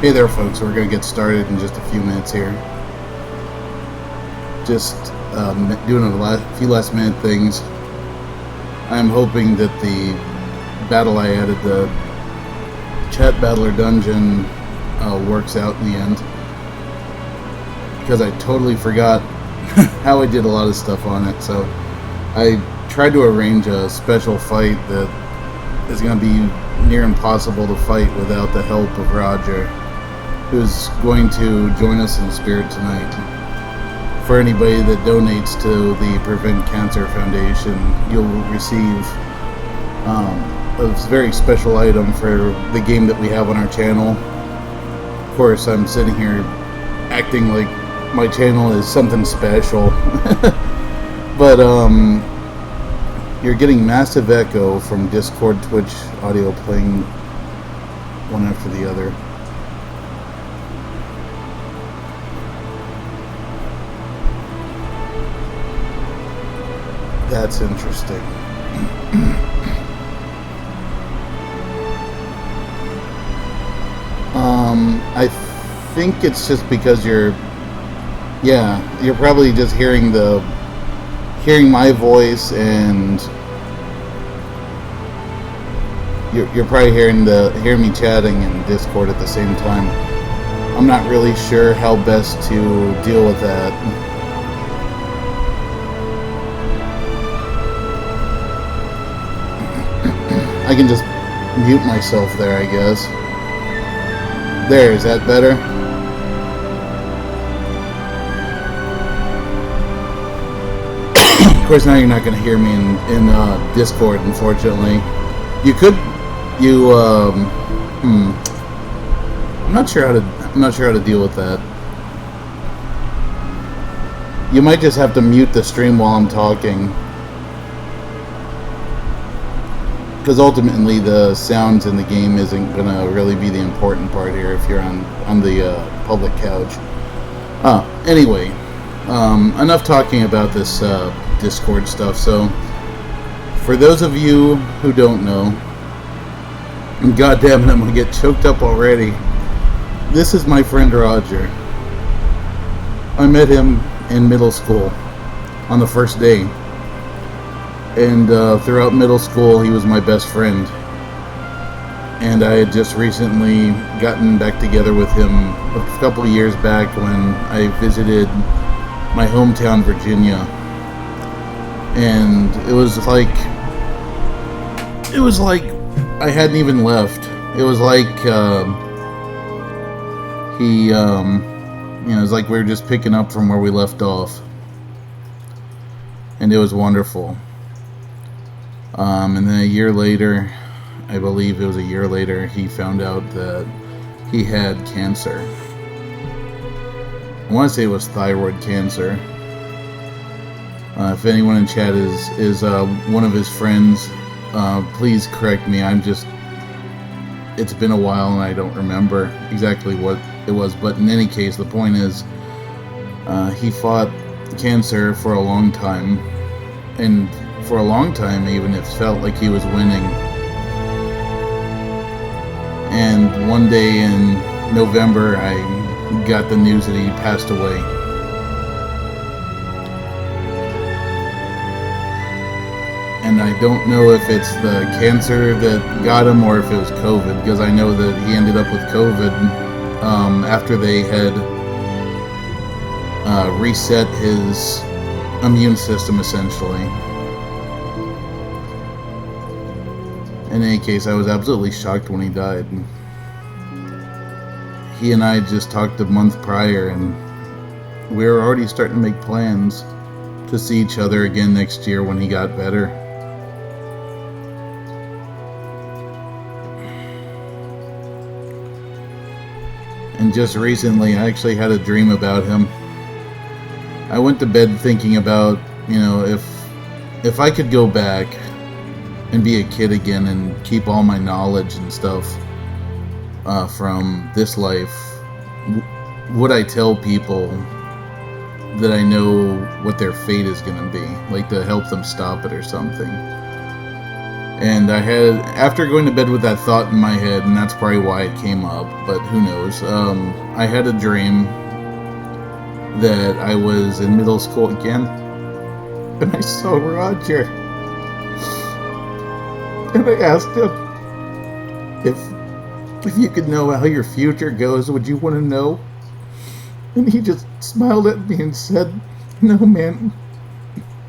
Hey there, folks. We're going to get started in just a few minutes here. Just doing few last minute things. I'm hoping that the battle I added, the chat battler dungeon, works out in the end. Because I totally forgot how I did a lot of stuff on it. So I tried to arrange a special fight that is going to be near impossible to fight without the help of Roger, who's going to join us in spirit tonight. For anybody that donates to the Prevent Cancer Foundation, you'll receive a very special item for the game that we have on our channel. Of course, I'm sitting here acting like my channel is something special. But you're getting massive echo from Discord, Twitch audio playing one after the other. That's interesting. I think it's just because you're probably just hearing my voice, and you're probably hearing me chatting in Discord at the same time. I'm not really sure how best to deal with that. I can just mute myself there, I guess. There, is that better? Of course, now you're not going to hear me in Discord, unfortunately. I'm not sure how to deal with that. You might just have to mute the stream while I'm talking, because ultimately the sounds in the game isn't gonna really be the important part here if you're on the public couch. Anyway, enough talking about this Discord stuff. So, for those of you who don't know, and God damn it, I'm gonna get choked up already. This is my friend Roger. I met him in middle school on the first day. And throughout middle school, he was my best friend. And I had just recently gotten back together with him a couple of years back when I visited my hometown, Virginia. And it was like I hadn't even left. It was like it was like we were just picking up from where we left off. And it was wonderful. And then a year later, I believe it was a year later, he found out that he had cancer. I want to say it was thyroid cancer. If anyone in chat is one of his friends, please correct me. It's been a while and I don't remember exactly what it was. But in any case, the point is, he fought cancer for a long time. And for a long time, even, it felt like he was winning. And one day in November, I got the news that he passed away. And I don't know if it's the cancer that got him or if it was COVID, because I know that he ended up with COVID after they had reset his immune system, essentially. In any case, I was absolutely shocked when he died. He and I just talked a month prior, and we were already starting to make plans to see each other again next year when he got better. And just recently, I actually had a dream about him. I went to bed thinking about, if I could go back and be a kid again and keep all my knowledge and stuff from this life, would I tell people that I know what their fate is going to be, like to help them stop it or something? And I had, after going to bed with that thought in my head, and that's probably why it came up, but who knows, I had a dream that I was in middle school again, and I saw Roger, and I asked him, if you could know how your future goes, would you want to know? And he just smiled at me and said, no, man,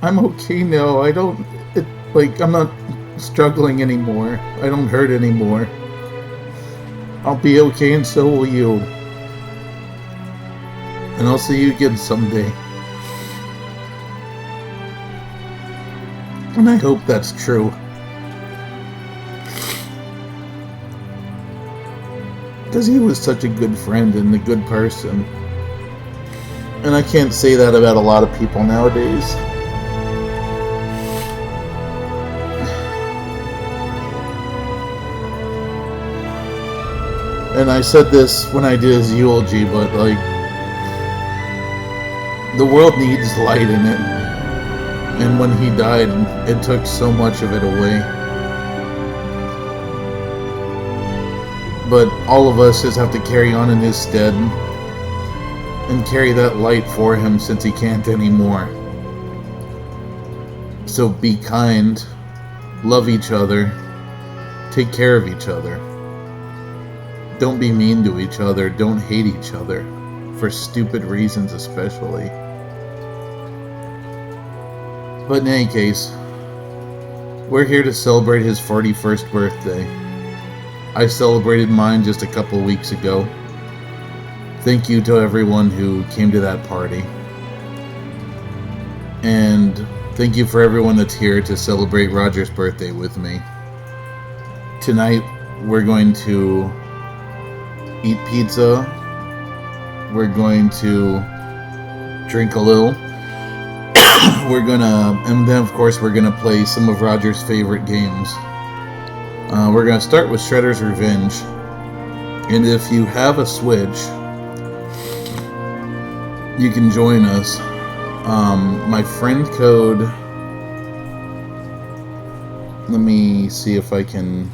I'm okay now. I'm not struggling anymore. I don't hurt anymore. I'll be okay, and so will you. And I'll see you again someday. And I hope that's true. Because he was such a good friend and a good person. And I can't say that about a lot of people nowadays. And I said this when I did his eulogy, but like, the world needs light in it. And when he died, it took so much of it away. But all of us just have to carry on in his stead and carry that light for him, since he can't anymore. So be kind, love each other, take care of each other. Don't be mean to each other, don't hate each other, for stupid reasons especially. But in any case, we're here to celebrate his 41st birthday. I celebrated mine just a couple weeks ago. Thank you to everyone who came to that party. And thank you for everyone that's here to celebrate Roger's birthday with me. Tonight, we're going to eat pizza. We're going to drink a little. And then of course we're gonna play some of Roger's favorite games. We're gonna start with Shredder's Revenge. And if you have a Switch, you can join us. My friend code, let me see if I can,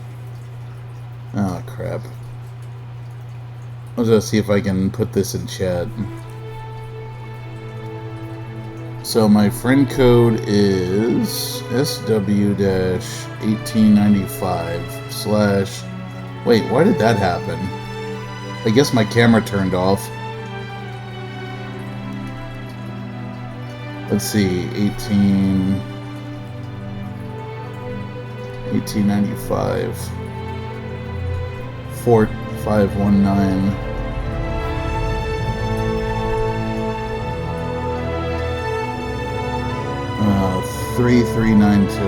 oh crap. I was gonna see if I can put this in chat. So my friend code is SW-1895/ wait, why did that happen? I guess my camera turned off. Let's see, 1895 4519. 3392.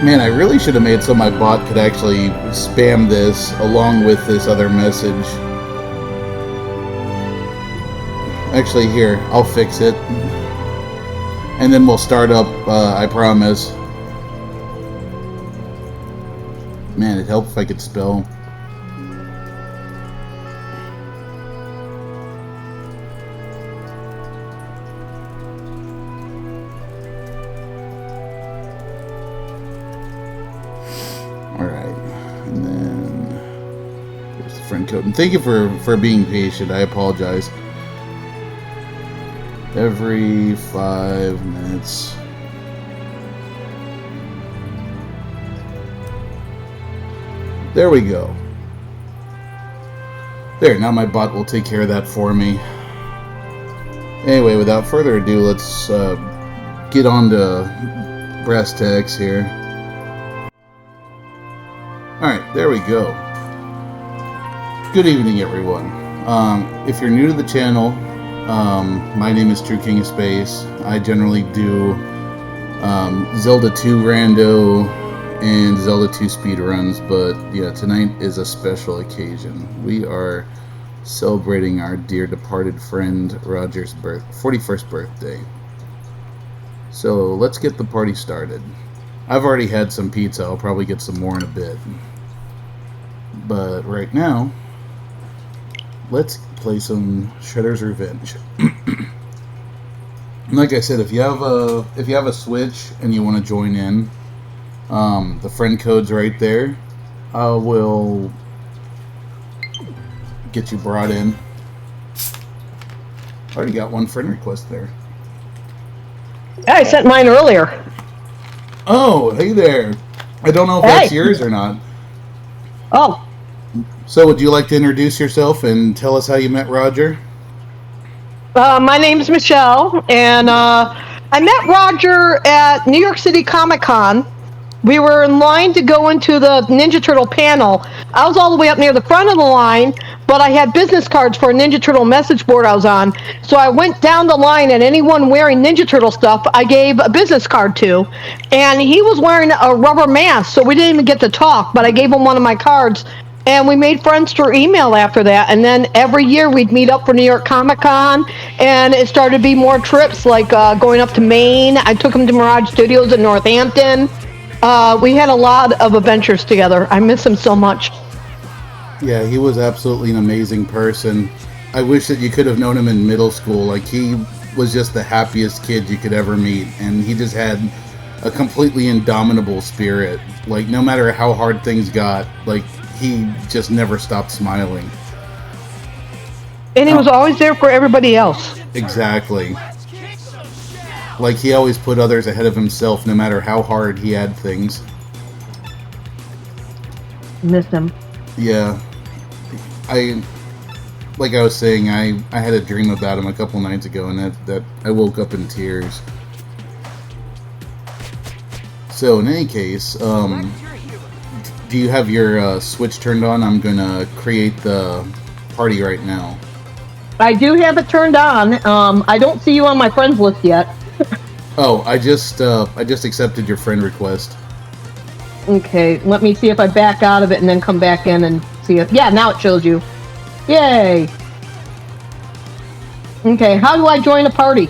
Man, I really should have made so my bot could actually spam this along with this other message. Actually, here, I'll fix it. And then we'll start up, I promise. Man, it'd help if I could spell. Code. And thank you for being patient. I apologize. Every 5 minutes. There we go. There, now my bot will take care of that for me. Anyway, without further ado, let's get on to brass tacks here. Alright, there we go. Good evening, everyone. If you're new to the channel, my name is True King of Space. I generally do Zelda 2 rando and Zelda 2 speedruns, but yeah, tonight is a special occasion. We are celebrating our dear departed friend Roger's 41st birthday. So let's get the party started. I've already had some pizza. I'll probably get some more in a bit. But right now, let's play some Shredder's Revenge. Like I said, if you have a Switch and you want to join in, the friend code's right there. I will get you brought in. Already got one friend request there. Yeah, I sent mine earlier. Oh, hey there. I don't know if that's yours or not. Oh. So would you like to introduce yourself and tell us how you met Roger? My name's Michelle, and I met Roger at New York City Comic Con. We were in line to go into the Ninja Turtle panel. I was all the way up near the front of the line, but I had business cards for a Ninja Turtle message board I was on. So I went down the line, and anyone wearing Ninja Turtle stuff, I gave a business card to. And he was wearing a rubber mask, so we didn't even get to talk, but I gave him one of my cards. And we made friends through email after that. And then every year we'd meet up for New York Comic Con, and it started to be more trips, like going up to Maine. I took him to Mirage Studios in Northampton. We had a lot of adventures together. I miss him so much. Yeah, he was absolutely an amazing person. I wish that you could have known him in middle school. Like, he was just the happiest kid you could ever meet, and he just had a completely indomitable spirit. Like, no matter how hard things got, like, he just never stopped smiling. And he was always there for everybody else. Exactly. Like, he always put others ahead of himself, no matter how hard he had things. Miss him. Yeah. Like I was saying, I had a dream about him a couple nights ago, and that I woke up in tears. So, in any case, do you have your Switch turned on? I'm gonna create the party right now. I do have it turned on. I don't see you on my friends list yet. Oh, I just accepted your friend request. Okay, let me see if I back out of it and then come back in and see it. Yeah, now it shows you. Yay! Okay, how do I join a party?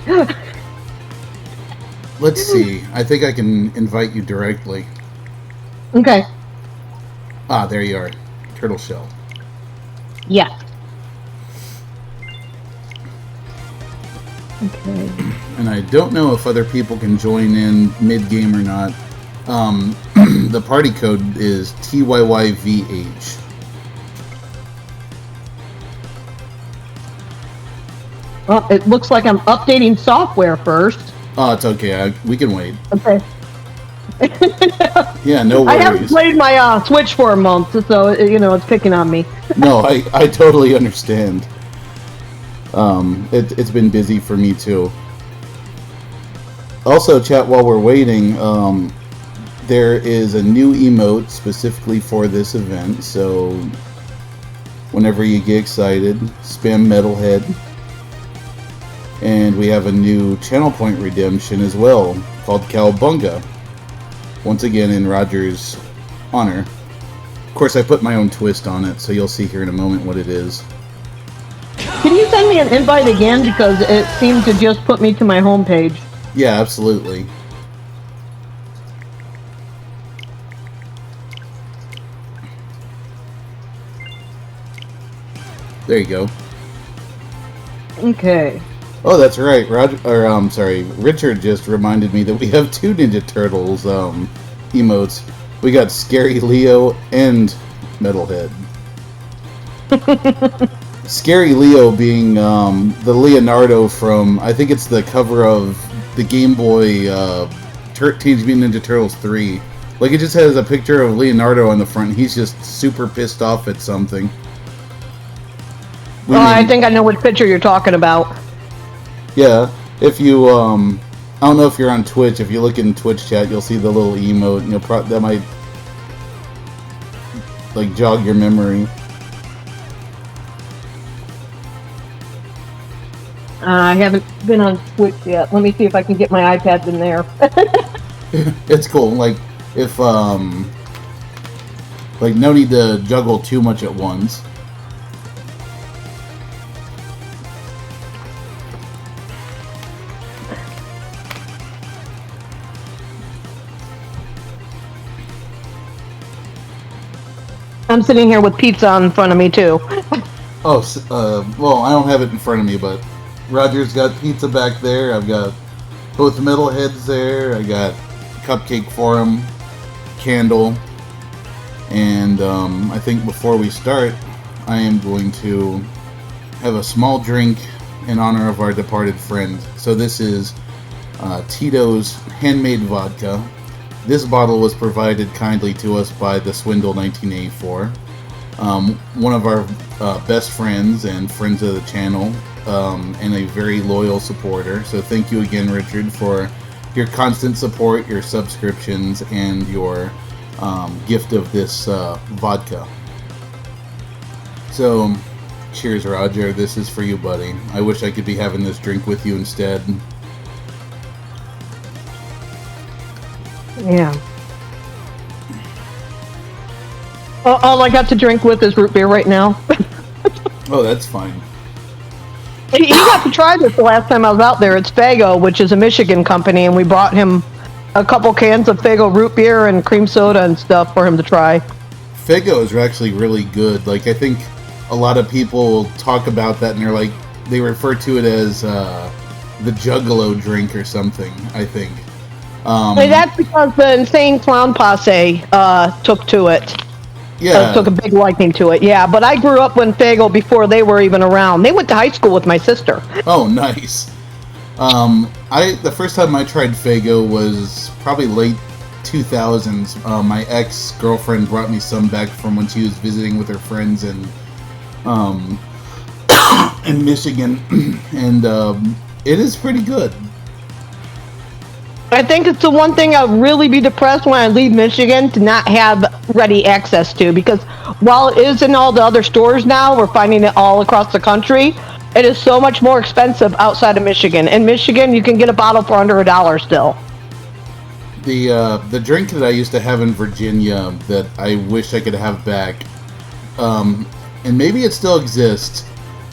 Let's see. I think I can invite you directly. Okay. Ah, there you are. Turtle shell. Yeah. Okay. And I don't know if other people can join in mid-game or not. The party code is TYYVH. Well, it looks like I'm updating software first. Oh, it's okay. We can wait. Okay. Yeah, no worries. I haven't played my Switch for a month, so, it's picking on me. No, I totally understand. It's been busy for me too. Also, chat, while we're waiting, there is a new emote specifically for this event, so whenever you get excited, spam Metalhead. And we have a new channel point redemption as well, called Cowabunga. Once again in Roger's honor. Of course, I put my own twist on it, so you'll see here in a moment what it is. Can you send me an invite again, because it seemed to just put me to my homepage? Yeah, absolutely. There you go. Okay. Oh, that's right. Richard just reminded me that we have two Ninja Turtles emotes. We got Scary Leo and Metalhead. Scary Leo being the Leonardo from, I think it's the cover of the Game Boy Teenage Mutant Ninja Turtles 3. Like, it just has a picture of Leonardo on the front. He's just super pissed off at something. I think I know what picture you're talking about. Yeah, if you, I don't know if you're on Twitch. If you look in Twitch chat, you'll see the little emote, and that might, like, jog your memory. I haven't been on Twitch yet. Let me see if I can get my iPad in there. It's cool. Like, if, like, no need to juggle too much at once. I'm sitting here with pizza in front of me, too. Oh, well, I don't have it in front of me, but Roger's got pizza back there. I've got both metalheads there. I got cupcake for him, candle, and I think before we start, I am going to have a small drink in honor of our departed friend. So this is Tito's handmade vodka. This bottle was provided kindly to us by the Swindle 1984, one of our best friends and friends of the channel, and a very loyal supporter. So thank you again, Richard, for your constant support, your subscriptions, and your gift of this vodka. So, cheers, Roger. This is for you, buddy. I wish I could be having this drink with you instead. Yeah. All I got to drink with is root beer right now. Oh, that's fine. You got to try this the last time I was out there. It's Faygo, which is a Michigan company, and we brought him a couple cans of Faygo root beer and cream soda and stuff for him to try. Faygo is actually really good. Like, I think a lot of people talk about that, and they're like, they refer to it as the Juggalo drink or something, I think. That's because the Insane Clown Posse took to it. Yeah. Took a big liking to it, yeah. But I grew up when Faygo before they were even around. They went to high school with my sister. Oh, nice. The first time I tried Faygo was probably late 2000s. My ex-girlfriend brought me some back from when she was visiting with her friends in Michigan, and it is pretty good. I think it's the one thing I'll really be depressed when I leave Michigan to not have ready access to, because while it is in all the other stores now, we're finding it all across the country, it is so much more expensive outside of Michigan. In Michigan, you can get a bottle for under $1 still. The drink that I used to have in Virginia that I wish I could have back, and maybe it still exists,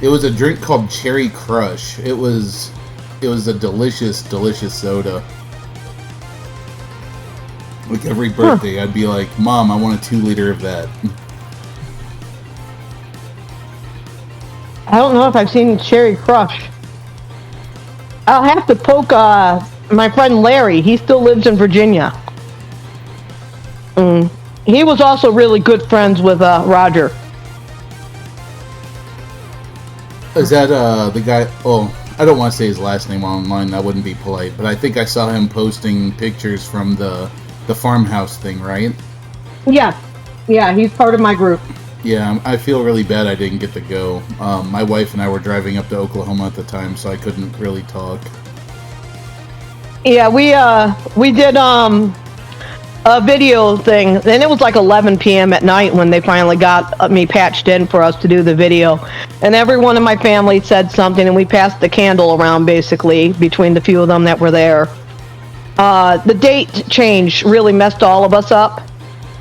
it was a drink called Cherry Crush. It was a delicious, delicious soda. Like every birthday, I'd be like, Mom, I want a 2-liter of that. I don't know if I've seen Cherry Crush. I'll have to poke my friend Larry. He still lives in Virginia. He was also really good friends with Roger. Is that the guy? Oh, I don't want to say his last name online. That wouldn't be polite. But I think I saw him posting pictures from the farmhouse thing, right? Yeah, he's part of my group. Yeah, I feel really bad I didn't get to go. My wife and I were driving up to Oklahoma at the time, so I couldn't really talk. Yeah, we did a video thing, and it was like 11 p.m. at night when they finally got me patched in for us to do the video. And everyone in my family said something, and we passed the candle around basically between the few of them that were there. The date change really messed all of us up,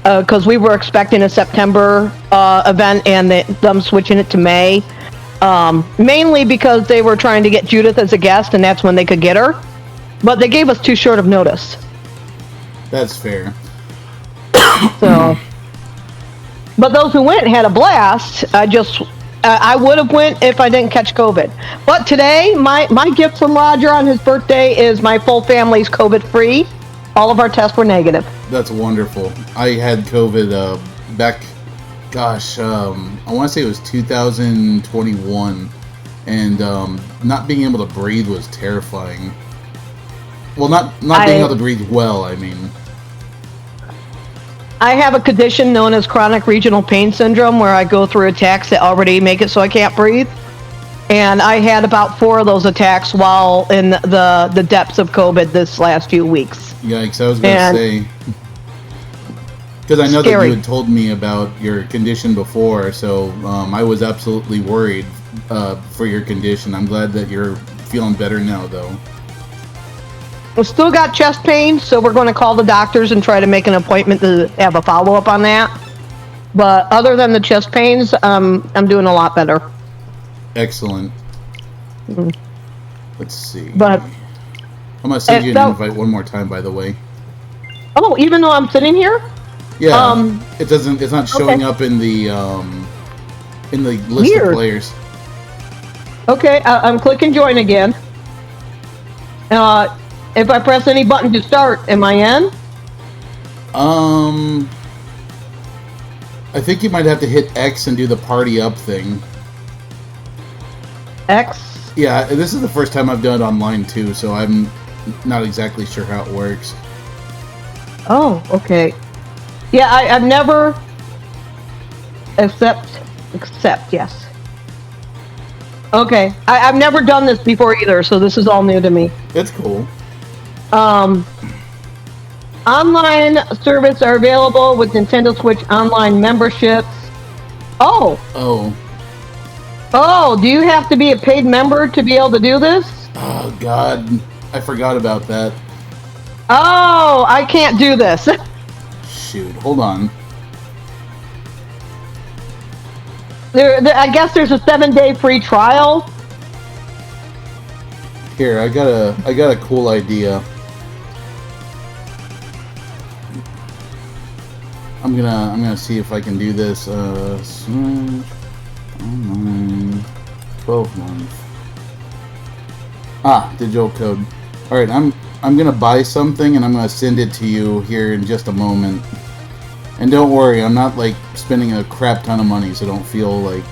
because we were expecting a September event, and them switching it to May, mainly because they were trying to get Judith as a guest, and that's when they could get her. But they gave us too short of notice. That's fair. So, but those who went had a blast. I would have went if I didn't catch COVID. But today, my gift from Roger on his birthday is my full family's COVID-free. All of our tests were negative. That's wonderful. I had COVID back, gosh, I want to say it was 2021, and not being able to breathe was terrifying. Well, not being able to breathe well, I mean. I have a condition known as chronic regional pain syndrome, where I go through attacks that already make it so I can't breathe. And I had about 4 of those attacks while in the depths of COVID this last few weeks. Yikes, I was going to say. Because I know that you had told me about your condition before, so I was absolutely worried for your condition. I'm glad that you're feeling better now, though. We've still got chest pain, so we're going to call the doctors and try to make an appointment to have a follow-up on that. But other than the chest pains, I'm doing a lot better. Excellent. Let's see. But I'm going to send you an invite one more time, by the way. Oh, even though I'm sitting here? Yeah. It's not showing up in the list of players. Okay, I'm clicking join again. If I press any button to start, am I in? I think you might have to hit X and do the party up thing. X? Yeah, this is the first time I've done it online too, so I'm not exactly sure how it works. Oh, okay. Yeah, I've never... Accept, yes. Okay, I've never done this before either, so this is all new to me. That's cool. Online service are available with Nintendo Switch Online memberships. Oh, do you have to be a paid member to be able to do this? Oh, God. I forgot about that. Oh, I can't do this. Shoot, hold on. I guess there's a 7-day free trial. Here, I got a cool idea. I'm gonna see if I can do this. Switch online 12 months. Digital code. All right, I'm gonna buy something and I'm gonna send it to you here in just a moment. And don't worry, I'm not like spending a crap ton of money, so don't feel like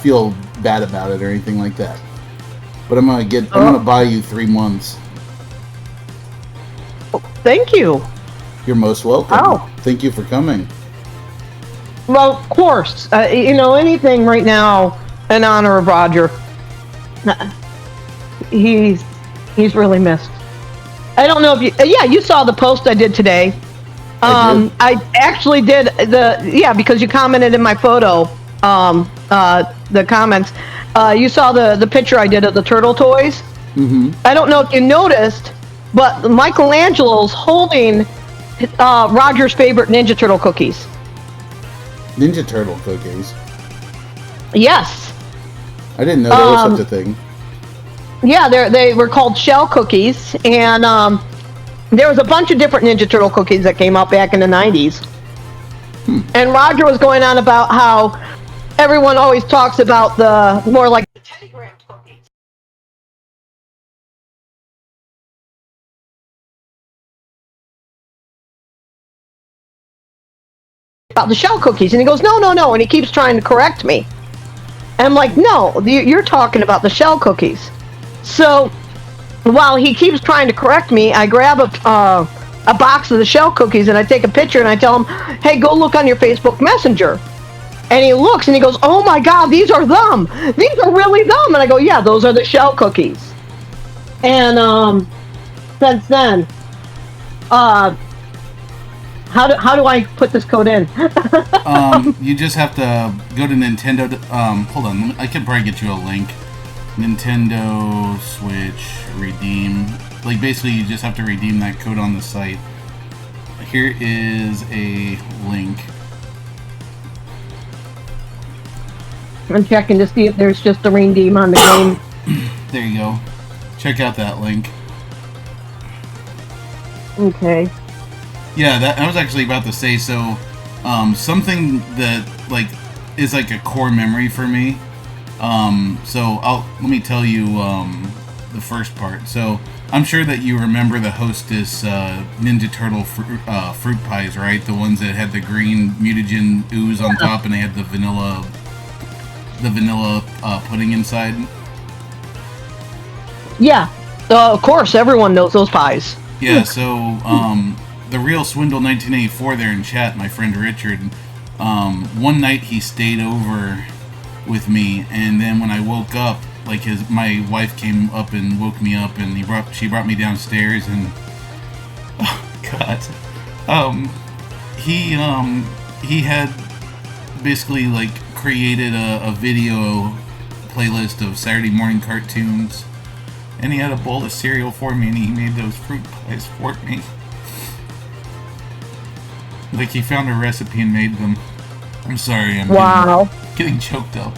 feel bad about it or anything like that. But I'm gonna buy you 3 months. Thank you. You're most welcome. Oh. Thank you for coming. Well, of course. Anything right now in honor of Roger. He's really missed. I don't know if you... Yeah, you saw the post I did today. I actually did because you commented in my photo, the comments. You saw the picture I did of the turtle toys. Mm-hmm. I don't know if you noticed, but Michelangelo's holding Roger's favorite Ninja Turtle cookies. Ninja Turtle cookies? Yes. I didn't know there was such a thing. Yeah, they were called shell cookies, and there was a bunch of different Ninja Turtle cookies that came out back in the 90s. And Roger was going on about how everyone always talks about the more like the Teddy Graham cookies. About the shell cookies, and he goes, no, and he keeps trying to correct me. And I'm like, no, you're talking about the shell cookies. So while he keeps trying to correct me, I grab a box of the shell cookies and I take a picture and I tell him, hey, go look on your Facebook Messenger. And he looks and he goes, oh my God, these are them. These are really them. And I go, yeah, those are the shell cookies. And since then, how do I put this code in? You just have to go to Nintendo. Hold on, I can probably get you a link. Nintendo Switch redeem. Like basically, you just have to redeem that code on the site. Here is a link. I'm checking to see if there's just a redeem on the game. There you go. Check out that link. Okay. Yeah, that I was actually about to say. So, something that like is like a core memory for me. So let me tell you the first part. So I'm sure that you remember the Hostess Ninja Turtle fruit pies, right? The ones that had the green mutagen ooze on top, and they had the vanilla pudding inside. Yeah, of course, everyone knows those pies. Yeah. So the Real Swindle 1984 there in chat, my friend Richard. One night he stayed over with me, and then when I woke up, like my wife came up and woke me up, and she brought me downstairs, and oh God, he had basically like created a video playlist of Saturday morning cartoons, and he had a bowl of cereal for me, and he made those fruit pies for me. Like he found a recipe and made them. I'm sorry, I'm getting choked up.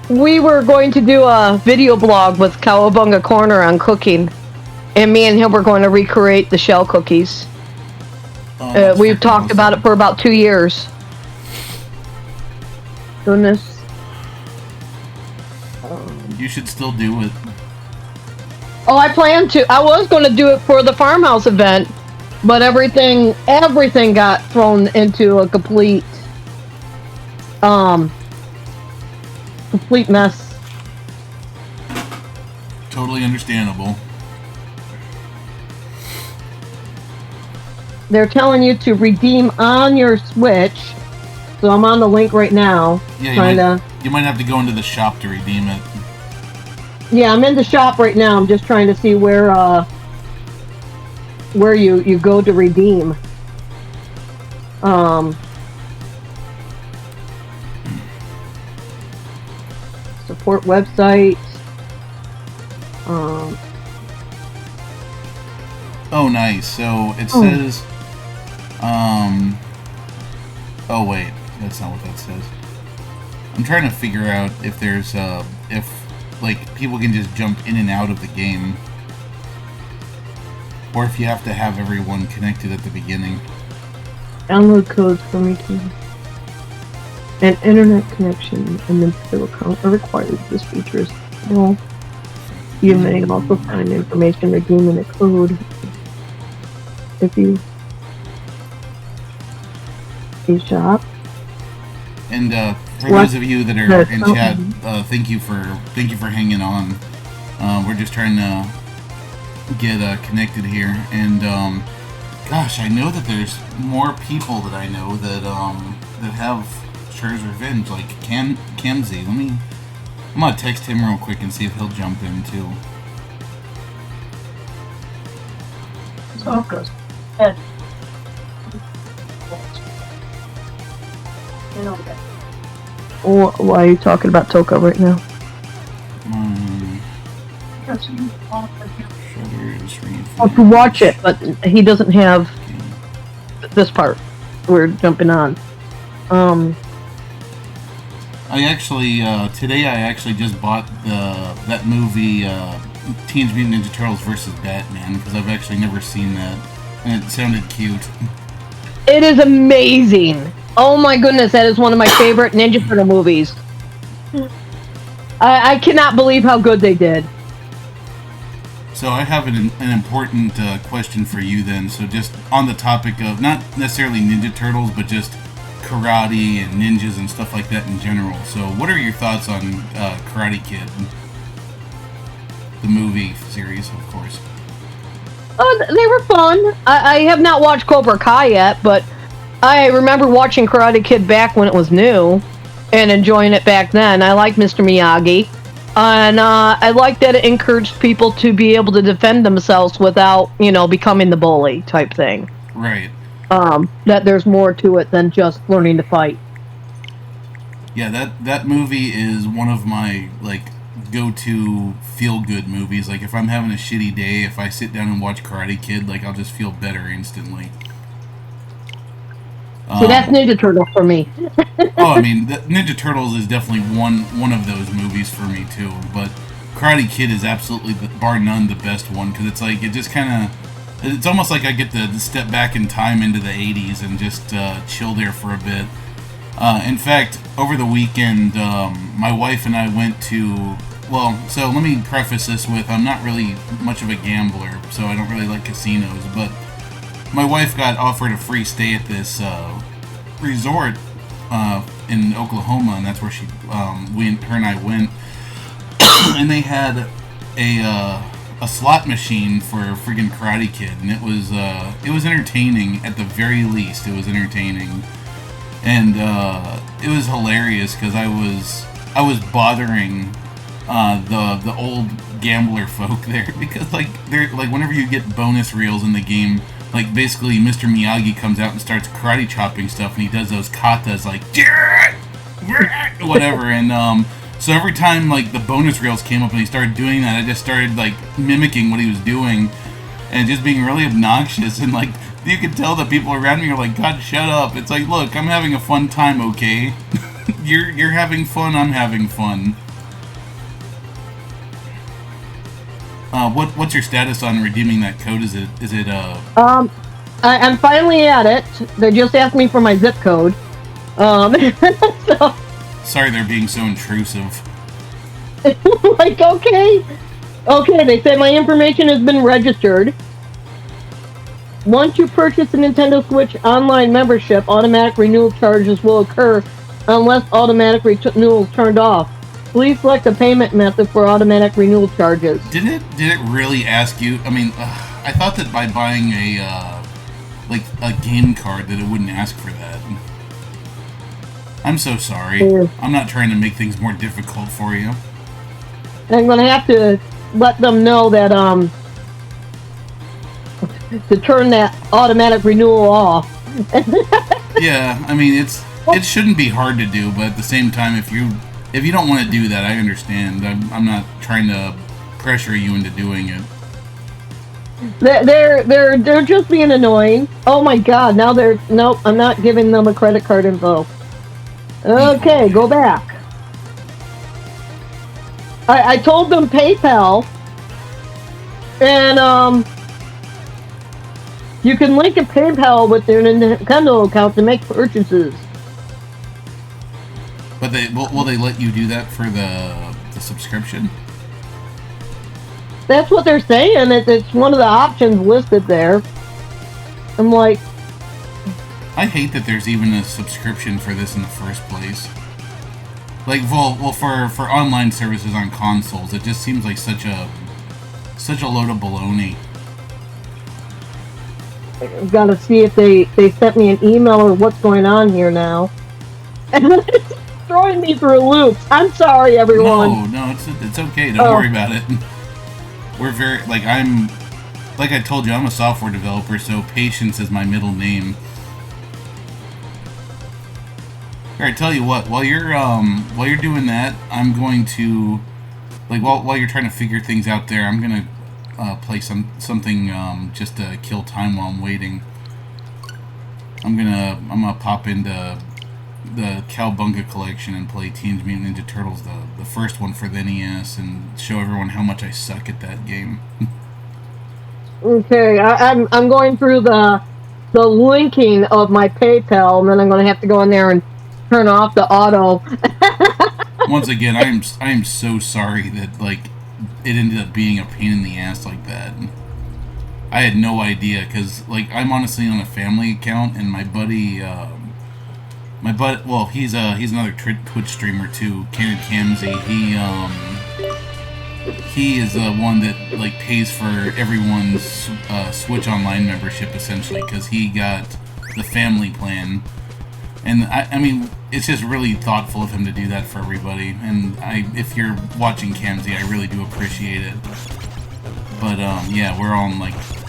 We were going to do a video blog with Cowabunga Corner on cooking, and me and him were going to recreate the shell cookies. We've talked awesome about it for about 2 years. Goodness. You should still do it. Oh, I plan to. I was going to do it for the farmhouse event, but everything got thrown into a complete mess. Totally understandable. They're telling you to redeem on your Switch, so I'm on the link right now. Yeah, you might have to go into the shop to redeem it. Yeah, I'm in the shop right now. I'm just trying to see where you go to redeem. Support website. Oh, nice. So it says, oh wait, that's not what that says. I'm trying to figure out if there's, if, like, people can just jump in and out of the game. Or if you have to have everyone connected at the beginning. Download codes from YouTube. An internet connection and Nintendo account are required. This feature is small. You may also find information redeeming a code if you shop. And for those of you that are in chat, thank you for hanging on. We're just trying to get connected here, and gosh, I know that there's more people that I know that that have Shredder's Revenge, like Kamzy. I'm gonna text him real quick and see if he'll jump in too. So it goes. Ed. Why are you talking about Toka right now? To watch it, but he doesn't have this part. We're jumping on. I actually today I actually just bought that movie Teenage Mutant Ninja Turtles vs. Batman, because I've actually never seen that, and it sounded cute. It is amazing. Oh my goodness, that is one of my favorite Ninja Turtle movies. I cannot believe how good they did. So I have an important question for you then. So just on the topic of not necessarily Ninja Turtles, but just karate and ninjas and stuff like that in general. So what are your thoughts on Karate Kid? The movie series, of course. Oh, they were fun. I have not watched Cobra Kai yet, but I remember watching Karate Kid back when it was new and enjoying it back then. I like Mr. Miyagi. And I like that it encouraged people to be able to defend themselves without, becoming the bully type thing. Right. That there's more to it than just learning to fight. Yeah, that movie is one of my, go-to feel-good movies. Like, if I'm having a shitty day, if I sit down and watch Karate Kid, I'll just feel better instantly. See, that's Ninja Turtles for me. Oh, I mean, Ninja Turtles is definitely one of those movies for me, too. But Karate Kid is absolutely, bar none, the best one. Because it's like, it just kind of... It's almost like I get to step back in time into the 80s and just chill there for a bit. In fact, over the weekend, my wife and I went to... Well, so let me preface this with, I'm not really much of a gambler, so I don't really like casinos, but my wife got offered a free stay at this resort in Oklahoma, and that's where her and I went, and they had a slot machine for friggin' Karate Kid, and it was entertaining. At the very least, it was entertaining, and it was hilarious because I was bothering the old gambler folk there, because they're whenever you get bonus reels in the game, basically Mr. Miyagi comes out and starts karate chopping stuff, and he does those katas whatever, and so every time the bonus reels came up and he started doing that, I just started mimicking what he was doing and just being really obnoxious, and you could tell that people around me are like, God, shut up. It's like, look, I'm having a fun time, okay? you're having fun, I'm having fun. What's your status on redeeming that code? Is it I'm finally at it. They just asked me for my zip code. So sorry they're being so intrusive. Like, okay. Okay, they say my information has been registered. Once you purchase a Nintendo Switch online membership, automatic renewal charges will occur unless automatic renewal is turned off. Please select a payment method for automatic renewal charges. Did it really ask you? I mean, I thought that by buying a game card that it wouldn't ask for that. I'm so sorry. I'm not trying to make things more difficult for you. I'm gonna have to let them know that to turn that automatic renewal off. Yeah, I mean it shouldn't be hard to do, but at the same time, if you don't want to do that, I understand. I'm not trying to pressure you into doing it. They're just being annoying. Oh my god! Now nope. I'm not giving them a credit card info. Okay, go back. I told them PayPal, and you can link a PayPal with their Nintendo account to make purchases. But will they let you do that for the subscription? That's what they're saying. It's one of the options listed there. I'm like, I hate that there's even a subscription for this in the first place. Like, well, for online services on consoles, it just seems like such a load of baloney. I've got to see if they sent me an email or what's going on here now. And it's throwing me through loops. I'm sorry, everyone. No, it's okay. Don't worry about it. We're very like I told you, I'm a software developer, so patience is my middle name. All right, tell you what. While you're doing that, I'm going to while you're trying to figure things out there, I'm gonna play something just to kill time while I'm waiting. I'm gonna pop into the Cowabunga collection and play Teenage Mutant Ninja Turtles, the first one for the NES, and show everyone how much I suck at that game. Okay, I'm going through the linking of my PayPal, and then I'm going to have to go in there and turn off the auto. Once again, I am so sorry that it ended up being a pain in the ass like that. I had no idea, because I'm honestly on a family account, and my buddy, well, he's another Twitch streamer too, Canon Camsey. He is the one that pays for everyone's Switch Online membership essentially, because he got the family plan. And I mean, it's just really thoughtful of him to do that for everybody. And if you're watching Camsey, I really do appreciate it. But yeah, we're on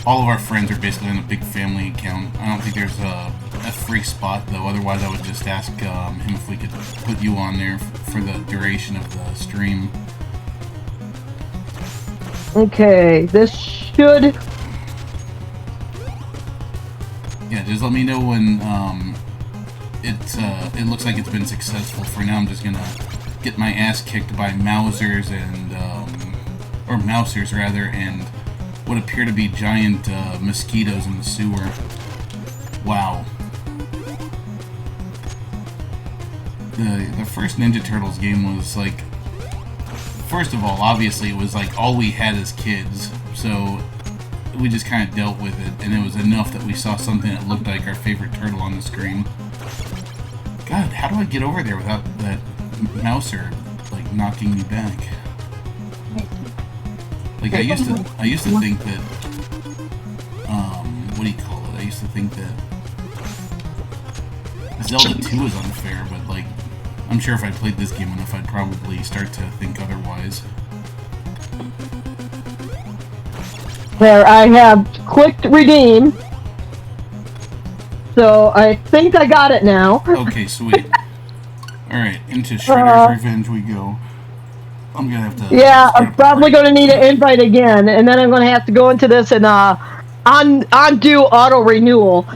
all of our friends are basically on a big family account. I don't think there's a free spot though. Otherwise, I would just ask him if we could put you on there for the duration of the stream. Okay, this should. Yeah, just let me know when it looks like it's been successful. For now, I'm just gonna get my ass kicked by Mousers or Mousers rather, and what appear to be giant mosquitoes in the sewer. Wow. The first Ninja Turtles game was first of all, obviously it was all we had as kids, so we just kind of dealt with it, and it was enough that we saw something that looked like our favorite turtle on the screen. God, how do I get over there without that mouser knocking me back? I used to think that what do you call it? I used to think that Zelda 2 is unfair, but I'm sure if I played this game enough, I'd probably start to think otherwise. There, I have clicked redeem. So I think I got it now. Okay, sweet. Alright, into Shredder's Revenge we go. I'm gonna have to... Yeah, I'm probably going to need an invite again, and then I'm going to have to go into this and undo auto renewal.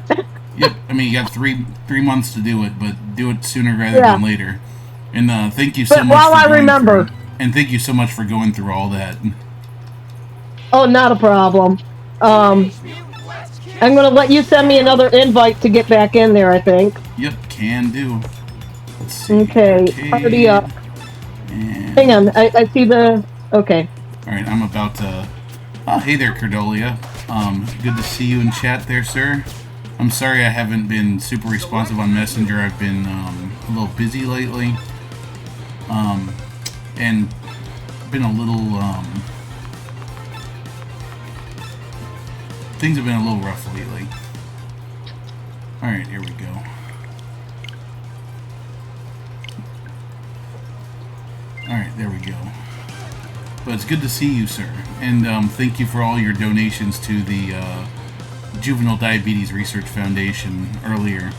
Yep, I mean, you got three months to do it, but do it sooner rather than later. And thank you so much while I remember. And thank you so much for going through all that. Oh, not a problem. I'm going to let you send me another invite to get back in there, I think. Yep, can do. Let's see. Okay, party up. And, Hang on, I see the... Okay. Alright, I'm about to... Oh, hey there, Cordolia. Good to see you in chat there, sir. I'm sorry I haven't been super responsive on Messenger. I've been a little busy lately. And been a little... things have been a little rough lately. Alright, here we go. Alright, there we go. But it's good to see you, sir. And thank you for all your donations to the Juvenile Diabetes Research Foundation earlier.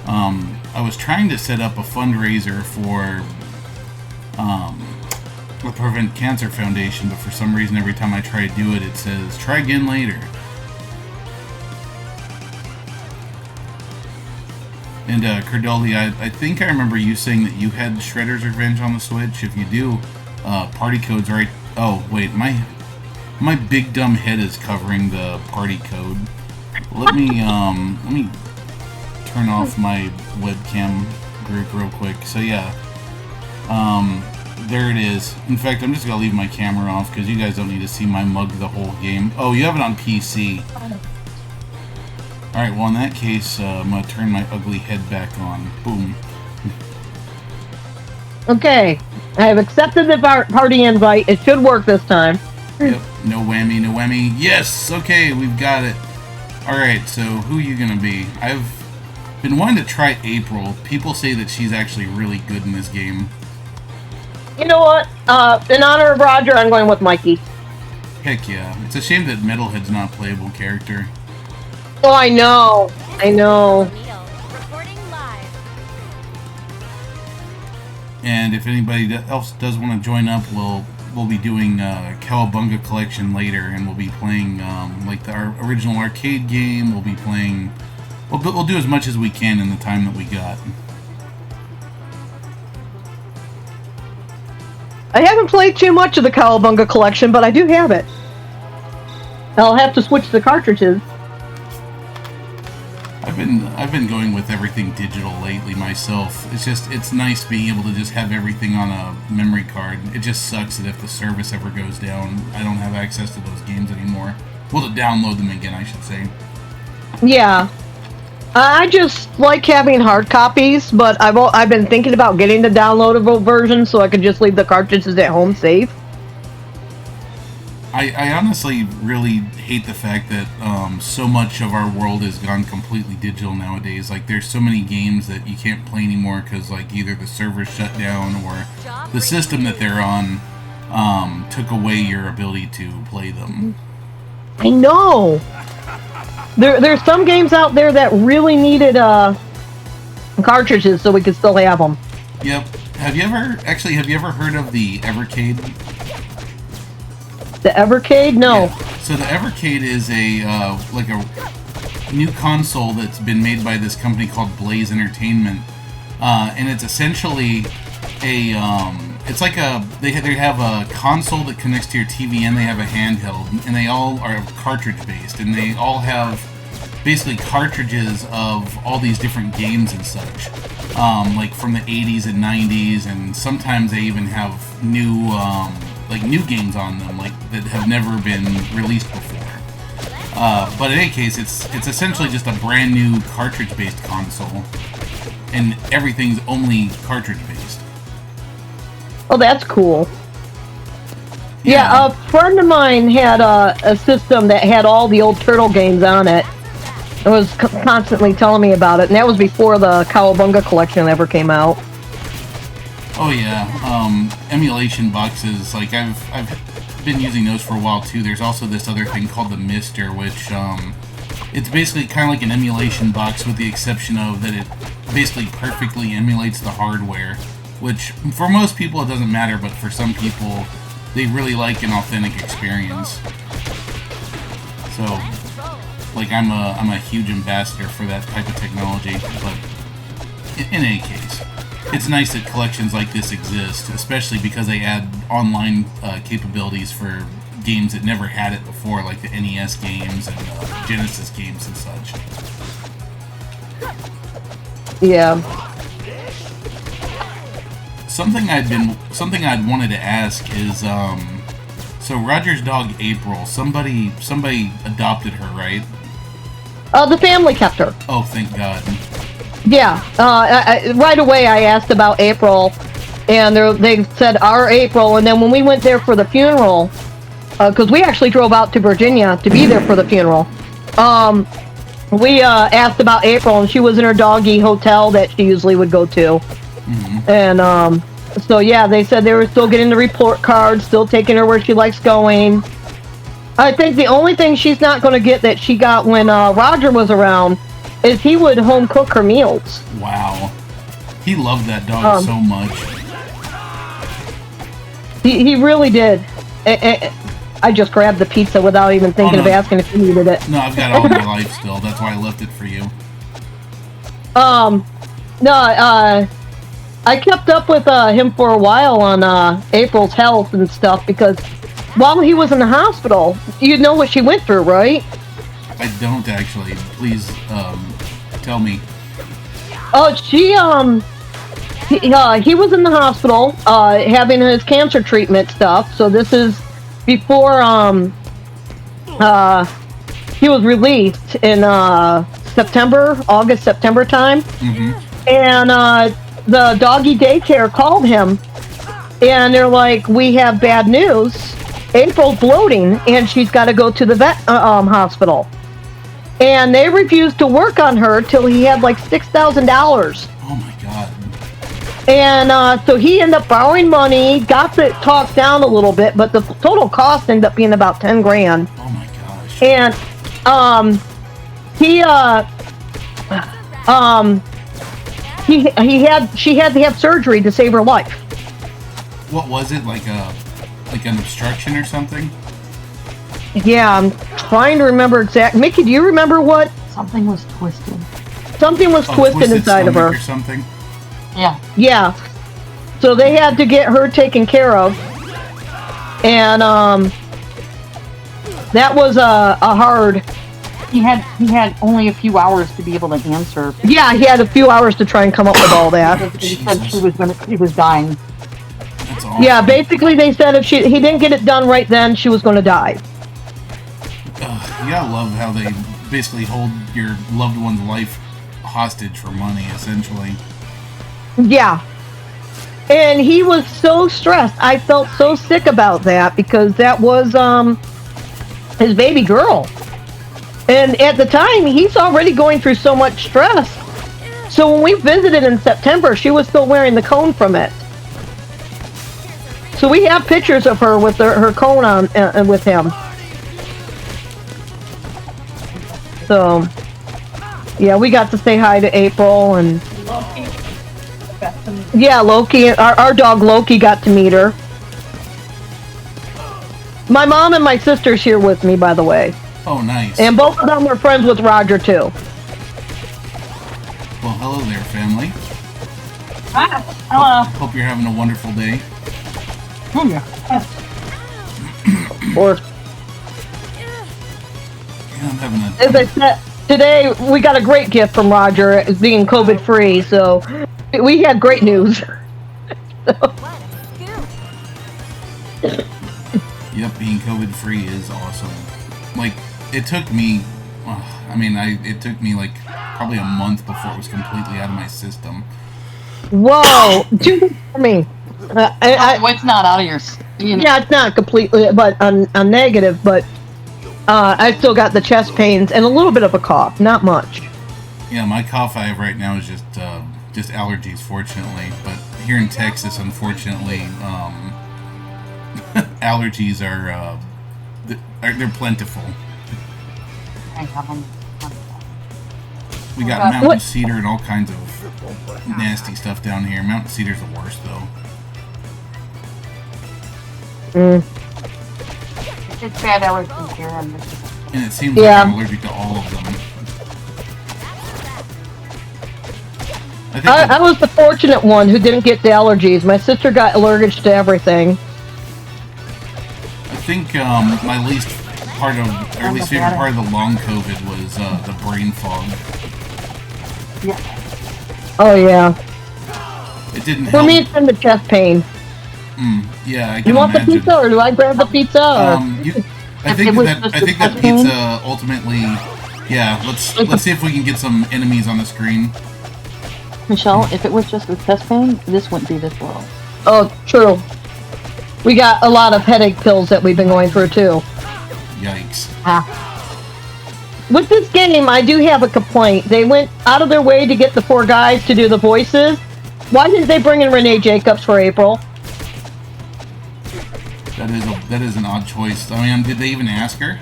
I was trying to set up a fundraiser for the Prevent Cancer Foundation, but for some reason every time I try to do it, it says, try again later. And Cordolia, I think I remember you saying that you had Shredder's Revenge on the Switch. If you do, party code's right. Oh wait, my big dumb head is covering the party code. Let me turn off my webcam group real quick. So yeah, there it is. In fact, I'm just gonna leave my camera off because you guys don't need to see my mug the whole game. Oh, you have it on PC. Alright, well in that case, I'm going to turn my ugly head back on. Boom. Okay, I have accepted the party invite. It should work this time. Yep, no whammy, no whammy. Yes, okay, we've got it. Alright, so who are you going to be? I've been wanting to try April. People say that she's actually really good in this game. You know what? In honor of Roger, I'm going with Mikey. Heck yeah. It's a shame that Metalhead's not a playable character. Oh, I know. I know. And if anybody else does want to join up, we'll be doing Cowabunga Collection later, and we'll be playing like our original arcade game. We'll be playing. We'll do as much as we can in the time that we got. I haven't played too much of the Cowabunga Collection, but I do have it. I'll have to switch the cartridges. I've been going with everything digital lately myself. It's nice being able to just have everything on a memory card. It just sucks that if the service ever goes down, I don't have access to those games anymore. Well, to download them again, I should say. Yeah. I just like having hard copies, but I've been thinking about getting the downloadable version so I could just leave the cartridges at home safe. I honestly really hate the fact that so much of our world has gone completely digital nowadays. Like, there's so many games that you can't play anymore because, like, either the server's shut down or the system that they're on took away your ability to play them. I know! There's some games out there that really needed cartridges so we could still have them. Yep. Have you ever heard of the Evercade? The Evercade? No. Yeah. So the Evercade is like a new console that's been made by this company called Blaze Entertainment, and it's essentially they have a console that connects to your TV, and they have a handheld, and they all are cartridge based, and they all have basically cartridges of all these different games and such, like from the 80s and 90s, and sometimes they even have new games on them, like that have never been released before. But in any case, it's essentially just a brand new cartridge-based console, and everything's only cartridge-based. Oh, that's cool. Yeah, a friend of mine had a system that had all the old Turtle games on it. It was constantly telling me about it, and that was before the Cowabunga Collection ever came out. Oh yeah, emulation boxes, like I've been using those for a while too. There's also this other thing called the Mister, which it's basically kind of like an emulation box with the exception of that it basically perfectly emulates the hardware, which for most people it doesn't matter, but for some people they really like an authentic experience. So, like, I'm a huge ambassador for that type of technology, but in any case, it's nice that collections like this exist, especially because they add online capabilities for games that never had it before, like the NES games and Genesis games and such. something I'd wanted to ask is so Roger's dog April, somebody adopted her, right? The family kept her. Oh, thank God. Yeah. Right away, I asked about April, and they said our April. And then when we went there for the funeral, because we actually drove out to Virginia to be there for the funeral, we asked about April, and she was in her doggy hotel that she usually would go to. Mm-hmm. And so yeah, they said they were still getting the report card, still taking her where she likes going. I think the only thing she's not going to get that she got when Roger was around is he would home cook her meals. Wow. He loved that dog so much. He really did. I just grabbed the pizza without even thinking of asking if you needed it. No, I've got all my life still. That's why I left it for you. I kept up with him for a while on April's health and stuff because while he was in the hospital, you know what she went through, right? I don't actually. Please, tell me. Oh, he was in the hospital, having his cancer treatment stuff. So this is before, he was released in, August, September time. Mm-hmm. And, the doggy daycare called him and they're like, we have bad news. April's bloating and she's got to go to the vet hospital. And they refused to work on her till he had like $6,000. Oh my God. And so he ended up borrowing money, got it talked down a little bit, but the total cost ended up being about 10 grand. Oh my gosh. And she had to have surgery to save her life. What was it, like an obstruction or something? Yeah, I'm trying to remember exactly. Mickey, do you remember what? Something was twisted. Something was twisted inside of her. Or something? Yeah. Yeah. So they had to get her taken care of. And that was a hard. He had only a few hours to be able to answer. Yeah, he had a few hours to try and come up with all that. He said he was dying. That's awesome. Yeah, basically they said if he didn't get it done right then, she was going to die. You gotta love how they basically hold your loved one's life hostage for money, essentially. Yeah. And he was so stressed. I felt so sick about that because that was his baby girl. And at the time, he's already going through so much stress. So when we visited in September, she was still wearing the cone from it. So we have pictures of her with her cone on with him. So, yeah, we got to say hi to April and... Yeah, Loki. Our dog Loki got to meet her. My mom and my sister's here with me, by the way. Oh, nice. And both of them were friends with Roger, too. Well, hello there, family. Hi. Hello. Hope you're having a wonderful day. Oh, yeah. Or, Yeah, I'm having a... as I said, today we got a great gift from Roger, being COVID-free, so we had great news. Yep, being COVID-free is awesome. Like, it took me... it took me, like, probably a month before it was completely out of my system. Whoa! Do this for me. It's not out of your... Yeah, it's not completely, but a negative, but I still got the chest pains and a little bit of a cough, not much. Yeah, my cough I have right now is just allergies, fortunately. But here in Texas, unfortunately, allergies are they're plentiful. We got mountain cedar and all kinds of nasty stuff down here. Mountain cedar's the worst, though. It's bad allergies here. And it seems like I'm allergic to all of them. I was the fortunate one who didn't get the allergies. My sister got allergic to everything. I think my least favorite part of the long COVID was the brain fog. Yeah. Oh, yeah. It didn't For help. me, it's been the chest pain. Yeah, I can You want imagine. the pizza, or do I grab the pizza? Or? I think that pizza ultimately. Yeah, let's see if we can get some enemies on the screen. Michelle, if it was just with chest pain, this wouldn't be this world. Oh, true. We got a lot of headache pills that we've been going through too. Yikes. With this game, I do have a complaint. They went out of their way to get the 4 guys to do the voices. Why didn't they bring in Renee Jacobs for April? That is an odd choice. I mean, did they even ask her?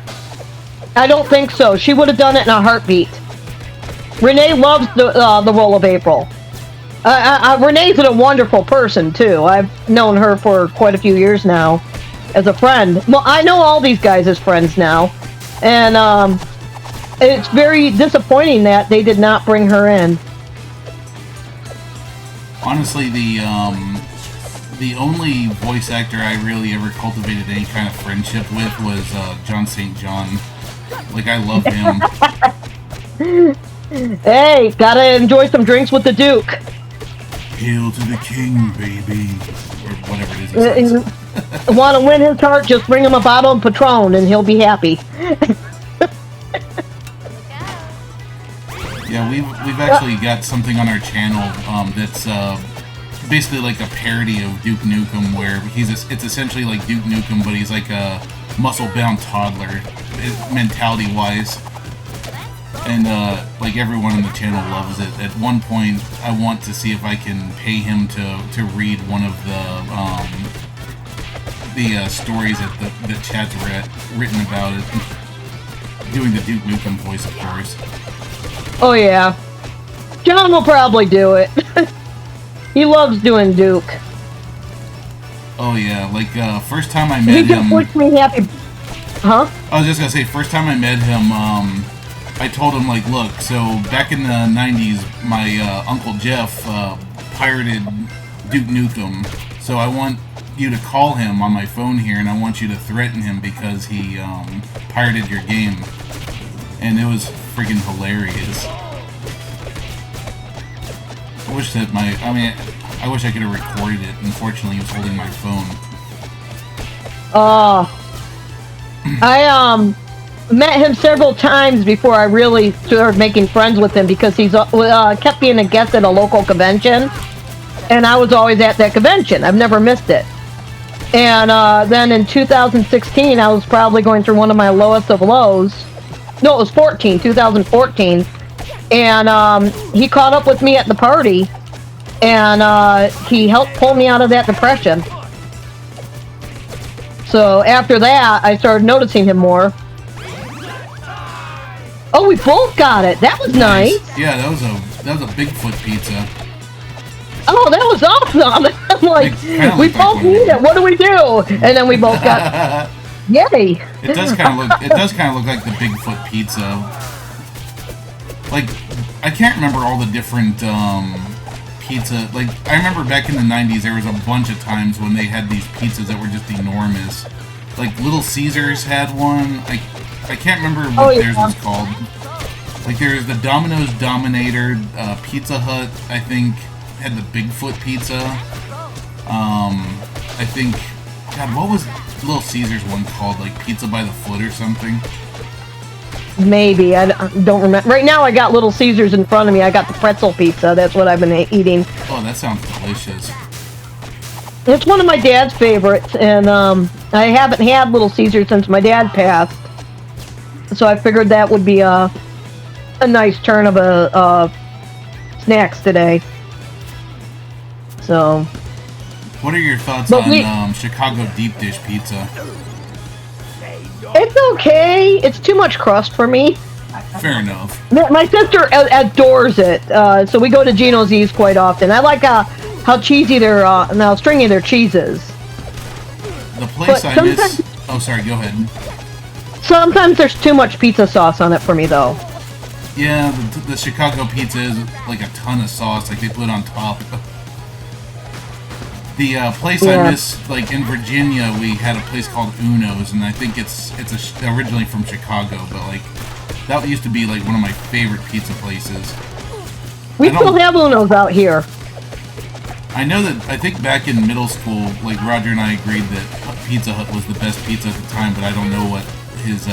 I don't think so. She would have done it in a heartbeat. Renee loves the role of April. Renee's a wonderful person too. I've known her for quite a few years now as a friend. Well, I know all these guys as friends now, and it's very disappointing that they did not bring her in. Honestly, the only voice actor I really ever cultivated any kind of friendship with was John St. John. Like, I love him. Hey, gotta enjoy some drinks with the Duke. Hail to the king, baby. Or whatever it is. Want to win his heart, just bring him a bottle of Patron and he'll be happy. Yeah, we've actually got something on our channel that's basically like a parody of Duke Nukem, where it's essentially like Duke Nukem, but he's like a muscle-bound toddler, mentality-wise. And like everyone on the channel loves it. At one point, I want to see if I can pay him to read one of the stories that Chad's written about it, doing the Duke Nukem voice, of course. Oh yeah, John will probably do it. He loves doing Duke. Oh yeah, like first time I met him. He just makes me happy. Huh? I was just gonna say, first time I met him, I told him, like, look, so back in the 90s, my Uncle Jeff pirated Duke Nukem, so I want you to call him on my phone here, and I want you to threaten him because he pirated your game. And it was freaking hilarious. I wish that I wish I could have recorded it. Unfortunately, he was holding my phone. I met him several times before I really started making friends with him, because he's kept being a guest at a local convention, and I was always at that convention. I've never missed it. And then in 2016, I was probably going through one of my lowest of lows. No, it was 2014. And he caught up with me at the party, and he helped pull me out of that depression. So after that, I started noticing him more. Oh, we both got it. That was nice. Yeah, that was a Bigfoot pizza. Oh, that was awesome. I'm like, we both need it. What do we do? And then we both got. Yay! It does kind of look like the Bigfoot pizza. Like, I can't remember all the different pizza. Like, I remember back in the 90s, there was a bunch of times when they had these pizzas that were just enormous. Like, Little Caesars had one. I can't remember what theirs was called. Like, there's the Domino's Dominator. Pizza Hut, I think, had the Bigfoot pizza. I think, God, what was Little Caesars one called? Like Pizza by the Foot or something? Maybe. I don't remember. Right now I got Little Caesars in front of me. I got the pretzel pizza. That's what I've been eating. Oh, that sounds delicious. It's one of my dad's favorites, and I haven't had Little Caesars since my dad passed. So I figured that would be a nice turn of a snacks today. So. What are your thoughts on Chicago deep dish pizza? It's okay. It's too much crust for me. Fair enough. My sister adores it, so we go to Gino's East quite often. I like how cheesy and how stringy their cheese is. The place I miss... Oh, sorry, go ahead. Sometimes there's too much pizza sauce on it for me, though. Yeah, the Chicago pizza is like a ton of sauce, like they put on top. The place I miss, like in Virginia, we had a place called Uno's, and I think it's originally from Chicago, but like that used to be like one of my favorite pizza places. We still have Uno's out here. I know that, I think back in middle school, like, Roger and I agreed that Pizza Hut was the best pizza at the time, but I don't know what his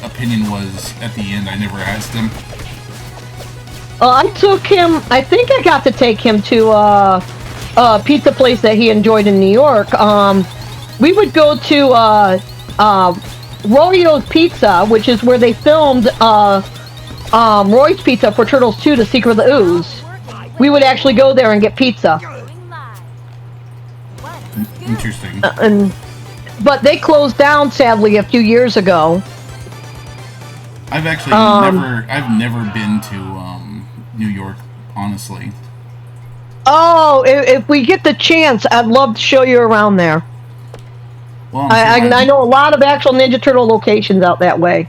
opinion was at the end. I never asked him. I took him, I think I got to take him to a pizza place that he enjoyed in New York. We would go to Roy's Pizza, which is where they filmed Roy's Pizza for Turtles 2, The Secret of the Ooze. We would actually go there and get pizza. Interesting. But they closed down, sadly, a few years ago. I've actually never been to New York, honestly. Oh, if we get the chance, I'd love to show you around there. Well, I know a lot of actual Ninja Turtle locations out that way.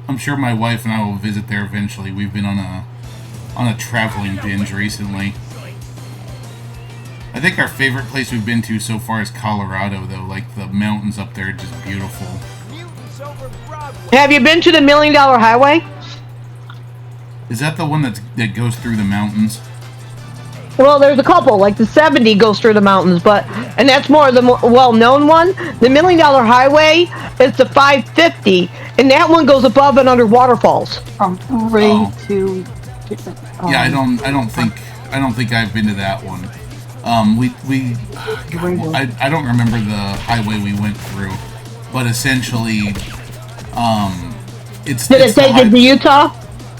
I'm sure my wife and I will visit there eventually. We've been on a traveling binge recently. I think our favorite place we've been to so far is Colorado, though. Like, the mountains up there are just beautiful. Have you been to the $1 Million Highway? Is that the one that goes through the mountains? Well, there's a couple. Like the 70 goes through the mountains, and that's more the well-known one. The $1 Million Highway is the 550, and that one goes above and under waterfalls. From 3 to. Yeah, I don't think I've been to that one. I don't remember the highway we went through, but essentially, it's. Did it take you to Utah?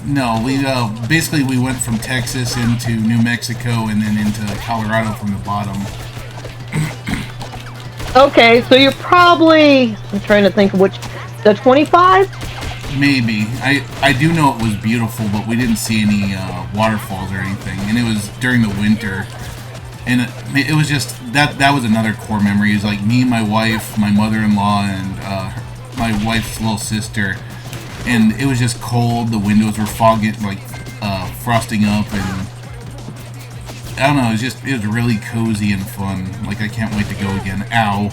No, we basically we went from Texas into New Mexico and then into Colorado from the bottom. Okay, so you're probably, I'm trying to think of which, the 25? Maybe. I do know it was beautiful, but we didn't see any waterfalls or anything, and it was during the winter. And it was just, that was another core memory. It was like me, my wife, my mother-in-law, and my wife's little sister. And it was just cold, the windows were foggy, like, frosting up, and I don't know, it was really cozy and fun. Like, I can't wait to go again. Ow.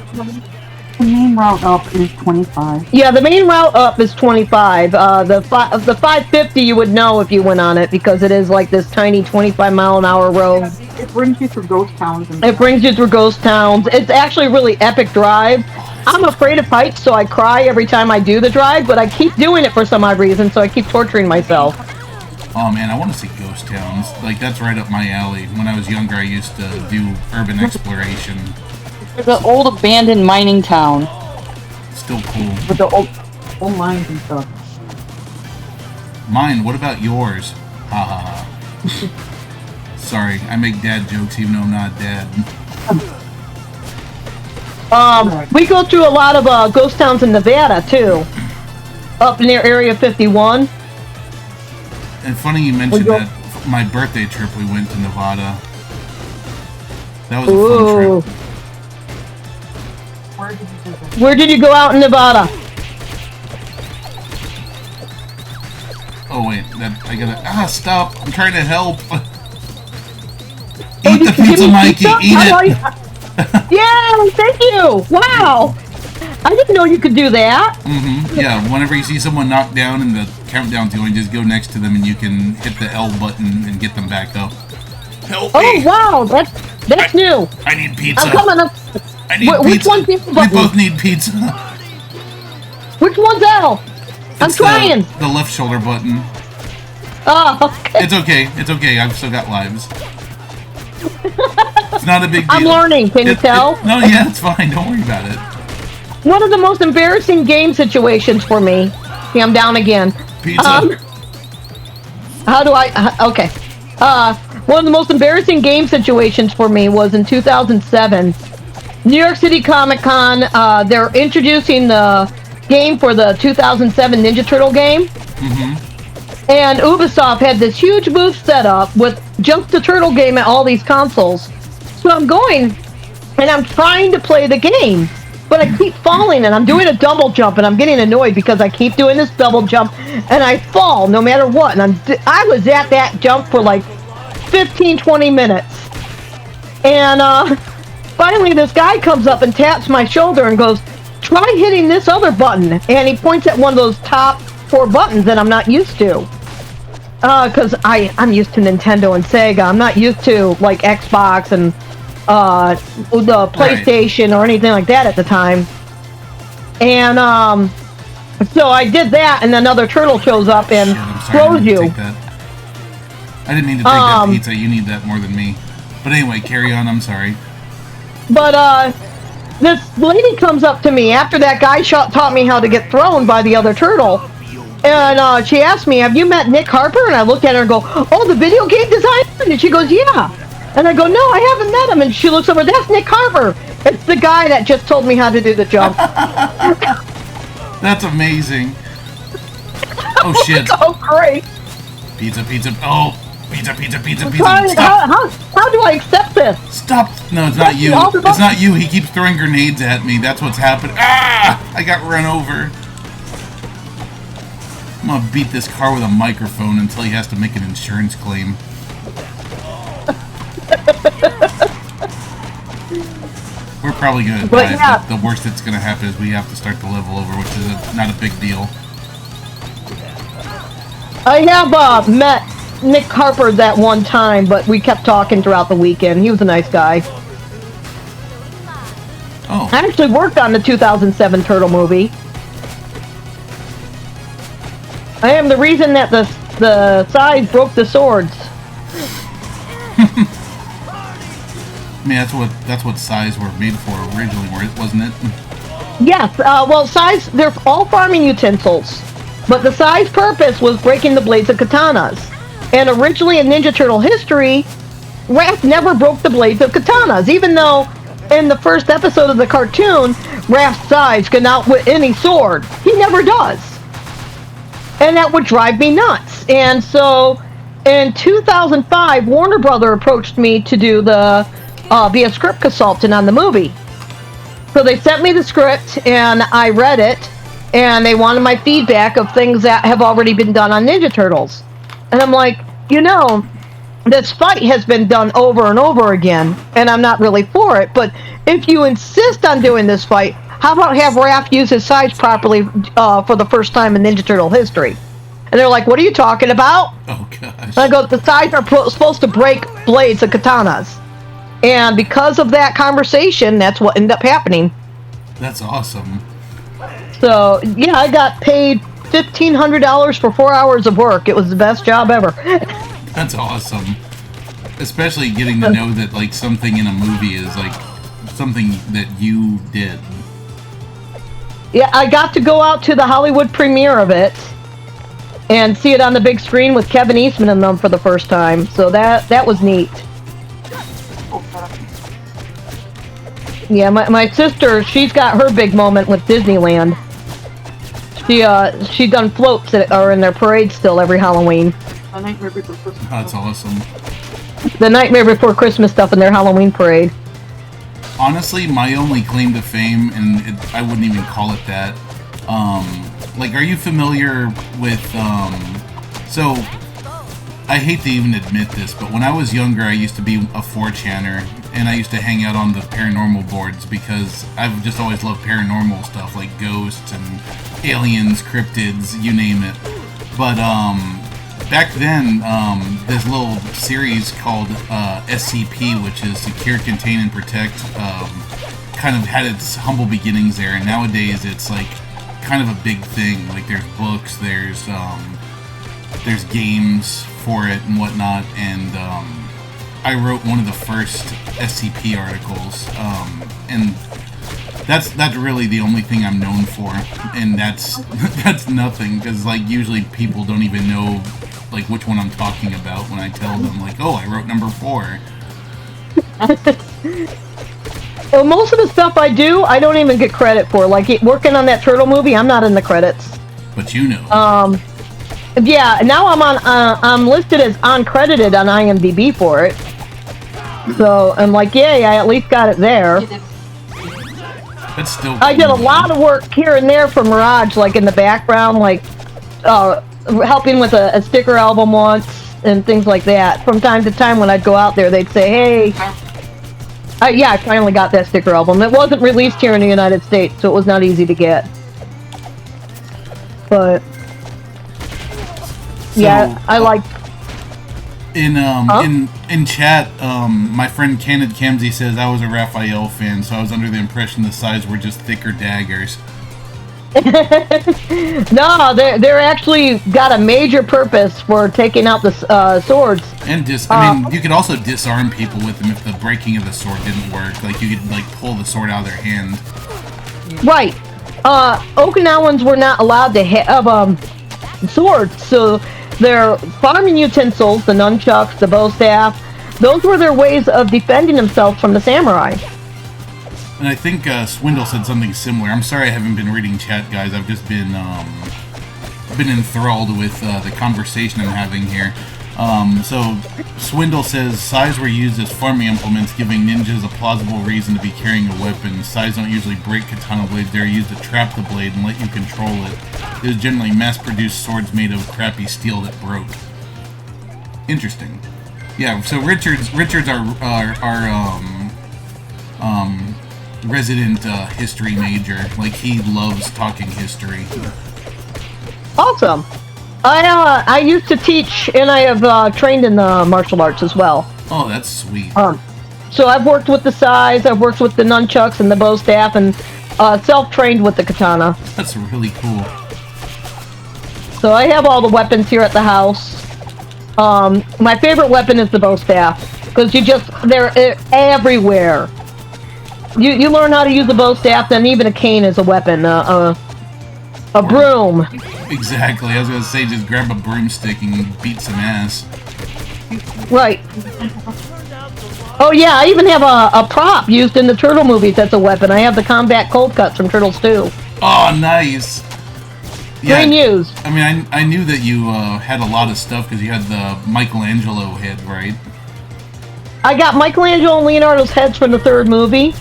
The main route up is 25. Yeah, the main route up is 25. The 550 you would know if you went on it, because it is like this tiny 25-mile-an-hour road. It brings you through ghost towns. It brings you through ghost towns. It's actually a really epic drive. I'm afraid of heights, so I cry every time I do the drive, but I keep doing it for some odd reason, so I keep torturing myself. Oh man, I want to see ghost towns. Like, that's right up my alley. When I was younger, I used to do urban exploration. There's an old abandoned mining town. Still cool. With the old mines and stuff. Mine, what about yours? Ha ha ha. Sorry, I make dad jokes even though I'm not dad. We go through a lot of ghost towns in Nevada, too. Up near Area 51. And funny you mentioned that. My birthday trip, we went to Nevada. That was a fun trip. Where did you go out in Nevada? Oh wait, I gotta, stop, I'm trying to help. Eat the pizza, Mikey, eat it. Yeah, thank you. Wow. I didn't know you could do that. Mm-hmm, yeah, whenever you see someone knocked down and the countdown's going, just go next to them and you can hit the L button and get them back up. Help me. Oh, wow, that's new. I need pizza. I'm coming up. I need Which pizza. one's the button? We both need pizza. Which one's L? I'm trying. The left shoulder button. Oh, okay. It's okay, I've still got lives. It's not a big deal. I'm learning, can you tell? No, yeah, it's fine, don't worry about it. One of the most embarrassing game situations for me. See, I'm down again. Pizza. How do I... okay. One of the most embarrassing game situations for me was in 2007. New York City Comic Con, they're introducing the game for the 2007 Ninja Turtle game. Mm-hmm. And Ubisoft had this huge booth set up with just the Turtle game at all these consoles. So I'm going, and I'm trying to play the game, but I keep falling, and I'm doing a double jump, and I'm getting annoyed because I keep doing this double jump, and I fall no matter what. And I was at that jump for like 15, 20 minutes. And finally this guy comes up and taps my shoulder and goes, try hitting this other button. And he points at one of those top 4 buttons that I'm not used to. Because I'm used to Nintendo and Sega. I'm not used to, like, Xbox and the PlayStation or anything like that at the time. And so I did that, and another turtle shows up and throws you. I didn't mean to take that pizza. You need that more than me. But anyway, carry on. I'm sorry. But this lady comes up to me after that guy taught me how to get thrown by the other turtle. And she asked me, "Have you met Nick Harper?" And I looked at her and go, "Oh, the video game designer?" And she goes, "Yeah." And I go, "No, I haven't met him." And she looks over, "That's Nick Harper. It's the guy that just told me how to do the jump." That's amazing. Oh, shit. Oh, great. Pizza. Oh, pizza. How do I accept this? Stop. No, it's not you. It's not you. He keeps throwing grenades at me. That's what's happening. Ah! I got run over. I'm gonna beat this car with a microphone until he has to make an insurance claim. We're probably gonna die, yeah. but the worst that's gonna happen is we have to start the level over, which is not a big deal. I have met Nick Harper that one time, but we kept talking throughout the weekend. He was a nice guy. Oh. I actually worked on the 2007 Turtle movie. I am the reason that the sides broke the swords. I mean, that's what size were made for originally, wasn't it? Yes, well, size, they're all farming utensils. But the size purpose was breaking the blades of katanas. And originally in Ninja Turtle history, Raph never broke the blades of katanas, even though in the first episode of the cartoon, Raph's size can outwit any sword. He never does. And that would drive me nuts. And so in 2005, Warner Brother approached me to do be a script consultant on the movie. So they sent me the script and I read it, and they wanted my feedback of things that have already been done on Ninja Turtles. And I'm like, this fight has been done over and over again, and I'm not really for it, but if you insist on doing this fight, how about have Raph use his size properly for the first time in Ninja Turtle history? And they're like, "What are you talking about?" Oh, gosh. And I go, "The sides are supposed to break blades of katanas." And because of that conversation, that's what ended up happening. That's awesome. So, yeah, I got paid $1,500 for 4 hours of work. It was the best job ever. That's awesome. Especially getting to know that, like, something in a movie is, like, something that you did. Yeah, I got to go out to the Hollywood premiere of it and see it on the big screen with Kevin Eastman and them for the first time. So that was neat. Yeah, my sister, she's got her big moment with Disneyland. She done floats that are in their parade still every Halloween. The Nightmare Before Christmas. That's awesome. The Nightmare Before Christmas stuff in their Halloween parade. Honestly, my only claim to fame, and I wouldn't even call it that, like, are you familiar with, so, I hate to even admit this, but when I was younger, I used to be a 4chaner, and I used to hang out on the paranormal boards because I've just always loved paranormal stuff, like ghosts and aliens, cryptids, you name it. But, back then, this little series called SCP, which is Secure, Contain, and Protect, kind of had its humble beginnings there, and nowadays it's like kind of a big thing. Like there's books, there's games for it and whatnot, and I wrote one of the first SCP articles, and that's really the only thing I'm known for, and that's nothing, because like usually people don't even know like which one I'm talking about when I tell them, like, oh, I wrote number 4. Well, most of the stuff I do, I don't even get credit for. Like working on that turtle movie, I'm not in the credits. But you know. Yeah, now I'm listed as uncredited on IMDb for it. So I'm like, yay, I at least got it there. That's still cool. I did a lot of work here and there for Mirage, like in the background, like helping with a sticker album once and things like that. From time to time when I'd go out there, they'd say, hey, yeah, I finally got that sticker album. It wasn't released here in the United States, so it was not easy to get. But so, yeah, I like. In in chat, my friend Candid Kamsey says I was a Raphael fan, so I was under the impression the sides were just thicker daggers. No, they're actually got a major purpose for taking out the swords. And I mean, you could also disarm people with them if the breaking of the sword didn't work. Like, you could, like, pull the sword out of their hand. Right. Okinawans were not allowed to have swords, so their farming utensils, the nunchucks, the bow staff, those were their ways of defending themselves from the samurai. And I think Swindle said something similar. I'm sorry I haven't been reading chat, guys. I've just been enthralled with the conversation I'm having here. So Swindle says sais were used as farming implements, giving ninjas a plausible reason to be carrying a weapon. Sais don't usually break katana blades. They're used to trap the blade and let you control it. It was generally mass-produced swords made of crappy steel that broke. Interesting. Yeah. So Richard's our resident history major. Like, he loves talking history. Awesome. I used to teach, and I have trained in the martial arts as well. Oh, that's sweet. So I've worked with the sais, I've worked with the nunchucks and the bow staff, and self-trained with the katana. That's really cool. So I have all the weapons here at the house. My favorite weapon is the bow staff, because they're everywhere. You learn how to use a bow staff, then even a cane is a weapon. A broom. Exactly. I was going to say, just grab a broomstick and beat some ass. Right. Oh yeah, I even have a prop used in the Turtle movies that's a weapon. I have the combat cold cuts from Turtles 2. Oh, nice. Yeah, Green used. I mean, I knew that you had a lot of stuff because you had the Michelangelo head, right? I got Michelangelo and Leonardo's heads from the third movie.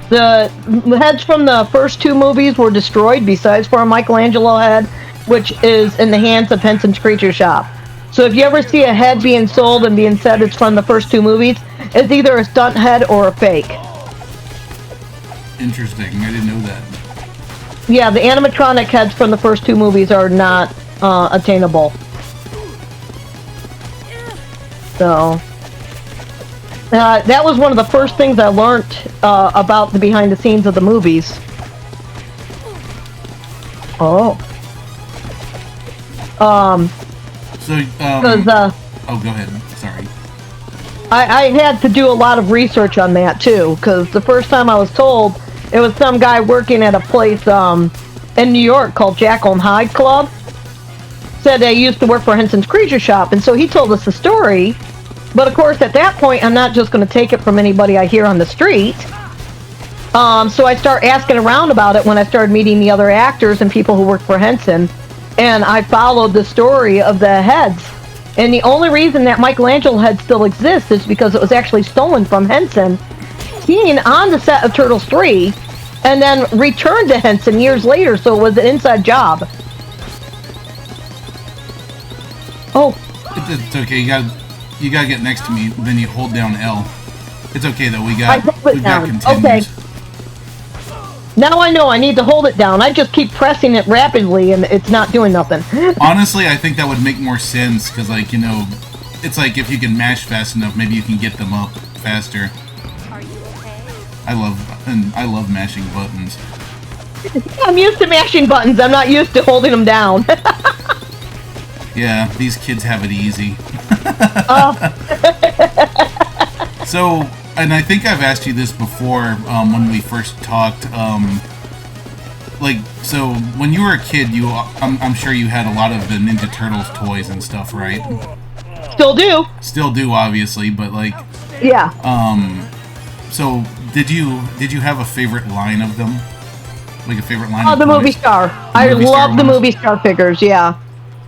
The heads from the first two movies were destroyed, besides for a Michelangelo head, which is in the hands of Henson's Creature Shop. So if you ever see a head being sold and being said it's from the first two movies, it's either a stunt head or a fake. Interesting. I didn't know that. Yeah, the animatronic heads from the first two movies are not attainable. So that was one of the first things I learned about the behind the scenes of the movies. Oh. So, oh, go ahead. Sorry. I had to do a lot of research on that too, because the first time I was told, it was some guy working at a place in New York called Jekyll and Hyde Club. Said they used to work for Henson's Creature Shop, and so he told us the story. But of course, at that point, I'm not just going to take it from anybody I hear on the street. So I start asking around about it when I started meeting the other actors and people who work for Henson. And I followed the story of the heads. And the only reason that Michelangelo head still exists is because it was actually stolen from Henson, seen on the set of Turtles 3, and then returned to Henson years later, so it was an inside job. Oh. It's okay, you gotta get next to me, then you hold down L. It's okay though, we got continues. Okay. Now I know I need to hold it down. I just keep pressing it rapidly and it's not doing nothing. Honestly, I think that would make more sense, because, like, you know, it's like if you can mash fast enough, maybe you can get them up faster. Are you okay? I love mashing buttons. I'm used to mashing buttons. I'm not used to holding them down. Yeah, these kids have it easy. So, and I think I've asked you this before when we first talked. Like, so when you were a kid, I'm sure you had a lot of the Ninja Turtles toys and stuff, right? Still do. Still do, obviously, but like. Yeah. So did you have a favorite line of them? Like a favorite line? Oh, the movie star. I love the movie star figures. Yeah.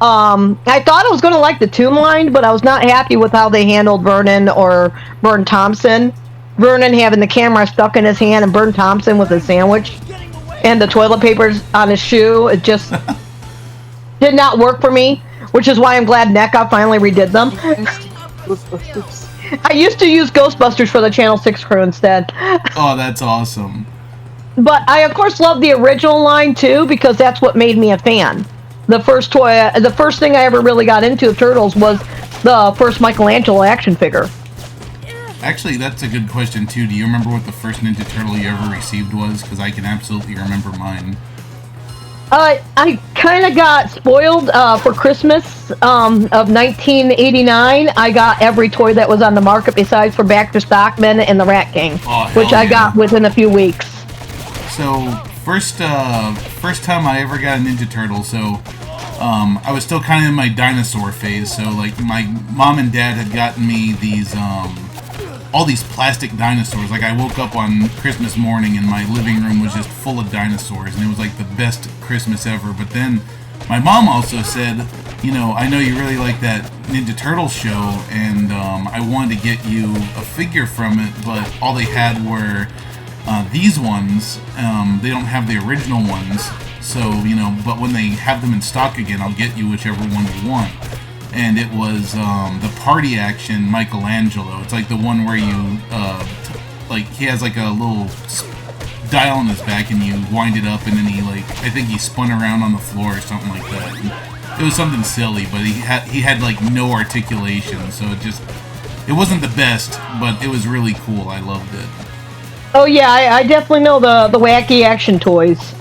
I thought I was going to like the Tomb line, but I was not happy with how they handled Vernon or Vern Thompson. Vernon having the camera stuck in his hand and Vern Thompson with his sandwich and the toilet papers on his shoe. It just did not work for me, which is why I'm glad NECA finally redid them. I used to use Ghostbusters for the Channel 6 crew instead. Oh, that's awesome. But I, of course, love the original line, too, because that's what made me a fan. the first toy, the first thing I ever really got into of Turtles was the first Michelangelo action figure. Actually, that's a good question too. Do you remember what the first Ninja Turtle you ever received was? Because I can absolutely remember mine. I kind of got spoiled for Christmas of 1989. I got every toy that was on the market besides for Baxter Stockman and the Rat King, which I got within a few weeks. So first time I ever got a Ninja Turtle. So I was still kind of in my dinosaur phase. So like my mom and dad had gotten me these all these plastic dinosaurs. Like I woke up on Christmas morning and my living room was just full of dinosaurs, and it was like the best Christmas ever. But then my mom also said, you know, I know you really like that Ninja Turtle show, and I wanted to get you a figure from it, but all they had were these ones. They don't have the original ones, so, you know, but when they have them in stock again, I'll get you whichever one you want. And it was the Party Action Michelangelo. It's like the one where you, like, he has like a little dial on his back and you wind it up, and then he, like, I think he spun around on the floor or something like that. And it was something silly, but he had like no articulation, so it wasn't the best, but it was really cool. I loved it. Oh yeah, I definitely know the wacky action toys.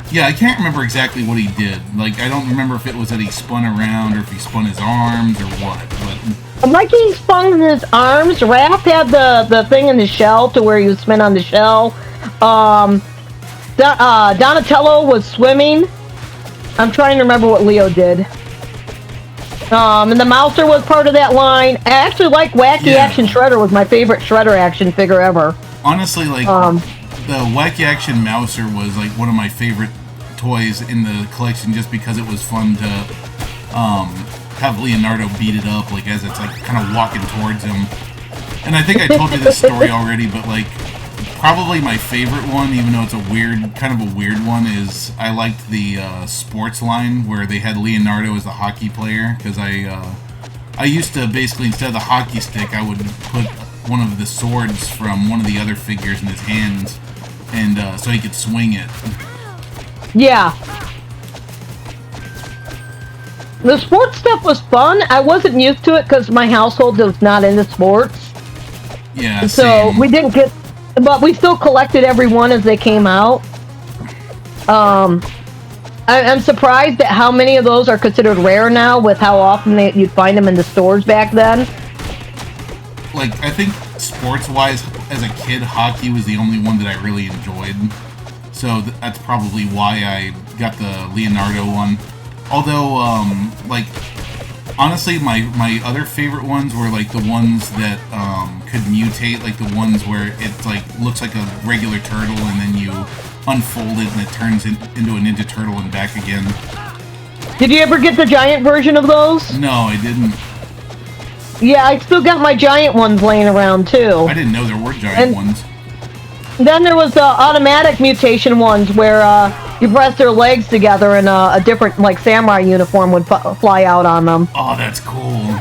Yeah, I can't remember exactly what he did. Like, I don't remember if it was that he spun around or if he spun his arms or what. But like he spun his arms. Raph had the thing in the shell to where he would spin on the shell. Donatello was swimming. I'm trying to remember what Leo did. And the Mouser was part of that line. I actually like Wacky Action Shredder. Was my favorite Shredder action figure ever. Honestly, like, the Wacky Action Mouser was like one of my favorite toys in the collection, just because it was fun to have Leonardo beat it up, like, as it's like kind of walking towards him. And I think I told you this story already, but like, probably my favorite one, even though it's kind of a weird one, is I liked the sports line where they had Leonardo as the hockey player, because I used to basically, instead of the hockey stick, I would put one of the swords from one of the other figures in his hands, and so he could swing it. Yeah. The sports stuff was fun. I wasn't used to it because my household was not into sports. Yeah, so same. We didn't get, but we still collected every one as they came out. I'm surprised at how many of those are considered rare now, with how often you'd find them in the stores back then. Like, I think sports-wise, as a kid, hockey was the only one that I really enjoyed. So that's probably why I got the Leonardo one. Although, like, honestly, my other favorite ones were, like, the ones that could mutate, like the ones where it, like, looks like a regular turtle, and then you unfold it and it turns into a Ninja Turtle and back again. Did you ever get the giant version of those? No, I didn't. Yeah, I still got my giant ones laying around, too. I didn't know there were giant ones. Then there was the automatic mutation ones where you press their legs together and a different, like, samurai uniform would fly out on them. Oh, that's cool.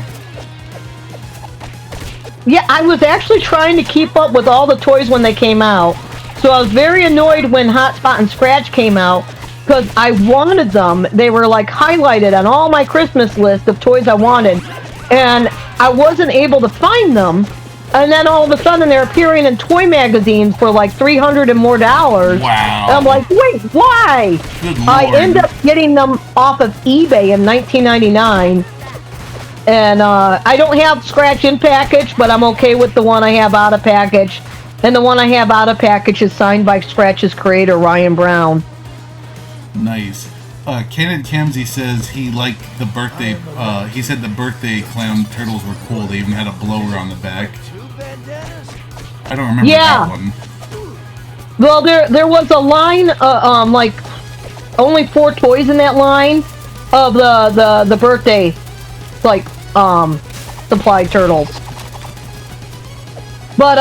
Yeah, I was actually trying to keep up with all the toys when they came out. So I was very annoyed when Hotspot and Scratch came out, because I wanted them. They were, like, highlighted on all my Christmas list of toys I wanted. And I wasn't able to find them. And then all of a sudden they're appearing in toy magazines for like $300 and more. Wow. And I'm like, wait, why? Good Lord. I end up getting them off of eBay in 1999. And I don't have Scratch in package, but I'm okay with the one I have out of package. And the one I have out of package is signed by Scratch's creator, Ryan Brown. Nice. Canon Kamsey says he liked the birthday, he said the birthday clown turtles were cool. They even had a blower on the back. I don't remember that one. Well, there was a line, like, only 4 toys in that line of the birthday, like, supply turtles. But,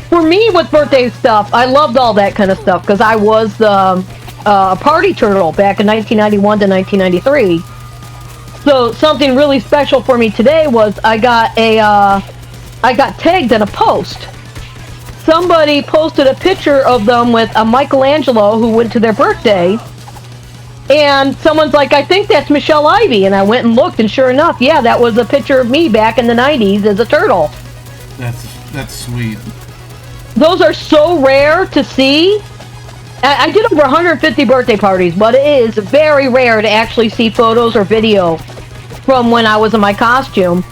for me with birthday stuff, I loved all that kind of stuff, because I was the party turtle back in 1991 to 1993. So something really special for me today was I got tagged in a post. Somebody posted a picture of them with a Michelangelo who went to their birthday, And someone's like, I think that's Michele Ivey. And I went and looked, and sure enough, yeah, that was a picture of me back in the 90s as a turtle. That's sweet. Those are so rare to see. I did over 150 birthday parties, but it is very rare to actually see photos or video from when I was in my costume.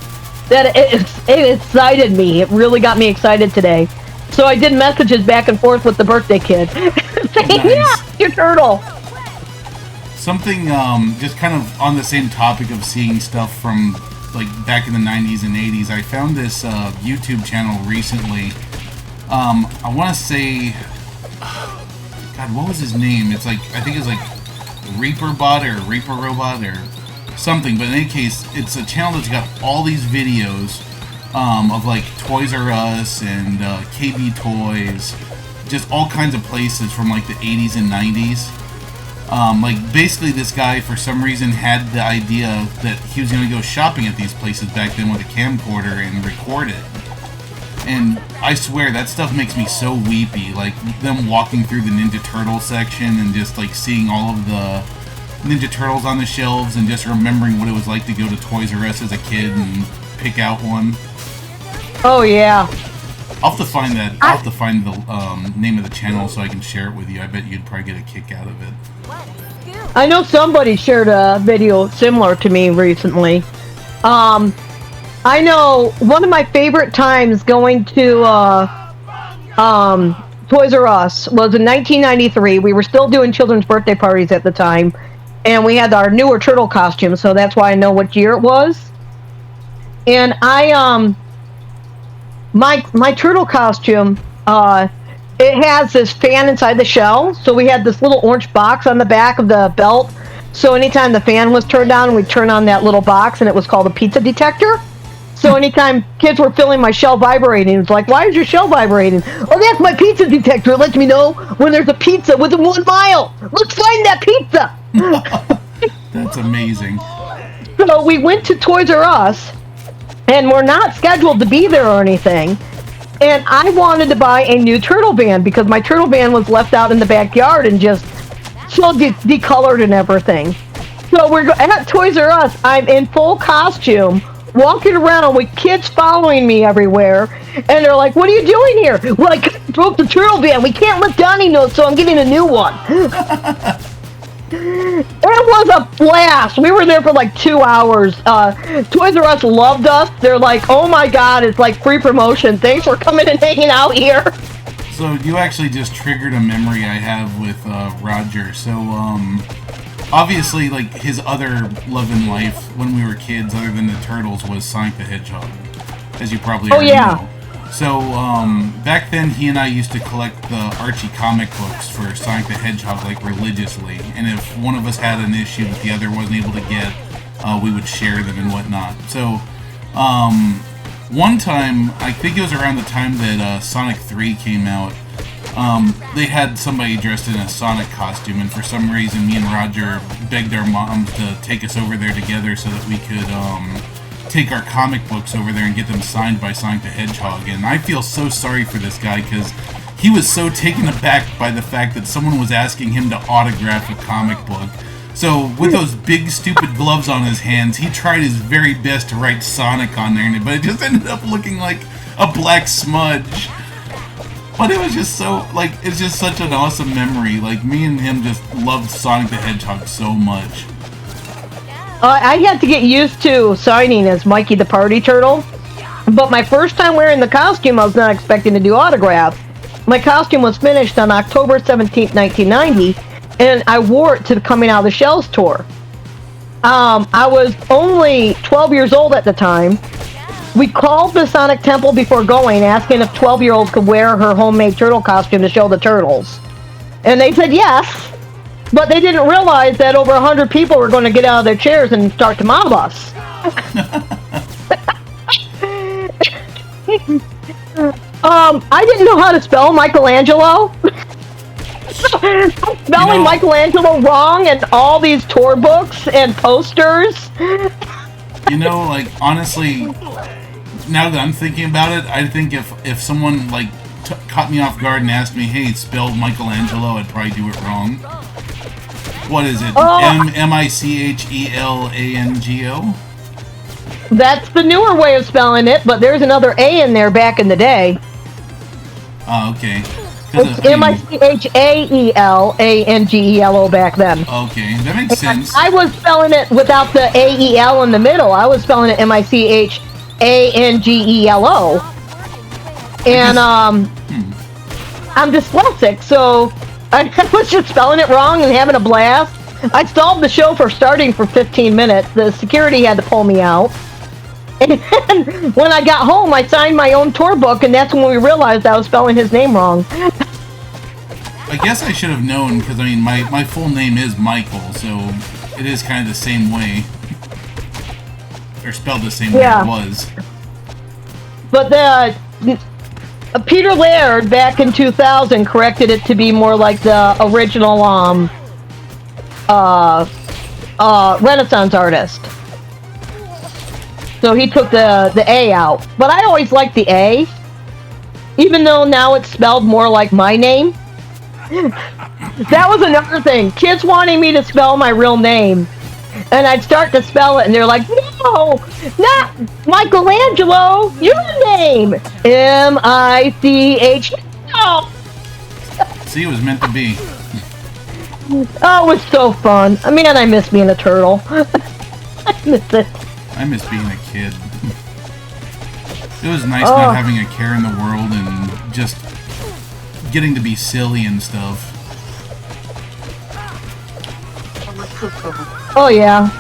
That it excited me. It really got me excited today. So I did messages back and forth with the birthday kid saying, Nice. yeah, your turtle. Something just kind of on the same topic of seeing stuff from like back in the 90s and 80s. I found this YouTube channel recently. I want to say, God, what was his name? It's like, I think it's like Reaper Bot or Reaper Robot or something. But in any case, it's a channel that's got all these videos of like Toys R Us and KB Toys, just all kinds of places from like the 80s and 90s. Like basically this guy for some reason had the idea that he was going to go shopping at these places back then with a camcorder and record it. And I swear that stuff makes me so weepy, like them walking through the Ninja Turtle section and just like seeing all of the Ninja Turtles on the shelves and just remembering what it was like to go to Toys R Us as a kid and pick out one. Oh, yeah. I'll have to find that. I'll have to find the name of the channel so I can share it with you. I bet you'd probably get a kick out of it. I know somebody shared a video similar to me recently. I know one of my favorite times going to Toys R Us was in 1993. We were still doing children's birthday parties at the time, and we had our newer turtle costume, so that's why I know what year it was. And my turtle costume, it has this fan inside the shell, so we had this little orange box on the back of the belt, so anytime the fan was turned on, we'd turn on that little box, and it was called a pizza detector. So anytime kids were feeling my shell vibrating, it's like, why is your shell vibrating? Oh, that's my pizza detector. It lets me know when there's a pizza within 1 mile. Let's find that pizza. That's amazing. So we went to Toys R Us, and we're not scheduled to be there or anything. And I wanted to buy a new turtle van because my turtle van was left out in the backyard and just so decolored and everything. So we're at Toys R Us. I'm in full costume, walking around with kids following me everywhere, and they're like, what are you doing here? Well, I broke the turtle van. We can't let Donnie know, so I'm getting a new one. It was a blast. We were there for like 2 hours. Toys R Us loved us. They're like, oh my god, it's like free promotion. Thanks for coming and hanging out here. So you actually just triggered a memory I have with Roger. So obviously, like his other love in life when we were kids, other than the Turtles, was Sonic the Hedgehog, as you probably already know. So back then, he and I used to collect the Archie comic books for Sonic the Hedgehog like religiously, and if one of us had an issue that the other wasn't able to get, we would share them and whatnot. So one time, I think it was around the time that Sonic 3 came out, they had somebody dressed in a Sonic costume, and for some reason, me and Roger begged our moms to take us over there together so that we could take our comic books over there and get them signed by Sonic the Hedgehog. And I feel so sorry for this guy because he was so taken aback by the fact that someone was asking him to autograph a comic book. So with those big stupid gloves on his hands, he tried his very best to write Sonic on there, but it just ended up looking like a black smudge. But it was just so, like, it's just such an awesome memory. Like, me and him just loved Sonic the Hedgehog so much. I had to get used to signing as Mikey the Party Turtle, but my first time wearing the costume, I was not expecting to do autographs. My costume was finished on October 17th, 1990, and I wore it to the Coming Out of the Shells tour. I was only 12 years old at the time. We called the Sonic Temple before going, asking if 12-year-olds could wear her homemade turtle costume to show the turtles. And they said yes. But they didn't realize that over 100 people were going to get out of their chairs and start to mob us. I didn't know how to spell Michelangelo. Spelling Michelangelo wrong in all these tour books and posters. You know, like, honestly, now that I'm thinking about it, I think if someone, like, caught me off guard and asked me, hey, spell Michelangelo, I'd probably do it wrong. What is it? Oh. Michelango? That's the newer way of spelling it, but there's another A in there back in the day. Oh, okay. It's Michelango back then. Okay, that makes sense. I was spelling it without the AEL in the middle. I was spelling it Michangelo. And I'm dyslexic, so I was just spelling it wrong and having a blast. I stalled the show for starting for 15 minutes. The security had to pull me out. And when I got home, I signed my own tour book, and that's when we realized I was spelling his name wrong. I guess I should have known, because, I mean, my full name is Michael, so it is kind of the same way. Or spelled the same way it was. But Peter Laird, back in 2000, corrected it to be more like the original Renaissance artist. So he took the A out. But I always liked the A, even though now it's spelled more like my name. That was another thing. Kids wanting me to spell my real name. And I'd start to spell it, and they're like, no, not Michelangelo, your name. M-I-C-H. No. See, it was meant to be. Oh, it was so fun. I mean, I miss being a turtle. I miss it. I miss being a kid. It was nice not having a care in the world and just getting to be silly and stuff. Oh yeah,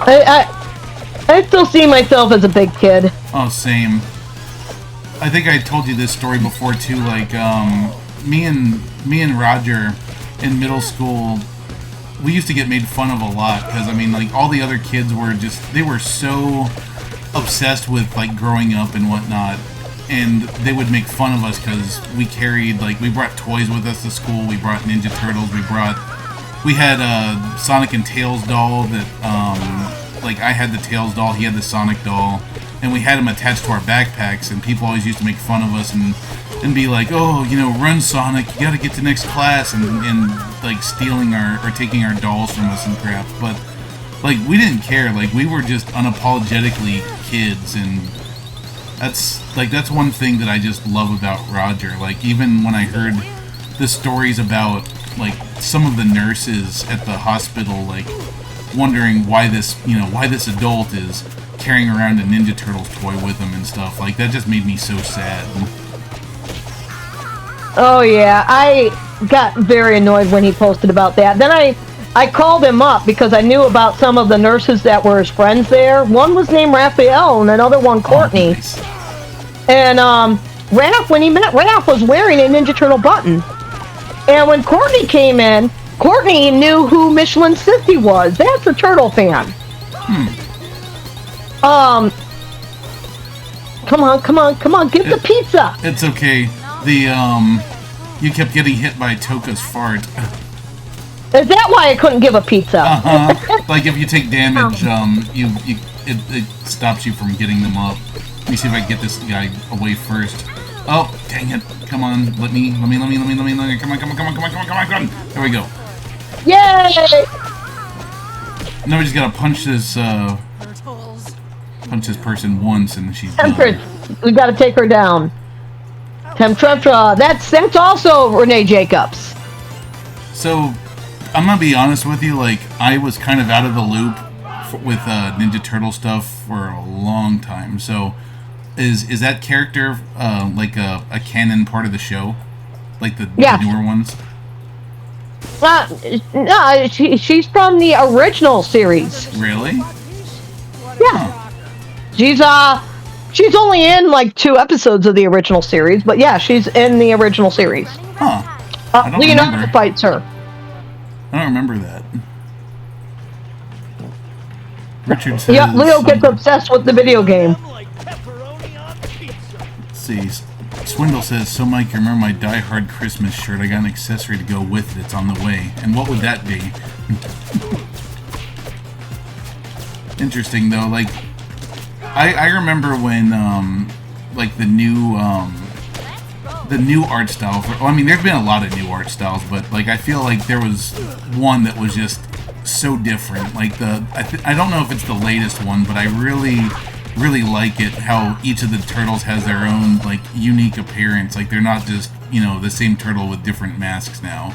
I still see myself as a big kid. Oh, same. I think I told you this story before too. Like, me and Roger in middle school, we used to get made fun of a lot because I mean, like, all the other kids were they were so obsessed with like growing up and whatnot, and they would make fun of us because we carried, like, we brought toys with us to school. We brought Ninja Turtles. We had a Sonic and Tails doll that, like, I had the Tails doll, he had the Sonic doll, and we had them attached to our backpacks, and people always used to make fun of us and be like, oh, you know, run Sonic, you gotta get to next class, and like, stealing or taking our dolls from us and crap. But, like, we didn't care. Like, we were just unapologetically kids, and that's one thing that I just love about Roger. Like, even when I heard the stories about, like, some of the nurses at the hospital, like, wondering why this adult is carrying around a Ninja Turtles toy with him and stuff, like, that just made me so sad. Oh yeah, I got very annoyed when he posted about that. Then I called him up because I knew about some of the nurses that were his friends there. One was named Raphael and another one Courtney. Oh, nice. And Raph, when he met, Raph was wearing a Ninja Turtle button. And when Courtney came in, Courtney knew who Michelin Sissy was. That's a Turtle fan. Come on, get the pizza. It's okay. You kept getting hit by Toka's fart. Is that why I couldn't give a pizza? Like, if you take damage, it stops you from getting them up. Let me see if I can get this guy away first. Oh, dang it. Come on, let me. Come on. There we go. Yay! Now we just gotta punch this person once and she's done. We gotta take her down. Temptruntra. That's also Renee Jacobs. So, I'm gonna be honest with you, like, I was kind of out of the loop with Ninja Turtle stuff for a long time. So, is that character like a canon part of the show? Like the newer ones? No, she's from the original series. Really? Yeah. Huh. She's only in like 2 episodes of the original series, but yeah, she's in the original series. Huh. Leonardo fights her. I don't remember that. Richard says... Yeah, Leo gets obsessed with the video game. Let's see. Swindle says, so Mike, you remember my Die Hard Christmas shirt? I got an accessory to go with it. It's on the way. And what would that be? Interesting, though. Like, I remember when, like, the new art style. I mean, there's been a lot of new art styles, but, like, I feel like there was one that was just so different. Like I don't know if it's the latest one, but I really like it how each of the turtles has their own like unique appearance. Like they're not just the same turtle with different masks now.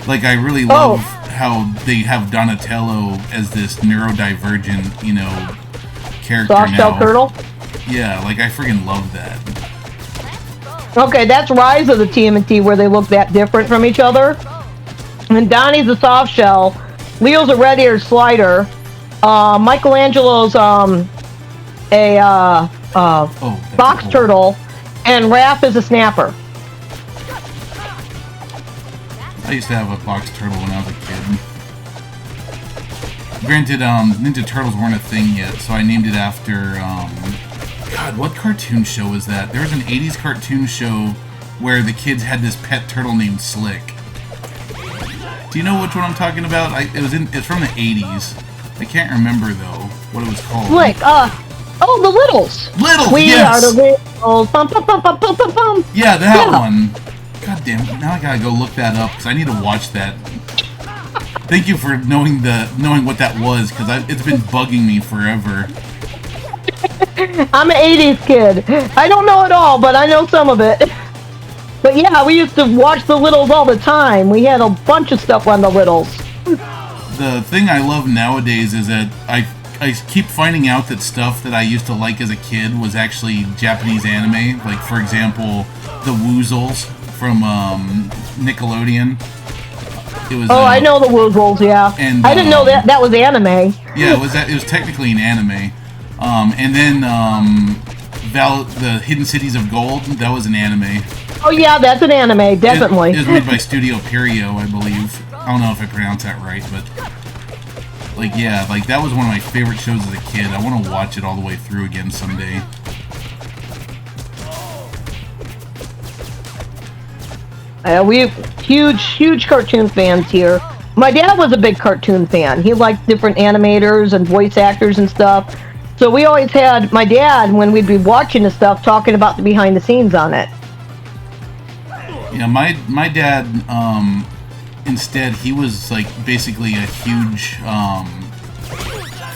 Like I really love how they have Donatello as this neurodivergent character Soft shell now. turtle. Yeah, like I freaking love that. Okay, that's Rise of the TMNT where they look that different from each other. And Donnie's a soft shell. Leo's a red-eared slider. Michelangelo's a box turtle, and Raph is a snapper. I used to have a box turtle when I was a kid. Granted, Ninja Turtles weren't a thing yet, so I named it after God, what cartoon show was that? There was an 80s cartoon show where the kids had this pet turtle named Slick. Do you know which one I'm talking about? It's from the 80s. I can't remember though what it was called. Slick. The Littles. Littles. We Yes. are the Littles. Bum, bum, bum, bum, bum, bum, bum. Yeah, that one. God damn it! Now I gotta go look that up because I need to watch that. Thank you for knowing what that was because it's been bugging me forever. I'm an 80s kid. I don't know it all, but I know some of it. But yeah, we used to watch the Littles all the time. We had a bunch of stuff on the Littles. The thing I love nowadays is that I keep finding out that stuff that I used to like as a kid was actually Japanese anime. Like, for example, the Woozles from Nickelodeon. It was, I know the Woozles, yeah. And, I didn't know that was anime. Yeah, it was technically an anime. And then the Hidden Cities of Gold, that was an anime. Oh yeah, that's an anime, definitely. It was made by Studio Perio, I believe. I don't know if I pronounced that right, but like yeah, like that was one of my favorite shows as a kid. I want to watch it all the way through again someday. We have huge cartoon fans here. My dad was a big cartoon fan. He liked different animators and voice actors and stuff. So we always had my dad, when we'd be watching the stuff, talking about the behind the scenes on it. Yeah, my dad, instead, he was like basically a huge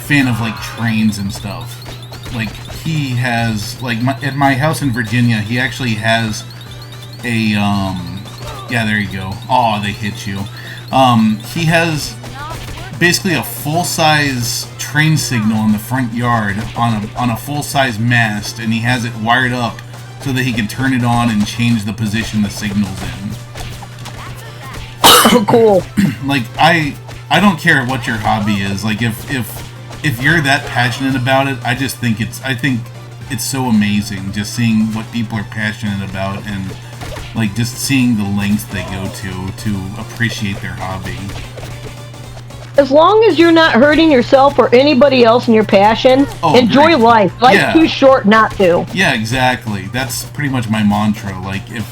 fan of like trains and stuff. Like he has like at my house in Virginia, he actually has a yeah, there you go. Oh, they hit you. He has basically a full-size train signal in the front yard on a full-size mast, and he has it wired up so that he can turn it on and change the position the signal's in. Oh, cool. Like I don't care what your hobby is. Like if you're that passionate about it, I think it's so amazing just seeing what people are passionate about and like just seeing the lengths they go to appreciate their hobby. As long as you're not hurting yourself or anybody else in your passion, enjoy life. Life's too short not to. Yeah, exactly. That's pretty much my mantra. Like if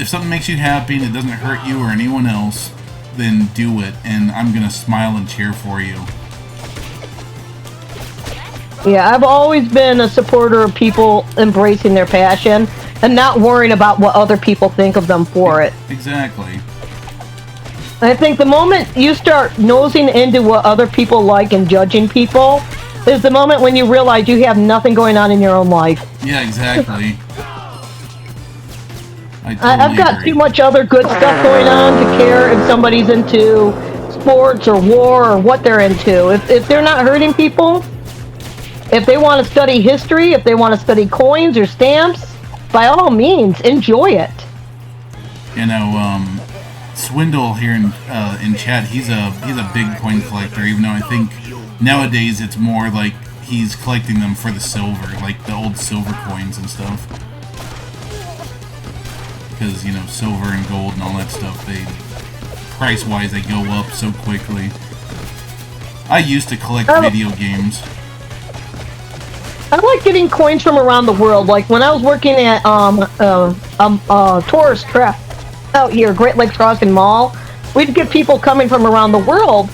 something makes you happy and it doesn't hurt you or anyone else, then do it, and I'm gonna smile and cheer for you. Yeah, I've always been a supporter of people embracing their passion and not worrying about what other people think of them for it. Exactly. I think the moment you start nosing into what other people like and judging people is the moment when you realize you have nothing going on in your own life. Yeah, exactly. I've got too much other good stuff going on to care if somebody's into sports or war or what they're into. If they're not hurting people, if they want to study history, if they want to study coins or stamps, by all means, enjoy it. You know, Swindle here in chat, he's a big coin collector, even though I think nowadays it's more like he's collecting them for the silver, like the old silver coins and stuff. Because, you know, silver and gold and all that stuff, price-wise, they go up so quickly. I used to collect video games. I like getting coins from around the world. Like when I was working at tourist trap out here, Great Lakes Crossing Mall, we'd get people coming from around the world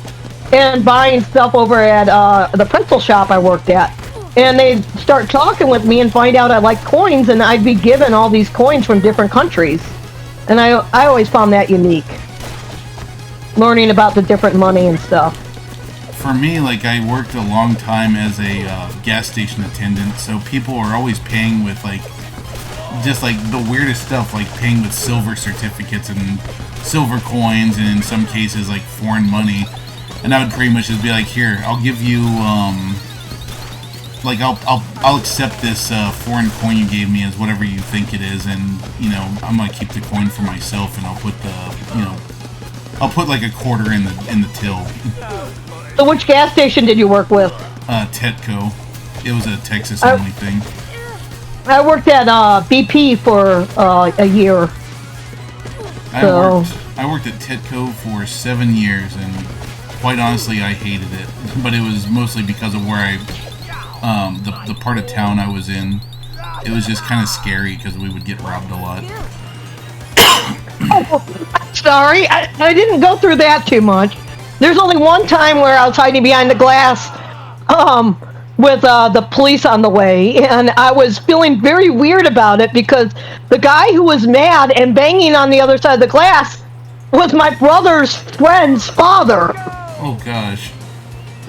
and buying stuff over at the pretzel shop I worked at. And they'd start talking with me and find out I like coins, and I'd be given all these coins from different countries. And I always found that unique. learning about the different money and stuff. For me, like, I worked a long time as a gas station attendant, so people are always paying with, like, just, like, the weirdest stuff, like paying with silver certificates and silver coins, and in some cases, like, foreign money. And I would pretty much just be like, here, I'll give you, like, I'll accept this foreign coin you gave me as whatever you think it is, and, you know, I'm gonna keep the coin for myself, and I'll put the, you know, I'll put, like, a quarter in the till. So which gas station did you work with? Tetco. It was a Texas-only thing. I worked at BP for a year. I worked at Tetco for 7 years, and quite honestly, I hated it. But it was mostly because of where the part of town I was in. It was just kind of scary because we would get robbed a lot. Oh, sorry, I didn't go through that too much. There's only one time where I was hiding behind the glass with the police on the way, and I was feeling very weird about it because the guy who was mad and banging on the other side of the glass was my brother's friend's father. Oh, gosh.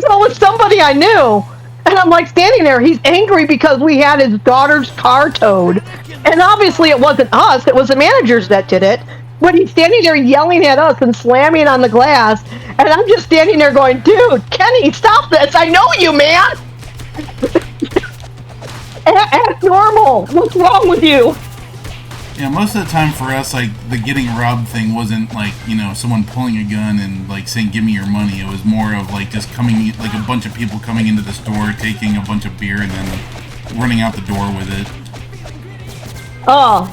So it's somebody I knew. And I'm like standing there, he's angry because we had his daughter's car towed. And obviously it wasn't us, it was the managers that did it. But he's standing there yelling at us and slamming on the glass. And I'm just standing there going, dude, Kenny, stop this. I know you, man. Act normal. What's wrong with you? Yeah, most of the time for us, like, the getting robbed thing wasn't, like, you know, someone pulling a gun and, like, saying, give me your money. It was more of, like, just coming, like, a bunch of people coming into the store, taking a bunch of beer, and then running out the door with it. Oh.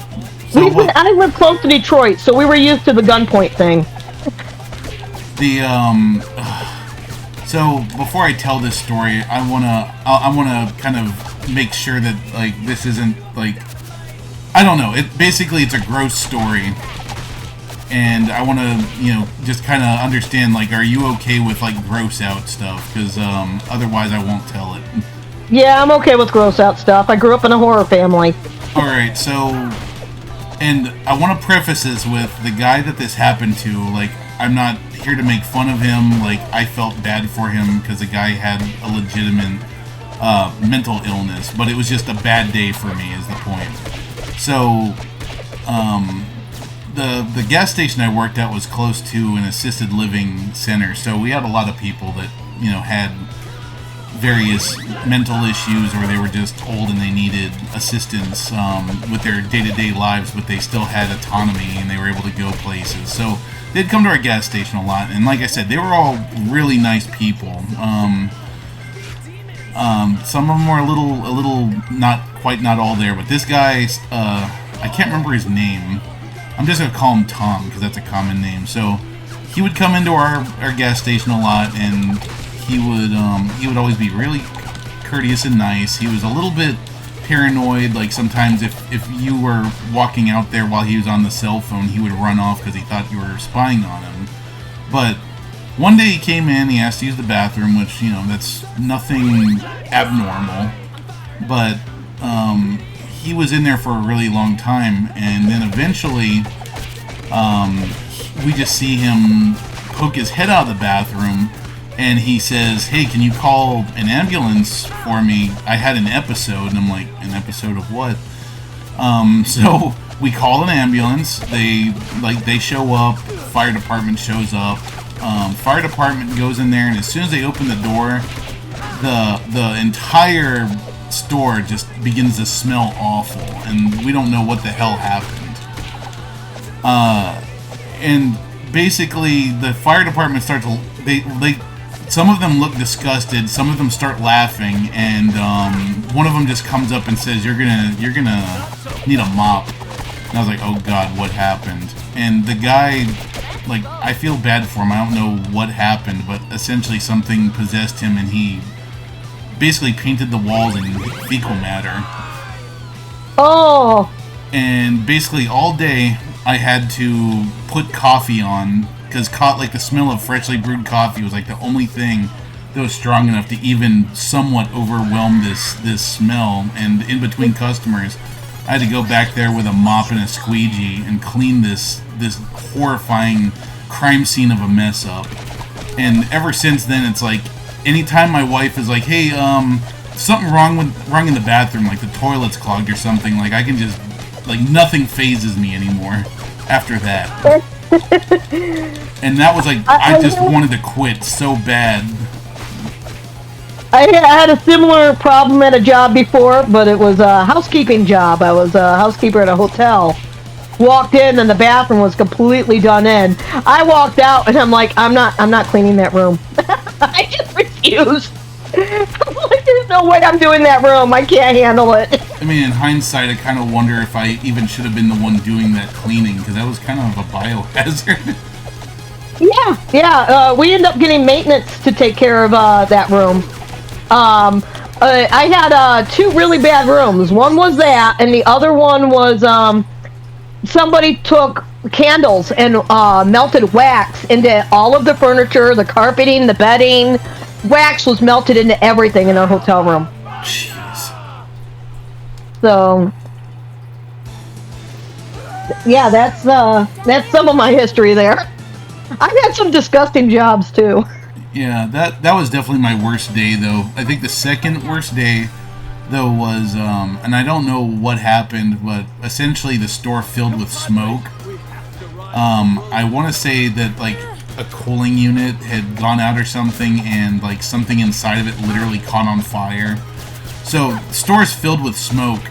So I live close to Detroit, so we were used to the gunpoint thing. So, before I tell this story, I wanna kind of make sure that, like, this isn't, like, I don't know. It's a gross story, and I want to, you know, just kind of understand, like, are you okay with, like, gross out stuff? Because otherwise, I won't tell it. Yeah, I'm okay with gross out stuff. I grew up in a horror family. All right, so, and I want to preface this with the guy that this happened to. Like, I'm not here to make fun of him. Like, I felt bad for him because the guy had a legitimate mental illness, but it was just a bad day for me. Is the point? So, the gas station I worked at was close to an assisted living center, so we had a lot of people that, you know, had various mental issues, or they were just old and they needed assistance with their day-to-day lives, but they still had autonomy and they were able to go places. So they'd come to our gas station a lot, and like I said, they were all really nice people. Some of them were a little not all there, but this guy, I can't remember his name. I'm just gonna call him Tom because that's a common name. So he would come into our gas station a lot, and he would always be really courteous and nice. He was a little bit paranoid. Like, sometimes if you were walking out there while he was on the cell phone, he would run off because he thought you were spying on him. But one day he came in, he asked to use the bathroom, which, you know, that's nothing abnormal. But he was in there for a really long time, and then eventually we just see him poke his head out of the bathroom, and he says, hey, can you call an ambulance for me? I had an episode. And I'm like, an episode of what? So we call an ambulance. They show up. Fire department shows up. Fire department goes in there, and as soon as they open the door, the entire store just begins to smell awful, and we don't know what the hell happened. And basically, the fire department starts to some of them look disgusted, some of them start laughing, and one of them just comes up and says, "You're gonna need a mop." And I was like, "Oh God, what happened?" And the guy, like, I feel bad for him. I don't know what happened, but essentially something possessed him, and he basically painted the walls in fecal matter. Oh. And basically all day I had to put coffee on, because like the smell of freshly brewed coffee was like the only thing that was strong enough to even somewhat overwhelm this smell. And in between customers, I had to go back there with a mop and a squeegee and clean this horrifying crime scene of a mess up. And ever since then, it's like, anytime my wife is like, hey, something wrong in the bathroom, like the toilet's clogged or something, like I can just, like nothing phases me anymore after that. And that was like, I just wanted to quit so bad. I had a similar problem at a job before, but it was a housekeeping job. I was a housekeeper at a hotel. Walked in and the bathroom was completely done in. I walked out and I'm like, I'm not cleaning that room. I just refused. I'm like, there's no way I'm doing that room. I can't handle it. I mean, in hindsight, I kind of wonder if I even should have been the one doing that cleaning, because that was kind of a biohazard. Yeah. We ended up getting maintenance to take care of that room. I had 2 really bad rooms. One was that, and the other one was somebody took candles and melted wax into all of the furniture, the carpeting, the bedding. Wax was melted into everything in our hotel room. Jeez. So, yeah, that's some of my history there. I've had some disgusting jobs too. Yeah, that was definitely my worst day, though. I think the second worst day, though, was, and I don't know what happened, but essentially the store filled with smoke. I want to say that, like, a cooling unit had gone out or something, and, like, something inside of it literally caught on fire. So, the store's filled with smoke,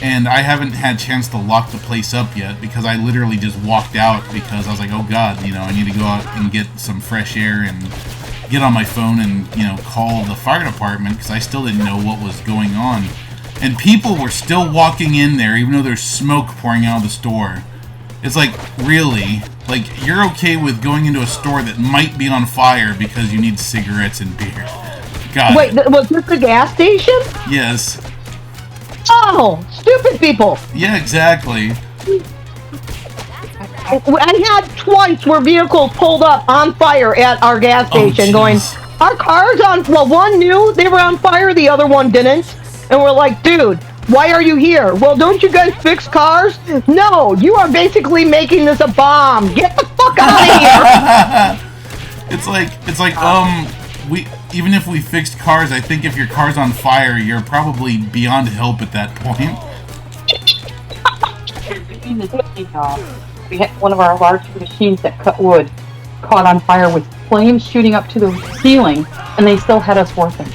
and I haven't had a chance to lock the place up yet, because I literally just walked out, because I was like, oh god, I need to go out and get some fresh air, and get on my phone and, call the fire department, because I still didn't know what was going on. And people were still walking in there, even though there's smoke pouring out of the store. It's like, really? Like, you're okay with going into a store that might be on fire because you need cigarettes and beer. God. Wait, was this the gas station? Yes. Oh, stupid people. Yeah, exactly. I had twice where vehicles pulled up on fire at our gas station going, our car's on, well, one knew they were on fire, the other one didn't. And we're like, dude, why are you here? Well, don't you guys fix cars? No, you are basically making this a bomb. Get the fuck out of here. It's like, even if we fixed cars, I think if your car's on fire, you're probably beyond help at that point. We had one of our large machines that cut wood caught on fire with flames shooting up to the ceiling, and they still had us working.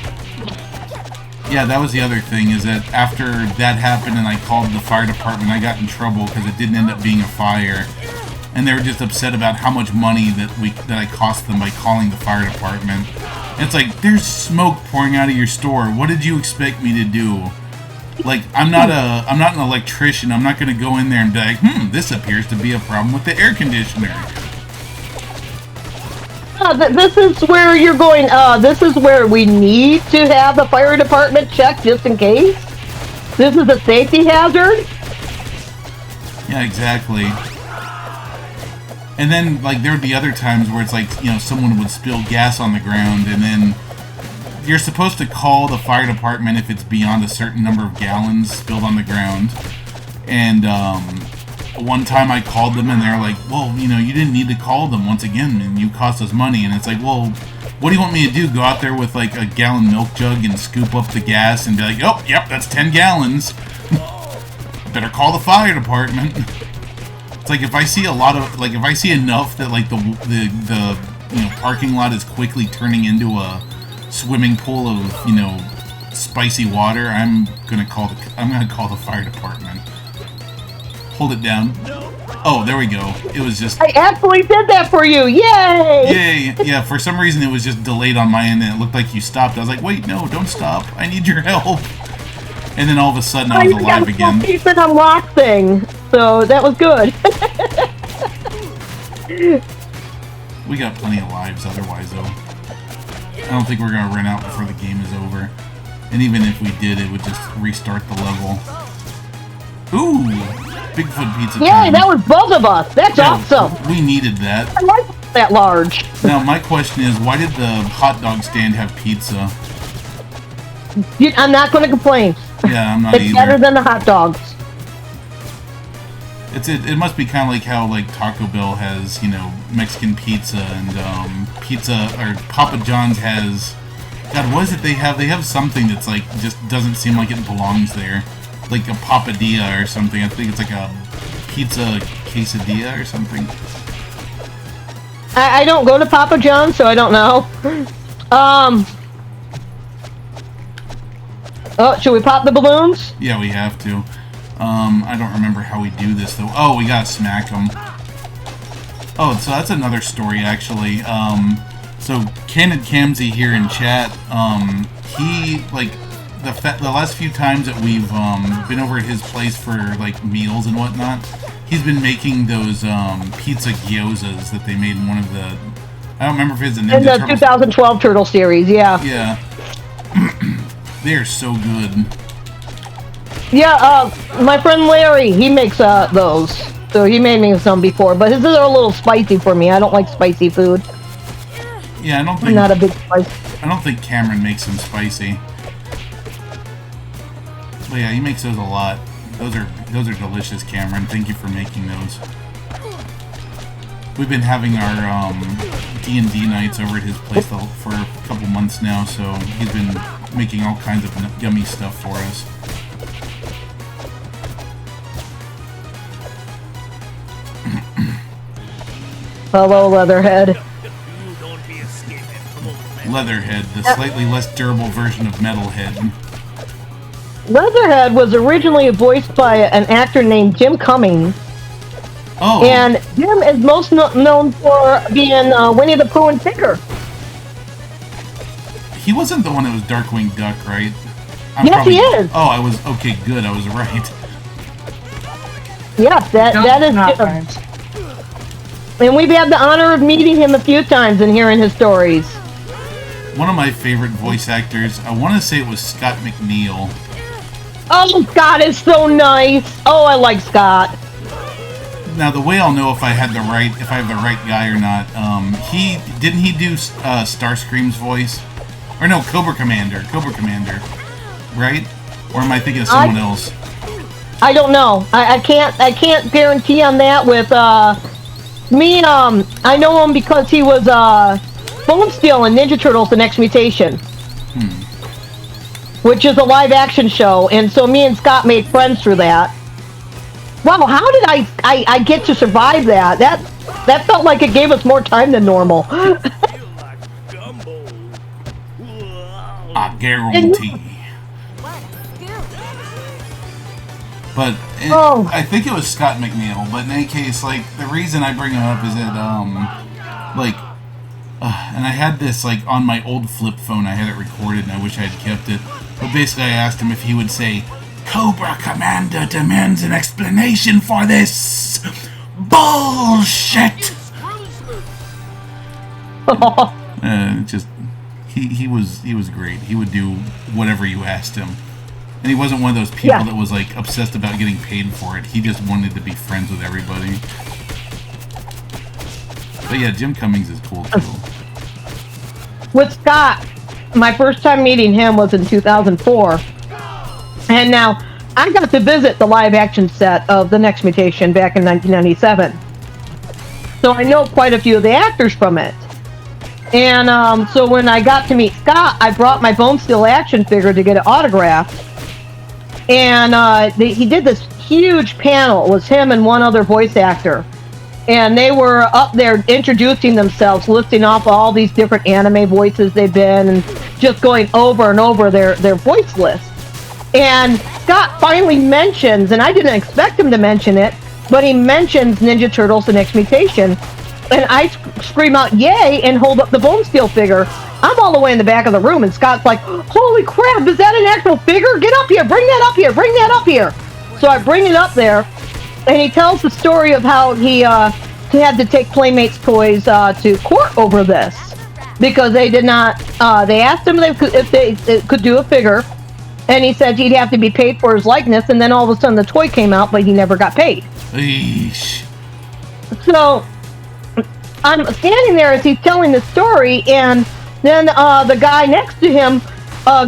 Yeah, that was the other thing, is that after that happened and I called the fire department, I got in trouble because it didn't end up being a fire. And they were just upset about how much money that I cost them by calling the fire department. And it's like, there's smoke pouring out of your store. What did you expect me to do? Like, I'm not an electrician. I'm not going to go in there and be like, this appears to be a problem with the air conditioner. This is where you're going, this is where we need to have the fire department check just in case. This is a safety hazard. Yeah, exactly. And then, like, there would be other times where it's like, someone would spill gas on the ground, and then you're supposed to call the fire department if it's beyond a certain number of gallons spilled on the ground. And, one time I called them and they're like, well, you didn't need to call them once again, and you cost us money. And it's like, well, what do you want me to do? Go out there with, like, a gallon milk jug and scoop up the gas and be like, oh, yep, that's 10 gallons. Better call the fire department. It's like, if I see if I see enough that, like, the parking lot is quickly turning into a swimming pool of, spicy water, I'm gonna call the fire department. Hold it down. Oh, there we go. It was just... I actually did that for you! Yay! Yay! Yeah, for some reason it was just delayed on my end and it looked like you stopped. I was like, wait, no, don't stop. I need your help. And then all of a sudden I was alive again. I got a unlock thing, so that was good. We got plenty of lives otherwise, though. I don't think we're going to run out before the game is over. And even if we did, it would just restart the level. Ooh! Bigfoot pizza time. Yeah, that was both of us. That's awesome. We needed that. I like that large. Now, my question is, why did the hot dog stand have pizza? I'm not going to complain. Yeah, I'm not it's either. Better than the hot dogs. It must be kind of like how like Taco Bell has, you know, Mexican pizza, and pizza, or Papa John's has, God, what is it they have? They have something that's like just doesn't seem like it belongs there, like a papadilla or something. I think it's like a pizza quesadilla or something. I don't go to Papa John's, so I don't know. Oh, should we pop the balloons? Yeah, we have to. I don't remember how we do this, though. Oh, we gotta smack them. Oh, so that's another story, actually. So, Candid Camsey here in chat, he, like, the last few times that we've, been over at his place for, like, meals and whatnot, he's been making those, pizza gyozas that they made in one of the... I don't remember if it's a Ninja In the 2012 Turtle series, yeah. Yeah. They are so good. Yeah, my friend Larry, he makes those. So he made me some before, but his are a little spicy for me. I don't like spicy food. Yeah, I don't think... I'm not a big spice. I don't think Cameron makes them spicy. But yeah, he makes those a lot. Those are delicious, Cameron. Thank you for making those. We've been having our D&D nights over at his place for a couple months now, so he's been making all kinds of yummy stuff for us. Hello, Leatherhead. Leatherhead, the slightly less durable version of Metalhead. Leatherhead was originally voiced by an actor named Jim Cummings. Oh. And Jim is most known for being Winnie the Pooh and Tigger. He wasn't the one that was Darkwing Duck, right? Yes, he is. Oh, I was... Okay, good. I was right. Yes, that is not Jim. right. And we've had the honor of meeting him a few times and hearing his stories. One of my favorite voice actors, I want to say it was Scott McNeil. Oh, Scott is so nice. Oh, I like Scott. Now, the way I'll know if I have the right guy or not, didn't he do Starscream's voice? Or no, Cobra Commander, right? Or am I thinking of someone else? I don't know. I can't guarantee on that with me. I know him because he was Bone Steel in Ninja Turtles: The Next Mutation, which is a live action show, and so me and Scott made friends through that. Wow, how did I get to survive that? That felt like it gave us more time than normal. I guarantee. But I think it was Scott McNeil. But in any case, like, the reason I bring him up is that, and I had this, like, on my old flip phone. I had it recorded, and I wish I had kept it. But basically, I asked him if he would say, "Cobra Commander demands an explanation for this bullshit." He was great. He would do whatever you asked him, and he wasn't one of those people that was like obsessed about getting paid for it. He just wanted to be friends with everybody. But yeah, Jim Cummings is cool too. With Scott, my first time meeting him was in 2004. And now, I got to visit the live-action set of The Next Mutation back in 1997. So I know quite a few of the actors from it. And so when I got to meet Scott, I brought my Bone Steel action figure to get it autographed. And he did this huge panel. It was him and one other voice actor. And they were up there introducing themselves, listing off all these different anime voices they've been, and just going over and over their voice list. And Scott finally mentions, and I didn't expect him to mention it, but he mentions Ninja Turtles: The Next Mutation. And I scream out, "Yay!" and hold up the Bone Steel figure. I'm all the way in the back of the room, and Scott's like, "Holy crap, is that an actual figure? Get up here, bring that up here, bring that up here." So I bring it up there, and he tells the story of how he had to take Playmates toys to court over this. Because they did not, they asked him if they could do a figure, and he said he'd have to be paid for his likeness, and then all of a sudden the toy came out, but he never got paid. Eesh. So I'm standing there as he's telling the story, and then the guy next to him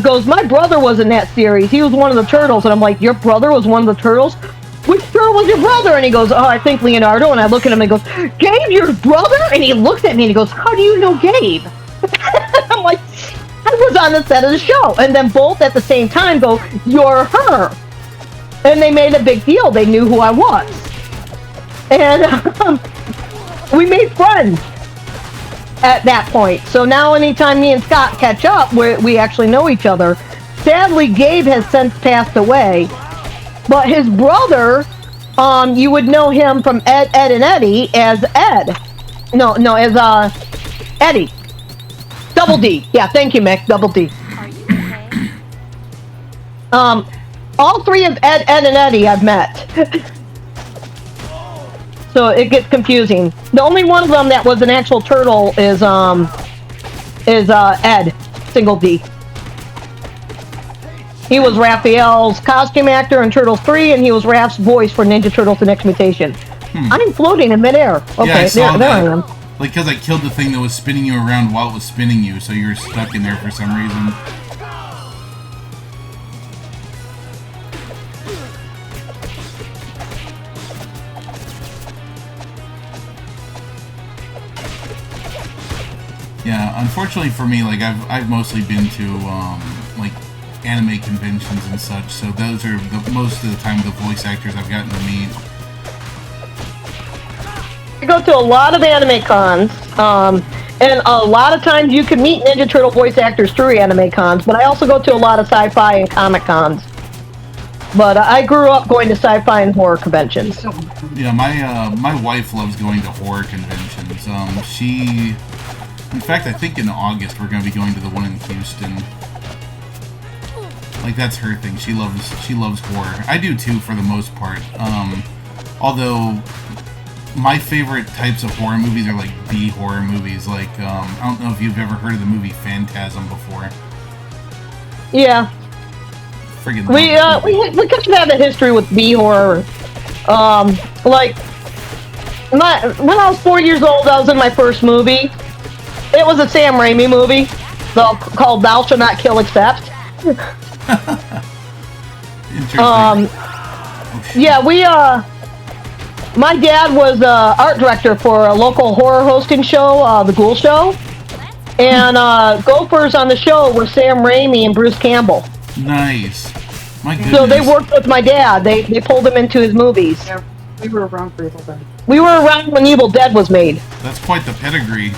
goes, "My brother was in that series. He was one of the turtles." And I'm like, "Your brother was one of the turtles? Which turtle was your brother? And he goes, oh, I think Leonardo. And I look at him and he goes, Gabe, your brother? And he looks at me and he goes, how do you know Gabe? I'm like, I was on the set of the show. And then both at the same time go, you're her. And they made a big deal. They knew who I was. And we made friends at that point. So now anytime me and Scott catch up, we actually know each other. Sadly, Gabe has since passed away. But his brother, you would know him from Ed, and Eddie as Ed. No, as Eddie. Double D. Yeah, thank you, Mick. Double D. Are you okay? All three of Ed, and Eddie I've met. So it gets confusing. The only one of them that was an actual turtle is Ed, single D. He was Raphael's costume actor in Turtles 3, and he was Raph's voice for Ninja Turtles: The Next Mutation. I'm floating in midair. Okay, Yeah, I saw there that. I am. Like, because I killed the thing that was spinning you around while it was spinning you, so you were stuck in there for some reason. Yeah, unfortunately for me, like, I've mostly been to, like, anime conventions and such, so those are most of the time the voice actors I've gotten to meet. I go to a lot of anime cons, and a lot of times you can meet Ninja Turtle voice actors through anime cons, but I also go to a lot of sci-fi and comic cons. But I grew up going to sci-fi and horror conventions. Yeah, my wife loves going to horror conventions. In fact, I think in August we're going to be going to the one in Houston. Like, that's her thing. She loves horror. I do too, for the most part. Although my favorite types of horror movies are like B horror movies. Like, I don't know if you've ever heard of the movie Phantasm before. Yeah. Friggin' We kind of have a history with B horror. Like, when I was 4 years old, I was in my first movie. It was a Sam Raimi movie, called Thou Shalt Not Kill Except. Interesting. Yeah, my dad was art director for a local horror hosting show, The Ghoul Show. And gophers on the show were Sam Raimi and Bruce Campbell. Nice. My goodness. So they worked with my dad. They pulled him into his movies. Yeah, we were around for Evil Dead. We were around when Evil Dead was made. That's quite the pedigree.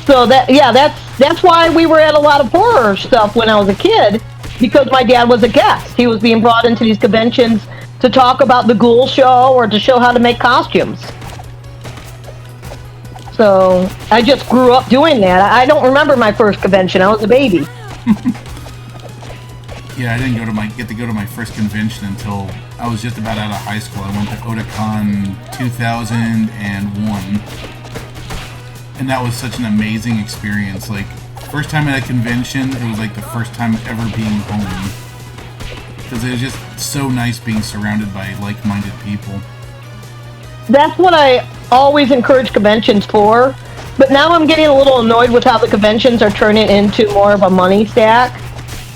So that's why we were at a lot of horror stuff when I was a kid, because my dad was a guest. He was being brought into these conventions to talk about the Ghoul Show or to show how to make costumes. So I just grew up doing that. I don't remember my first convention. I was a baby. Yeah, I didn't get to go to my first convention until I was just about out of high school. I went to Otakon 2001. And that was such an amazing experience. Like, first time at a convention, it was like the first time ever being home. Because it was just so nice being surrounded by like-minded people. That's what I always encourage conventions for. But now I'm getting a little annoyed with how the conventions are turning into more of a money stack.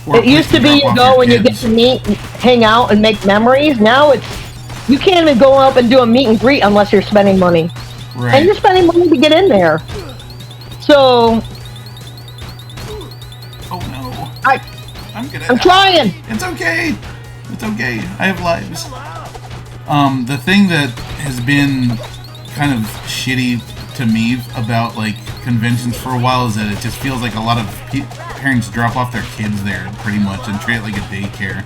Or It used to be you go and you get to meet, and hang out, and make memories. Now you can't even go up and do a meet and greet unless you're spending money. Right. And you're spending money to get in there. So Oh no. I'm I'm trying. It's okay. It's okay. I have lives. The thing that has been kind of shitty to me about, like, conventions for a while is that it just feels like a lot of parents drop off their kids there, pretty much, and treat it like a daycare.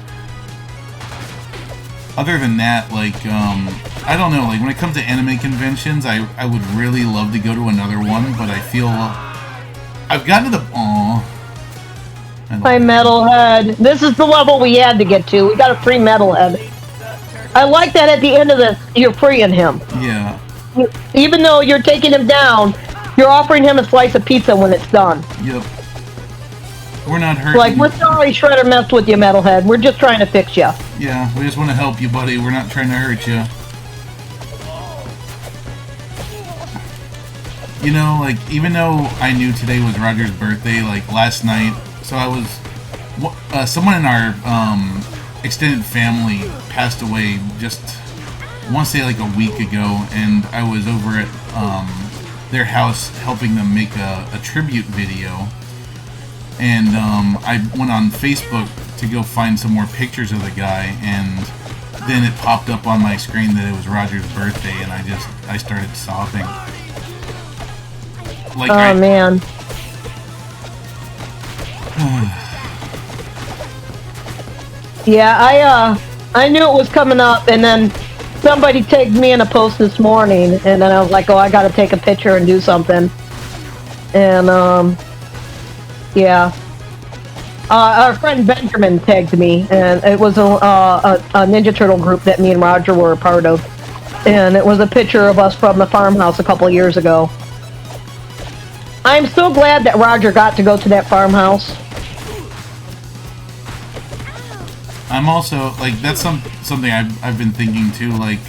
Other than that, like, I don't know, like, when it comes to anime conventions, I would really love to go to another one, but I feel I've gotten to the... My metalhead. This is the level we had to get to. We got a free metalhead. I like that at the end of this, you're freeing him. Yeah. Even though you're taking him down, you're offering him a slice of pizza when it's done. Yep. We're not hurting. Like, we're sorry Shredder messed with you, metalhead. We're just trying to fix you. Yeah, we just want to help you, buddy. We're not trying to hurt you. You know, like, even though I knew today was Roger's birthday, like, last night, so I was... someone in our extended family passed away just, I want to say like a week ago, and I was over at their house helping them make a tribute video. And I went on Facebook to go find some more pictures of the guy, and then it popped up on my screen that it was Roger's birthday, and I started sobbing. Like, man. Yeah, I knew it was coming up, and then somebody tagged me in a post this morning, and then I was like, oh, I gotta take a picture and do something. And, yeah. Our friend Benjamin tagged me, and it was a Ninja Turtle group that me and Roger were a part of. And it was a picture of us from the farmhouse a couple of years ago. I'm so glad that Roger got to go to that farmhouse. I'm also, like, that's something I've been thinking too, like,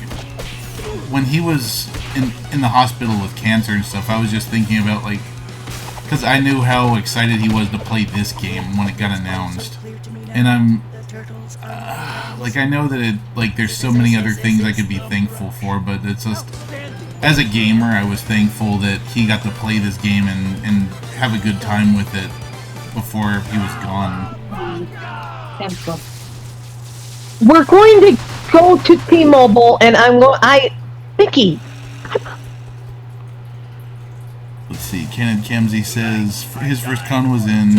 when he was in the hospital with cancer and stuff, I was just thinking about, like, because I knew how excited he was to play this game when it got announced. And I'm, like, I know that there's so many other things I could be thankful for, but it's just, as a gamer, I was thankful that he got to play this game and have a good time with it before he was gone. Thankful. We're going to go to T-Mobile, and Vicky. Let's see, Kenneth Kemsey says his first con was in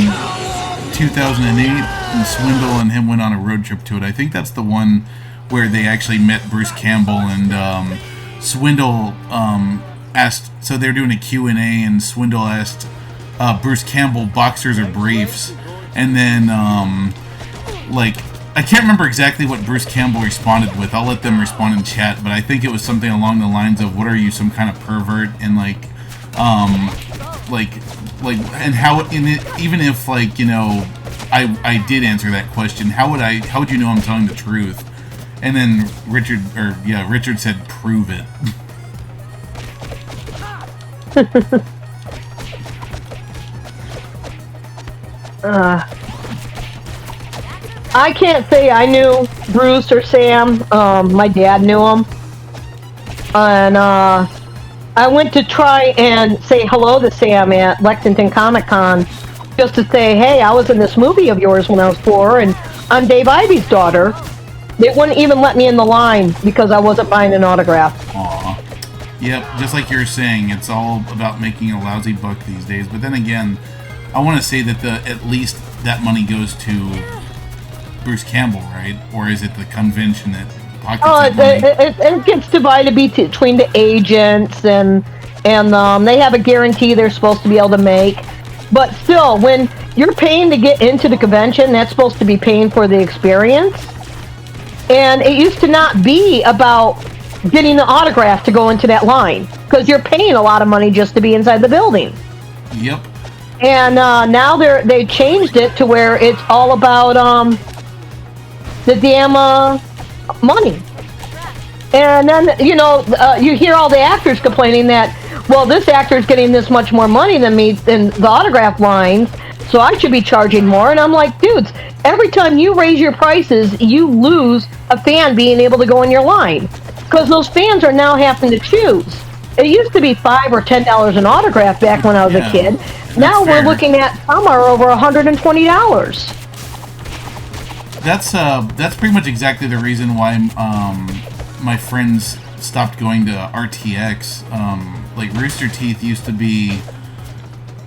2008, and Swindle and him went on a road trip to it. I think that's the one where they actually met Bruce Campbell, and Swindle asked, so they're doing a Q&A, and Swindle asked Bruce Campbell, boxers or briefs, and then, I can't remember exactly what Bruce Campbell responded with. I'll let them respond in chat, but I think it was something along the lines of, what are you, some kind of pervert, and and how, even if, I did answer that question, how would you know I'm telling the truth? And then Richard said, prove it. I can't say I knew Bruce or Sam. My dad knew him. And I went to try and say hello to Sam at Lexington Comic Con just to say, hey, I was in this movie of yours when I was 4, and I'm Dave Ivey's daughter. They wouldn't even let me in the line because I wasn't buying an autograph. Aw. Yep, just like you're saying, it's all about making a lousy buck these days. But then again, I want to say that at least that money goes to Bruce Campbell, right? Or is it the convention that pockets it gets divided between the agents, and they have a guarantee they're supposed to be able to make. But still, when you're paying to get into the convention, that's supposed to be paying for the experience. And it used to not be about getting the autograph to go into that line, because you're paying a lot of money just to be inside the building. Yep. And now they changed it to where it's all about the damn money. And then, you hear all the actors complaining that, well, this actor's getting this much more money than me in the autograph lines, so I should be charging more. And I'm like, dudes, every time you raise your prices, you lose a fan being able to go in your line, because those fans are now having to choose. It used to be $5 or $10 an autograph back when I was a kid. Now we're looking at some are over $120. That's pretty much exactly the reason why my friends stopped going to RTX. Rooster Teeth used to be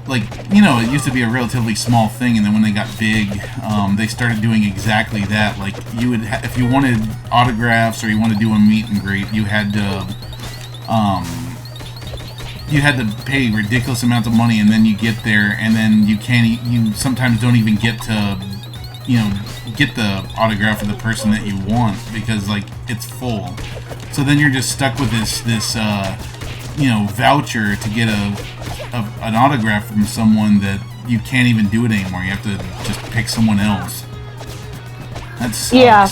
it used to be a relatively small thing, and then when they got big, they started doing exactly that. Like, you would if you wanted autographs or you wanted to do a meet and greet, you had to pay ridiculous amounts of money, and then you get there, and then you sometimes don't even get to get the autograph of the person that you want, because it's full. So then you're just stuck with this voucher to get an autograph from someone that you can't even do it anymore. You have to just pick someone else. That sucks. Yeah.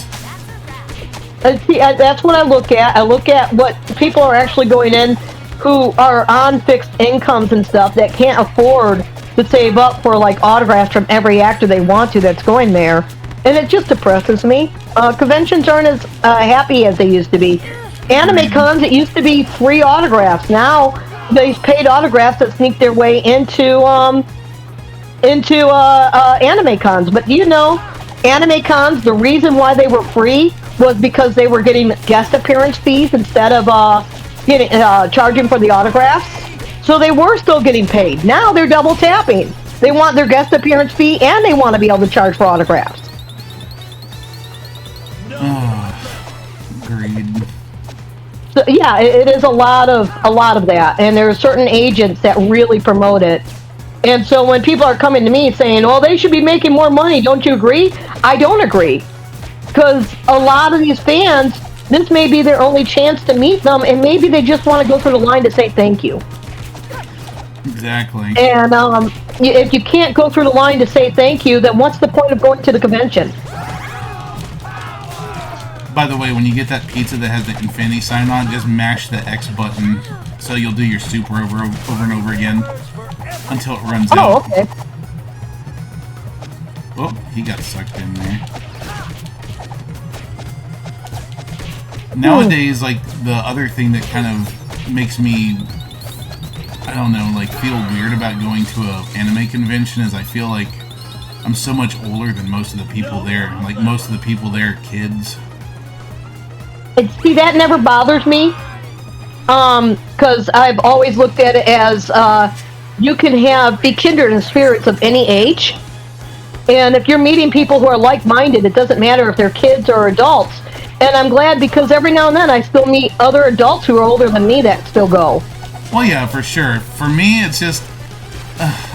See, that's what I look at. I look at what people are actually going in who are on fixed incomes and stuff that can't afford to save up for autographs from every actor they want to that's going there. And it just depresses me. Conventions aren't as happy as they used to be. Anime cons, it used to be free autographs. Now, these paid autographs that sneak their way into anime cons. But you know, anime cons, the reason why they were free was because they were getting guest appearance fees instead of charging for the autographs. So they were still getting paid. Now they're double tapping. They want their guest appearance fee and they want to be able to charge for autographs. Agreed. So, yeah, it is a lot of that, and there are certain agents that really promote it. And so when people are coming to me saying, "Oh, they should be making more money," don't you agree? I don't agree, because a lot of these fans, this may be their only chance to meet them, and maybe they just want to go through the line to say thank you. Exactly. And if you can't go through the line to say thank you, then what's the point of going to the convention? By the way, when you get that pizza that has the infinity sign on, just mash the X button so you'll do your super over and over again until it runs out. Oh, okay. Oh, he got sucked in there. Nowadays, like, the other thing that kind of makes me, I don't know, like, feel weird about going to an anime convention is I feel like I'm so much older than most of the people there. Like, most of the people there are kids. See, that never bothers me, because I've always looked at it as you can be kindred in spirits of any age, and if you're meeting people who are like-minded, it doesn't matter if they're kids or adults. And I'm glad, because every now and then I still meet other adults who are older than me that still go. Well, yeah, for sure. For me, it's just,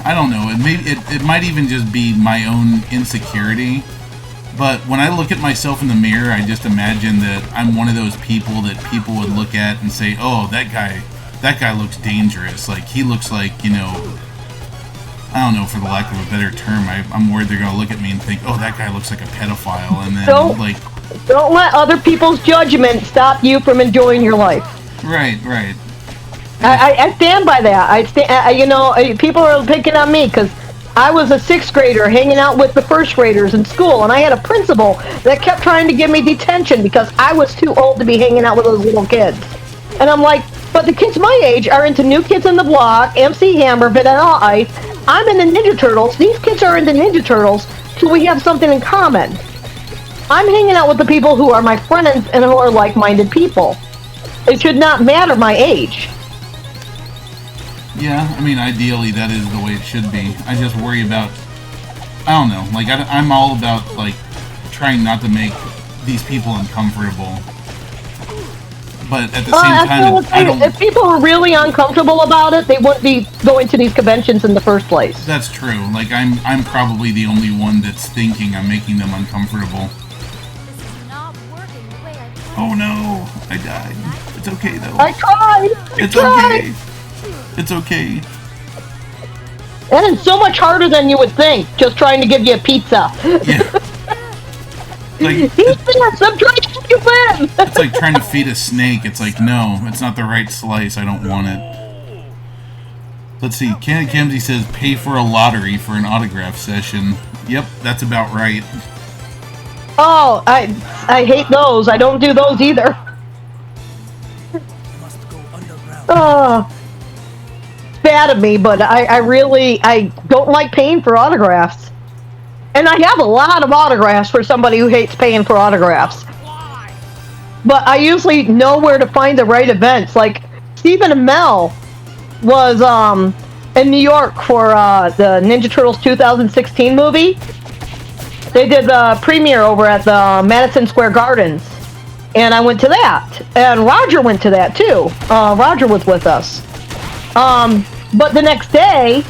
I don't know, it might even just be my own insecurity. But when I look at myself in the mirror, I just imagine that I'm one of those people that people would look at and say, "Oh, that guy looks dangerous. Like, he looks like, you know, I don't know, for the lack of a better term, I'm worried they're going to look at me and think, oh, that guy looks like a pedophile." And then, don't let other people's judgment stop you from enjoying your life. Right. I stand by that. People are picking on me because I was a 6th grader hanging out with the 1st graders in school, and I had a principal that kept trying to give me detention because I was too old to be hanging out with those little kids. And I'm like, but the kids my age are into New Kids on the Block, MC Hammer, Vanilla Ice. I'm into Ninja Turtles. These kids are into Ninja Turtles, so we have something in common. I'm hanging out with the people who are my friends and who are like-minded people. It should not matter my age. Yeah, I mean, ideally, that is the way it should be. I just worry about, I don't know, like, I'm all about, like, trying not to make these people uncomfortable. But at the same time, I don't... If people were really uncomfortable about it, they wouldn't be going to these conventions in the first place. That's true. Like, I'm probably the only one that's thinking I'm making them uncomfortable. Oh no, I died. It's okay, though. I tried! Okay. It's okay. And it's so much harder than you would think, just trying to give you a pizza. Yeah. Like, I'm trying to give you them. It's like trying to feed a snake. It's like, no, it's not the right slice. I don't want it. Let's see. Candy Camsey says, pay for a lottery for an autograph session. Yep, that's about right. Oh, I hate those. I don't do those either. Oh. Bad of me, but I don't like paying for autographs. And I have a lot of autographs for somebody who hates paying for autographs. But I usually know where to find the right events. Like, Stephen and Mel was in New York for the Ninja Turtles 2016 movie. They did the premiere over at the Madison Square Gardens. And I went to that. And Roger went to that, too. Roger was with us. But the next day,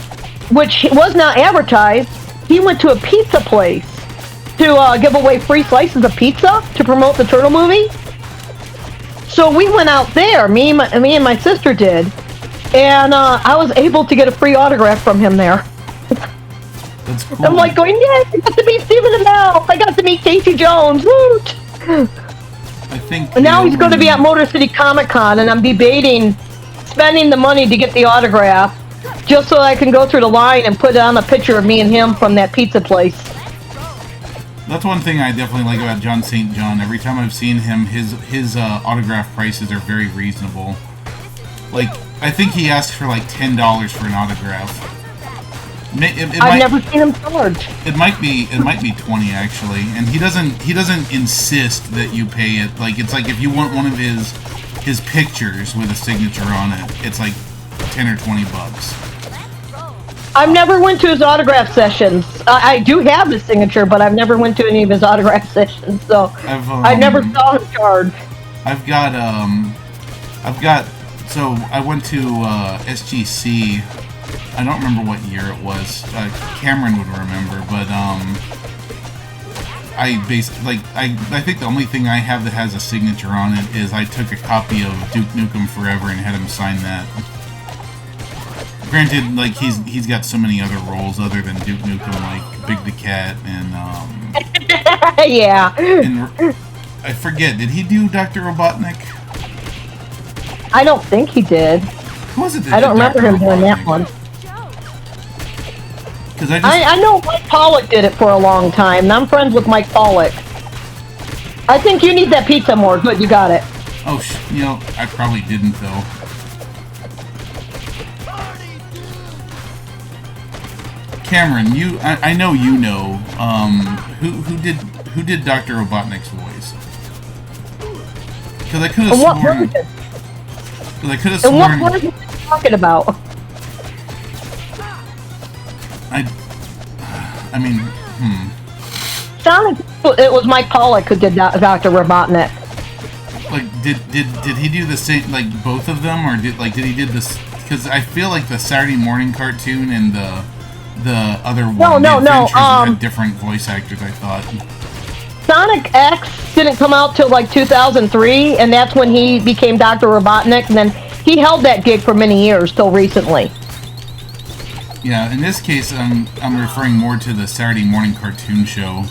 which was not advertised, he went to a pizza place to give away free slices of pizza to promote the Turtle movie. So we went out there, me and my sister did, and I was able to get a free autograph from him there. That's cool. I'm like going, yes, I got to meet Stephen Amell. I got to meet Casey Jones. Woot! I think. And now he's going to be at Motor City Comic Con, and I'm debating spending the money to get the autograph, just so I can go through the line and put on a picture of me and him from that pizza place. That's one thing I definitely like about John St. John. Every time I've seen him, his autograph prices are very reasonable. Like, I think he asks for like $10 for an autograph. I've never seen him charge. It might be 20 actually, and he doesn't insist that you pay it. Like, it's like if you want one of his pictures with a signature on it, it's like 10 or 20 bucks. I've never went to his autograph sessions. I do have his signature, but I've never went to any of his autograph sessions, so I never saw him charge. So I went to SGC. I don't remember what year it was. Cameron would remember, but I think the only thing I have that has a signature on it is I took a copy of Duke Nukem Forever and had him sign that. Granted, like he's got so many other roles other than Duke Nukem, like Big the Cat and yeah. And I forget, did he do Dr. Robotnik? I don't think he did. Who was it that I don't did remember Dr. him doing that Robotnik? one. Because I know Mike Pollock did it for a long time, and I'm friends with Mike Pollock. I think you need that pizza more. Good, you got it. Oh, I probably didn't though. Cameron, I know you know. Who did Dr. Robotnik's voice? Because I could have sworn. Because I could have sworn. And what version are you talking about? I mean, Sounded it was Mike Pollock who did Dr. Robotnik. Like, did he do the same, like both of them, or did he did this? Because I feel like the Saturday morning cartoon and the other one, no, had different voice actors. I thought Sonic X didn't come out till like 2003, and that's when he became Dr. Robotnik, and then he held that gig for many years till recently. Yeah, in this case, I'm referring more to the Saturday morning cartoon show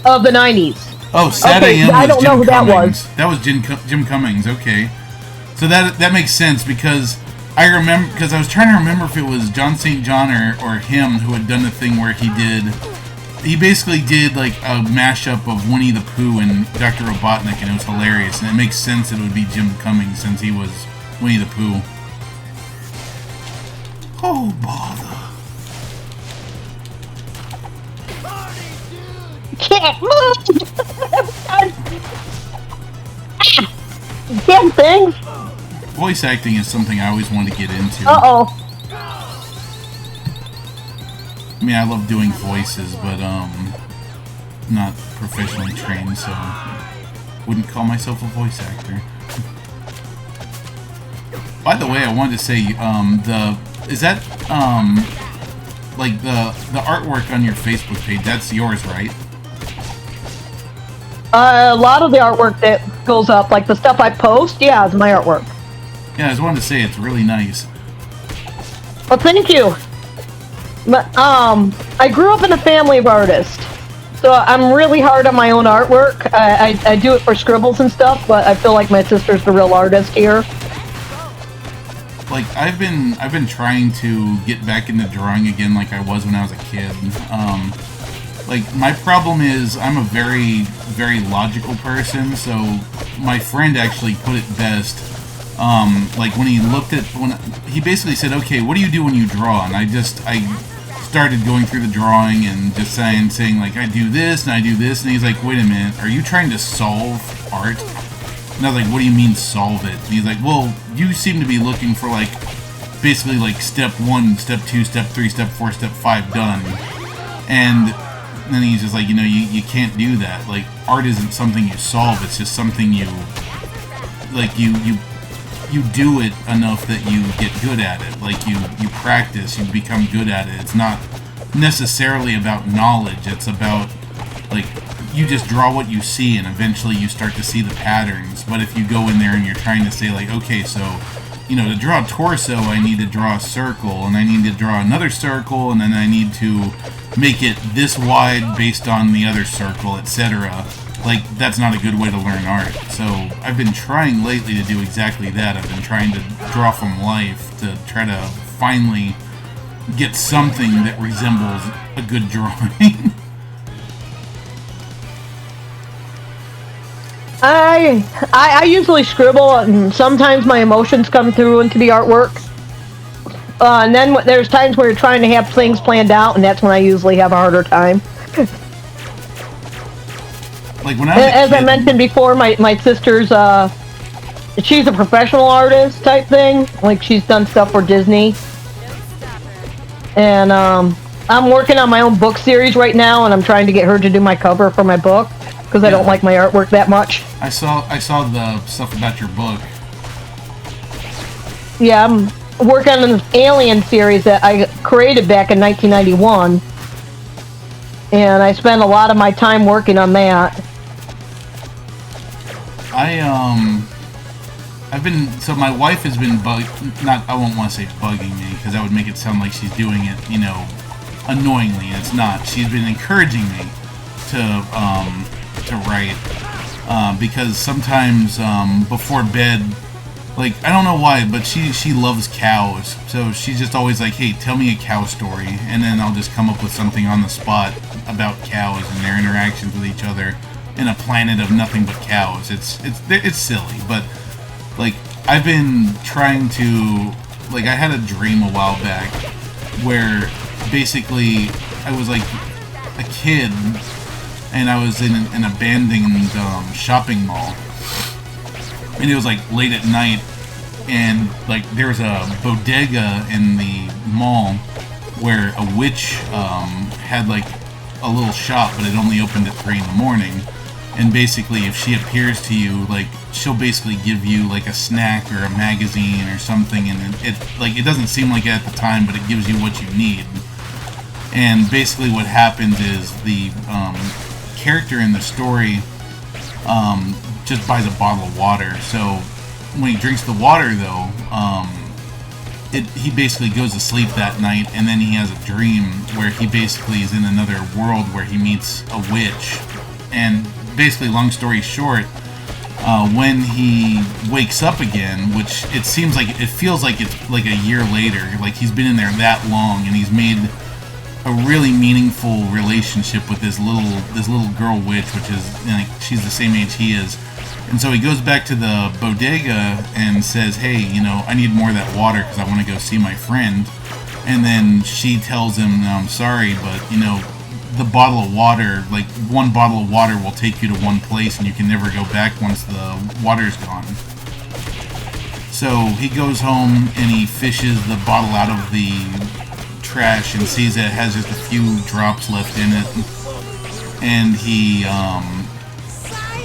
of the 90s. Oh, Saturday AM was I don't know who that was. That was Jim Cummings. Okay, so that makes sense because I remember, because I was trying to remember if it was John St. John or him who had done the thing where he basically did like a mashup of Winnie the Pooh and Dr. Robotnik, and it was hilarious, and it makes sense it would be Jim Cummings since he was Winnie the Pooh. Oh, bother. Can't move! Damn things! Voice acting is something I always wanted to get into. Uh-oh. I mean, I love doing voices, but, not professionally trained, so wouldn't call myself a voice actor. By the way, I wanted to say, is that, like, the artwork on your Facebook page, that's yours, right? A lot of the artwork that goes up, like the stuff I post, yeah, is my artwork. Yeah, I just wanted to say it's really nice. Well, thank you. But, I grew up in a family of artists, so I'm really hard on my own artwork. I do it for scribbles and stuff, but I feel like my sister's the real artist here. Like, I've been trying to get back into drawing again like I was when I was a kid. Like, my problem is I'm a very, very logical person, so my friend actually put it best. Like, when he basically said, okay, what do you do when you draw? And I started going through the drawing and just saying like, I do this and I do this, and he's like, wait a minute, are you trying to solve art? And I was like, what do you mean solve it? And he's like, well, you seem to be looking for like, basically like step 1, step 2, step 3, step 4, step 5 done. And then he's just like, you can't do that. Like, art isn't something you solve, it's just something you do it enough that you get good at it. Like, you practice, you become good at it. It's not necessarily about knowledge, it's about, like, you just draw what you see and eventually you start to see the patterns. But if you go in there and you're trying to say, like, okay, so, to draw a torso, I need to draw a circle, and I need to draw another circle, and then I need to make it this wide based on the other circle, etc. Like, that's not a good way to learn art. So I've been trying lately to do exactly that. I've been trying to draw from life to try to finally get something that resembles a good drawing. I usually scribble, and sometimes my emotions come through into the artwork. And then there's times where you're trying to have things planned out, and that's when I usually have a harder time. Like when I was As a I kid, mentioned before, my sister's she's a professional artist type thing. Like she's done stuff for Disney, and I'm working on my own book series right now, and I'm trying to get her to do my cover for my book because I don't like my artwork that much. I saw the stuff about your book. Yeah, I'm working on this Alien series that I created back in 1991, and I spent a lot of my time working on that. So my wife has been I won't want to say bugging me because that would make it sound like she's doing it, annoyingly. It's not. She's been encouraging me to write because sometimes before bed, like I don't know why, but she loves cows, so she's just always like, hey, tell me a cow story, and then I'll just come up with something on the spot about cows and their interactions with each other in a planet of nothing but cows. It's silly, but like I've been trying to, like I had a dream a while back where basically I was like a kid and I was in an abandoned shopping mall, and it was like late at night, and like there was a bodega in the mall where a witch had like a little shop, but it only opened at 3 in the morning. And basically, if she appears to you, like she'll basically give you like a snack or a magazine or something, and it doesn't seem like it at the time, but it gives you what you need. And basically, what happens is the character in the story just buys a bottle of water. So when he drinks the water, though, he basically goes to sleep that night, and then he has a dream where he basically is in another world where he meets a witch. And basically, long story short, when he wakes up again, which it feels like it's like a year later, like he's been in there that long, and he's made a really meaningful relationship with this little girl witch, which is she's the same age he is. And so he goes back to the bodega and says, hey, I need more of that water because I want to go see my friend. And then she tells him, I'm sorry, but the bottle of water, like one bottle of water will take you to one place and you can never go back once the water's gone. So he goes home and he fishes the bottle out of the trash and sees that it has just a few drops left in it. And he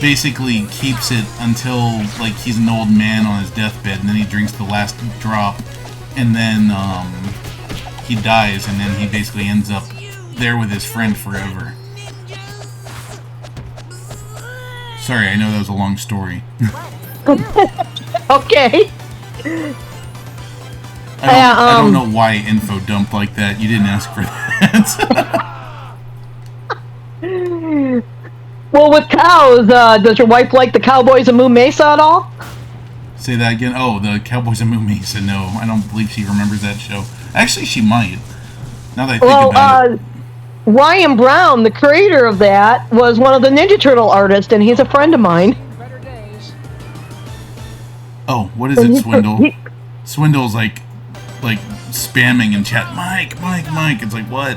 basically keeps it until like he's an old man on his deathbed, and then he drinks the last drop, and then he dies, and then he basically ends up there with his friend forever. Sorry, I know that was a long story. Okay. I don't know why info dumped like that. You didn't ask for that. Well, with cows, does your wife like the Cowboys of Moo Mesa at all? Say that again. Oh, the Cowboys of Moo Mesa. No, I don't believe she remembers that show. Actually, she might. Now that I think about it. Ryan Brown, the creator of that, was one of the Ninja Turtle artists, and he's a friend of mine. Oh, what is it, Swindle? Swindle's like spamming in chat. Mike. It's like, what?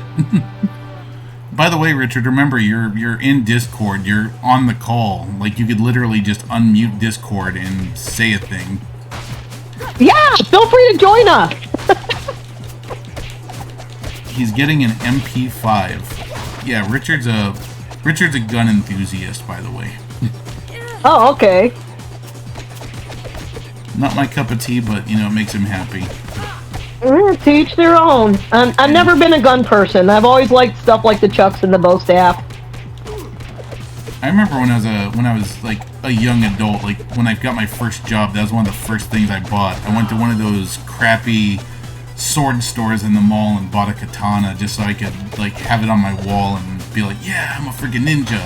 By the way, Richard, remember you're in Discord. You're on the call. Like you could literally just unmute Discord and say a thing. Yeah, feel free to join us. He's getting an MP5. Yeah, Richard's a gun enthusiast, by the way. Oh, okay. Not my cup of tea, but it makes him happy. To each their own. I've never been a gun person. I've always liked stuff like the Chucks and the Bow Staff. I remember when I was like a young adult, like when I got my first job, that was one of the first things I bought. I went to one of those crappy sword stores in the mall and bought a katana just so I could like have it on my wall and be like, yeah, I'm a freaking ninja.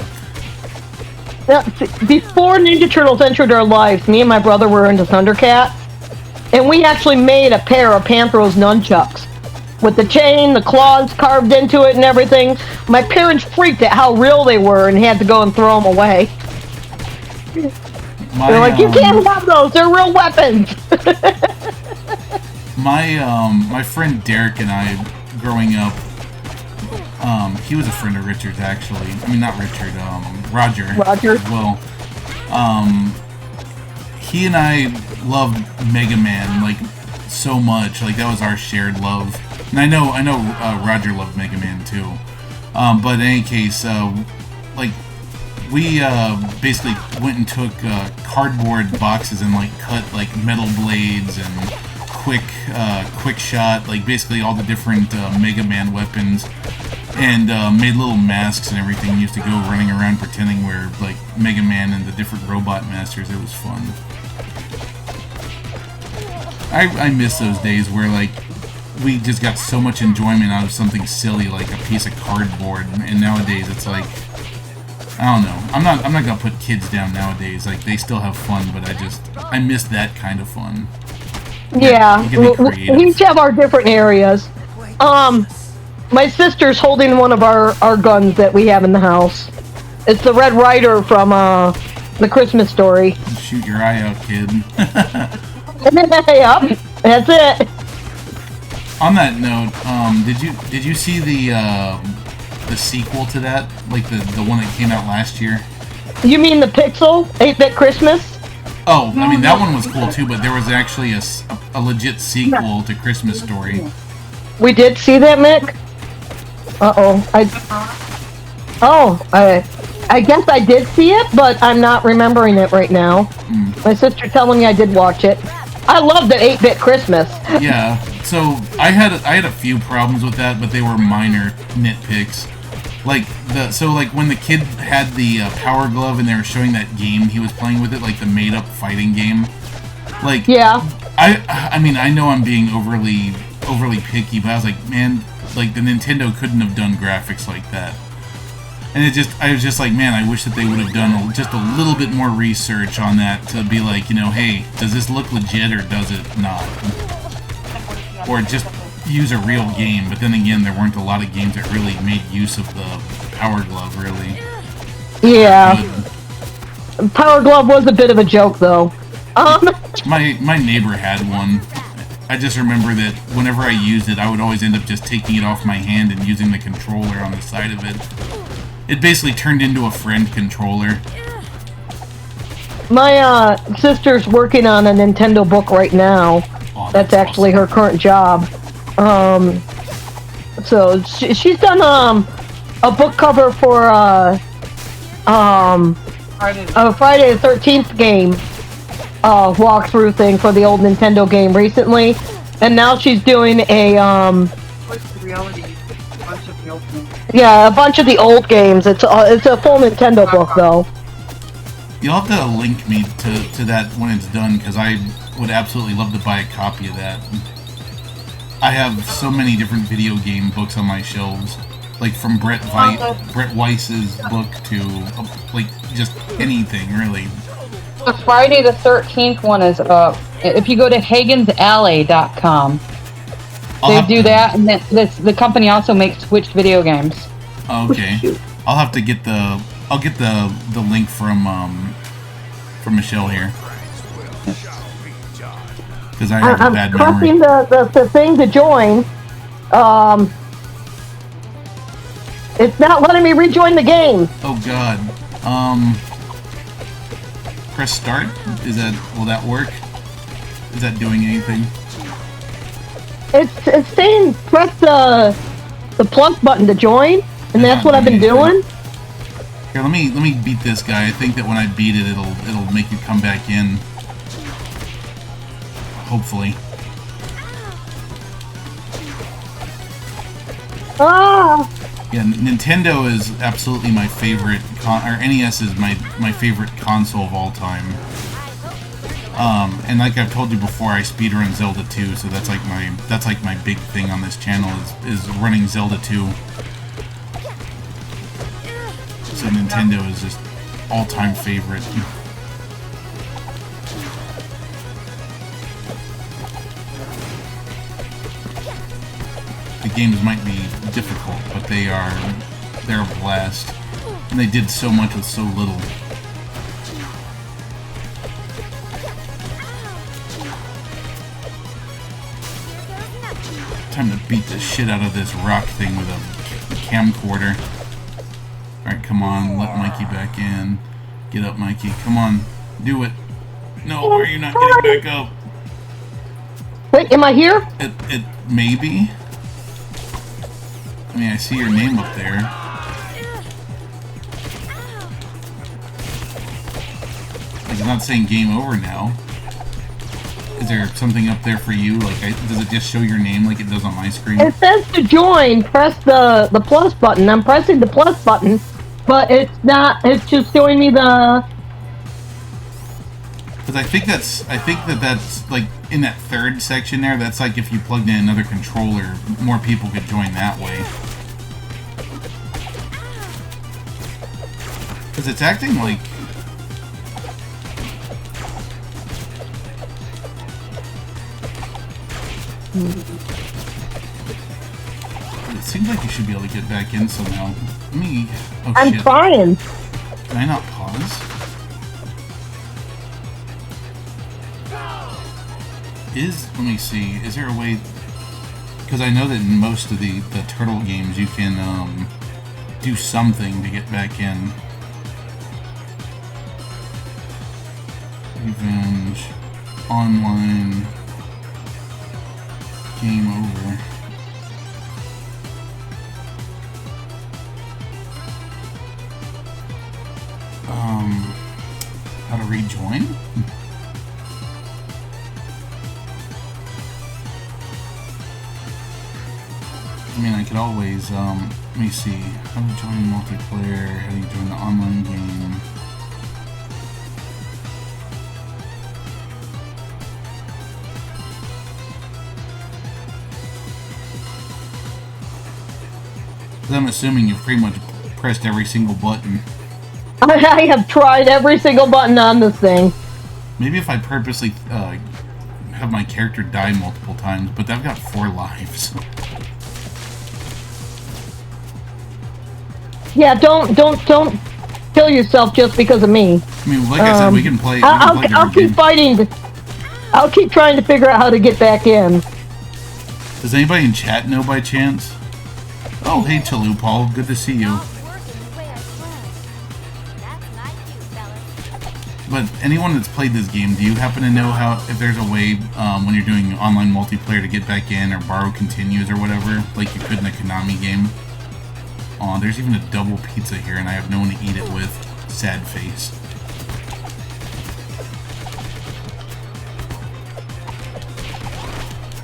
Now, before Ninja Turtles entered our lives, me and my brother were into Thundercats, and we actually made a pair of Panthros nunchucks with the chain, the claws carved into it and everything. My parents freaked at how real they were and had to go and throw them away. They're like, you can't have those. They're real weapons. My friend Derek and I, growing up, he was a friend of Richard's actually. I mean, not Richard. Roger. Roger. As well. He and I loved Mega Man like so much. Like that was our shared love. And I know Roger loved Mega Man too. But in any case, like we basically went and took cardboard boxes and like cut like metal blades and quick shot, like basically all the different Mega Man weapons, and made little masks and everything. We used to go running around pretending we're like Mega Man and the different robot masters. It was fun. I miss those days where like we just got so much enjoyment out of something silly like a piece of cardboard, and nowadays it's like, I don't know. I'm not gonna put kids down nowadays. Like they still have fun, but I miss that kind of fun. Yeah, we each have our different areas. My sister's holding one of our guns that we have in the house. It's the Red Ryder from the Christmas Story. Shoot your eye out, kid. Yep, that's it. On that note, did you see the sequel to that, like the one that came out last year? You mean the Pixel 8-Bit Christmas? Oh, I mean that one was cool too, but there was actually a legit sequel to Christmas Story. We did see that, Mick. I guess I did see it, but I'm not remembering it right now. My sister telling me I did watch it. I love the 8-Bit Christmas. Yeah, so I had a few problems with that, but they were minor nitpicks. Like when the kid had the Power Glove and they were showing that game he was playing with it, like the made-up fighting game. Like, yeah, I mean I know I'm being overly picky, but I was like, man, like the Nintendo couldn't have done graphics like that. And I was just like, man, I wish that they would have done just a little bit more research on that to be like, you know, hey, does this look legit or does it not? Or just use a real game. But then again, there weren't a lot of games that really made use of the Power Glove, really. Yeah. Power Glove was a bit of a joke, though. My neighbor had one. I just remember that whenever I used it, I would always end up just taking it off my hand and using the controller on the side of it. It basically turned into a friend controller. My sister's working on a Nintendo book right now. Oh, that's actually awesome. Her current job. So she's done a book cover for Friday the 13th game walkthrough thing for the old Nintendo game recently, and now she's doing a a bunch of the old games. It's a full Nintendo book though. You'll have to link me to that when it's done, because I would absolutely love to buy a copy of that. I have so many different video game books on my shelves, like from Brett Weiss's book to like just anything really. The Friday the 13th one is up. If you go to HagensAlley.com, they do that, and the company also makes Switch video games. Okay, I'll have to get the link from Michelle here, because I have a bad memory. I'm pressing the thing to join. It's not letting me rejoin the game. Oh God. Press start. Will that work? Is that doing anything? It's saying press the plus button to join, and that's what I've been doing. Here, let me beat this guy. I think that when I beat it, it'll make you come back in. Hopefully. Ah. Yeah, Nintendo is absolutely my favorite, or NES is my favorite console of all time. And like I've told you before, I speedrun Zelda 2, so that's like my big thing on this channel is running Zelda 2. So Nintendo is just all-time favorite. The games might be difficult, but they're a blast. And they did so much with so little. Time to beat the shit out of this rock thing with a camcorder. Alright, come on. Let Mikey back in. Get up, Mikey. Come on. Do it. No, are you not getting back up? Wait, am I here? It maybe. I mean, I see your name up there. Like, it's not saying game over now. Is there something up there for you? Like, does it just show your name like it does on my screen? It says to join. Press the plus button. I'm pressing the plus button, but it's not. It's just showing me the. Because I think that's like in that third section there. That's like if you plugged in another controller, more people could join that way. Because it's acting like. It seems like you should be able to get back in somehow. Let me. Oh, I'm shit. trying. Can I not pause? Let me see. Is there a way? Because I know that in most of the turtle games you can do something to get back in. Revenge. Online. Game over. How to rejoin? I mean, I could always, let me see. How to join multiplayer, how do you join the online game? Because I'm assuming you've pretty much pressed every single button. I have tried every single button on this thing. Maybe if I purposely have my character die multiple times, but I've got 4 lives. Yeah, don't kill yourself just because of me. I mean, like I said, we can play. I'll keep fighting. I'll keep trying to figure out how to get back in. Does anybody in chat know by chance? Oh, hey, Chalu Paul. Good to see you. But anyone that's played this game, do you happen to know if there's a way when you're doing online multiplayer to get back in or borrow continues or whatever, like you could in a Konami game? Aw, there's even a double pizza here, and I have no one to eat it with. Sad face.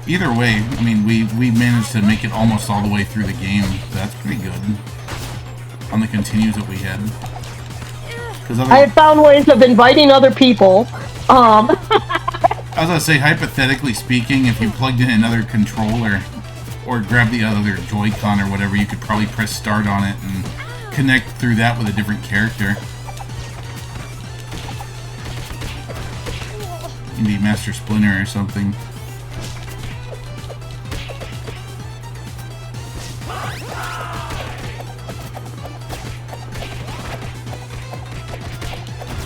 Either way, I mean, we managed to make it almost all the way through the game. So that's pretty good. On the continues that we had. I have found ways of inviting other people. I was gonna say, hypothetically speaking, if you plugged in another controller or grabbed the other Joy-Con or whatever, you could probably press start on it and connect through that with a different character. Maybe Master Splinter or something.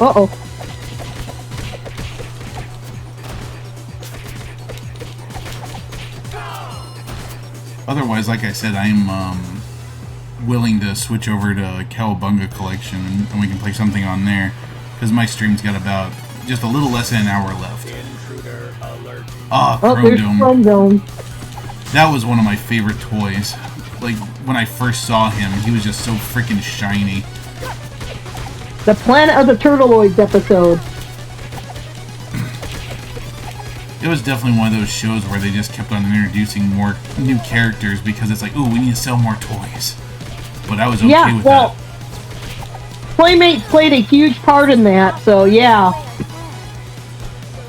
Uh-oh. Otherwise, like I said, I'm willing to switch over to Cowabunga Collection and we can play something on there. Because my stream's got about just a little less than an hour left. Ah, Chrome Dome. That was one of my favorite toys. Like, when I first saw him, he was just so freaking shiny. The Planet of the Turtleoids episode. It was definitely one of those shows where they just kept on introducing more new characters because it's like, ooh, we need to sell more toys. But I was okay with that. Playmates played a huge part in that, so yeah.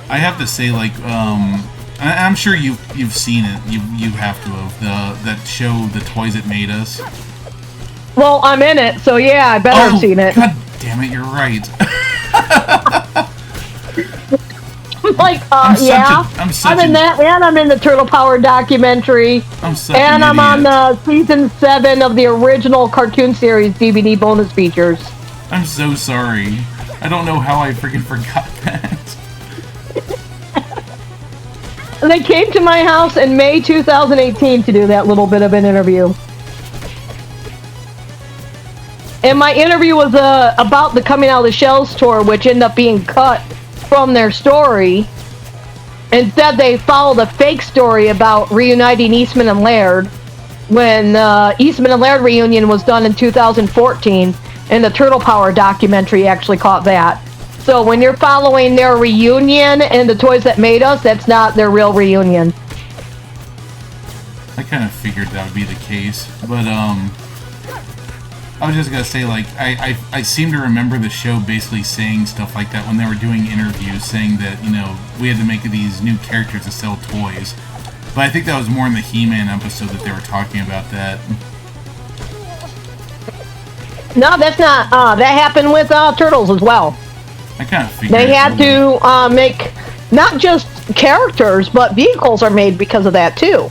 I have to say, like, I'm sure you've seen it. You have to have that show, The Toys That Made Us. Well, I'm in it, so yeah, I better have seen it. God damn it, you're right. Like, I'm in that, and I'm in the Turtle Power documentary. And I'm on the season 7 of the original cartoon series DVD bonus features. I'm so sorry. I don't know how I freaking forgot that. They came to my house in May 2018 to do that little bit of an interview. And my interview was about the Coming Out of the Shells tour, which ended up being cut from their story. Instead, they followed a fake story about reuniting Eastman and Laird when Eastman and Laird reunion was done in 2014, and the Turtle Power documentary actually caught that. So when you're following their reunion and the Toys That Made Us, that's not their real reunion. I kind of figured that would be the case, but I was just gonna say, like, I seem to remember the show basically saying stuff like that when they were doing interviews, saying that, you know, we had to make these new characters to sell toys. But I think that was more in the He-Man episode that they were talking about that. No, that's not. That happened with Turtles as well. I kind of figured they had to make not just characters, but vehicles are made because of that too.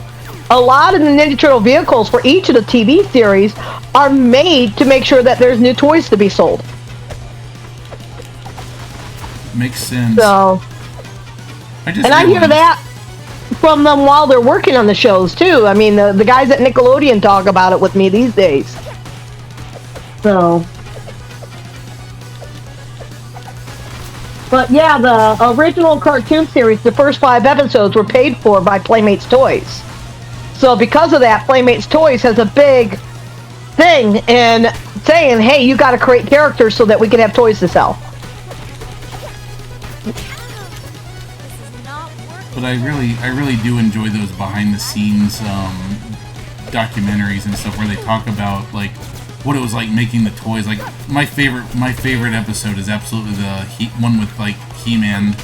A lot of the Ninja Turtle vehicles for each of the TV series are made to make sure that there's new toys to be sold. Makes sense. So, I hear that from them while they're working on the shows too. I mean, the guys at Nickelodeon talk about it with me these days. So, but yeah, the original cartoon series, the first 5 episodes were paid for by Playmates Toys. So because of that, Playmates Toys has a big thing in saying, hey, you got to create characters so that we can have toys to sell. But I really do enjoy those behind the scenes documentaries and stuff where they talk about like what it was like making the toys. Like my favorite episode is absolutely the one with like He-Man.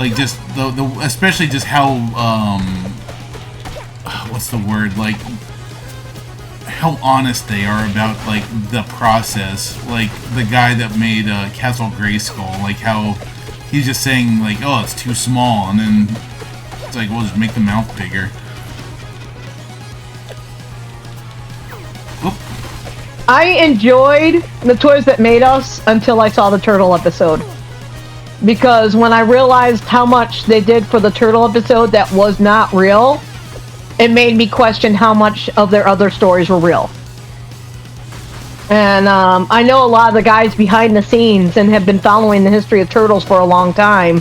Like just the especially just how what's the word, like how honest they are about like the process. Like the guy that made Castle Grayskull, like how he's just saying like, oh, it's too small, and then it's like, well, just make the mouth bigger. Oop. I enjoyed the Toys That Made Us until I saw the Turtle episode. Because when I realized how much they did for the Turtle episode that was not real, it made me question how much of their other stories were real. And I know a lot of the guys behind the scenes and have been following the history of Turtles for a long time.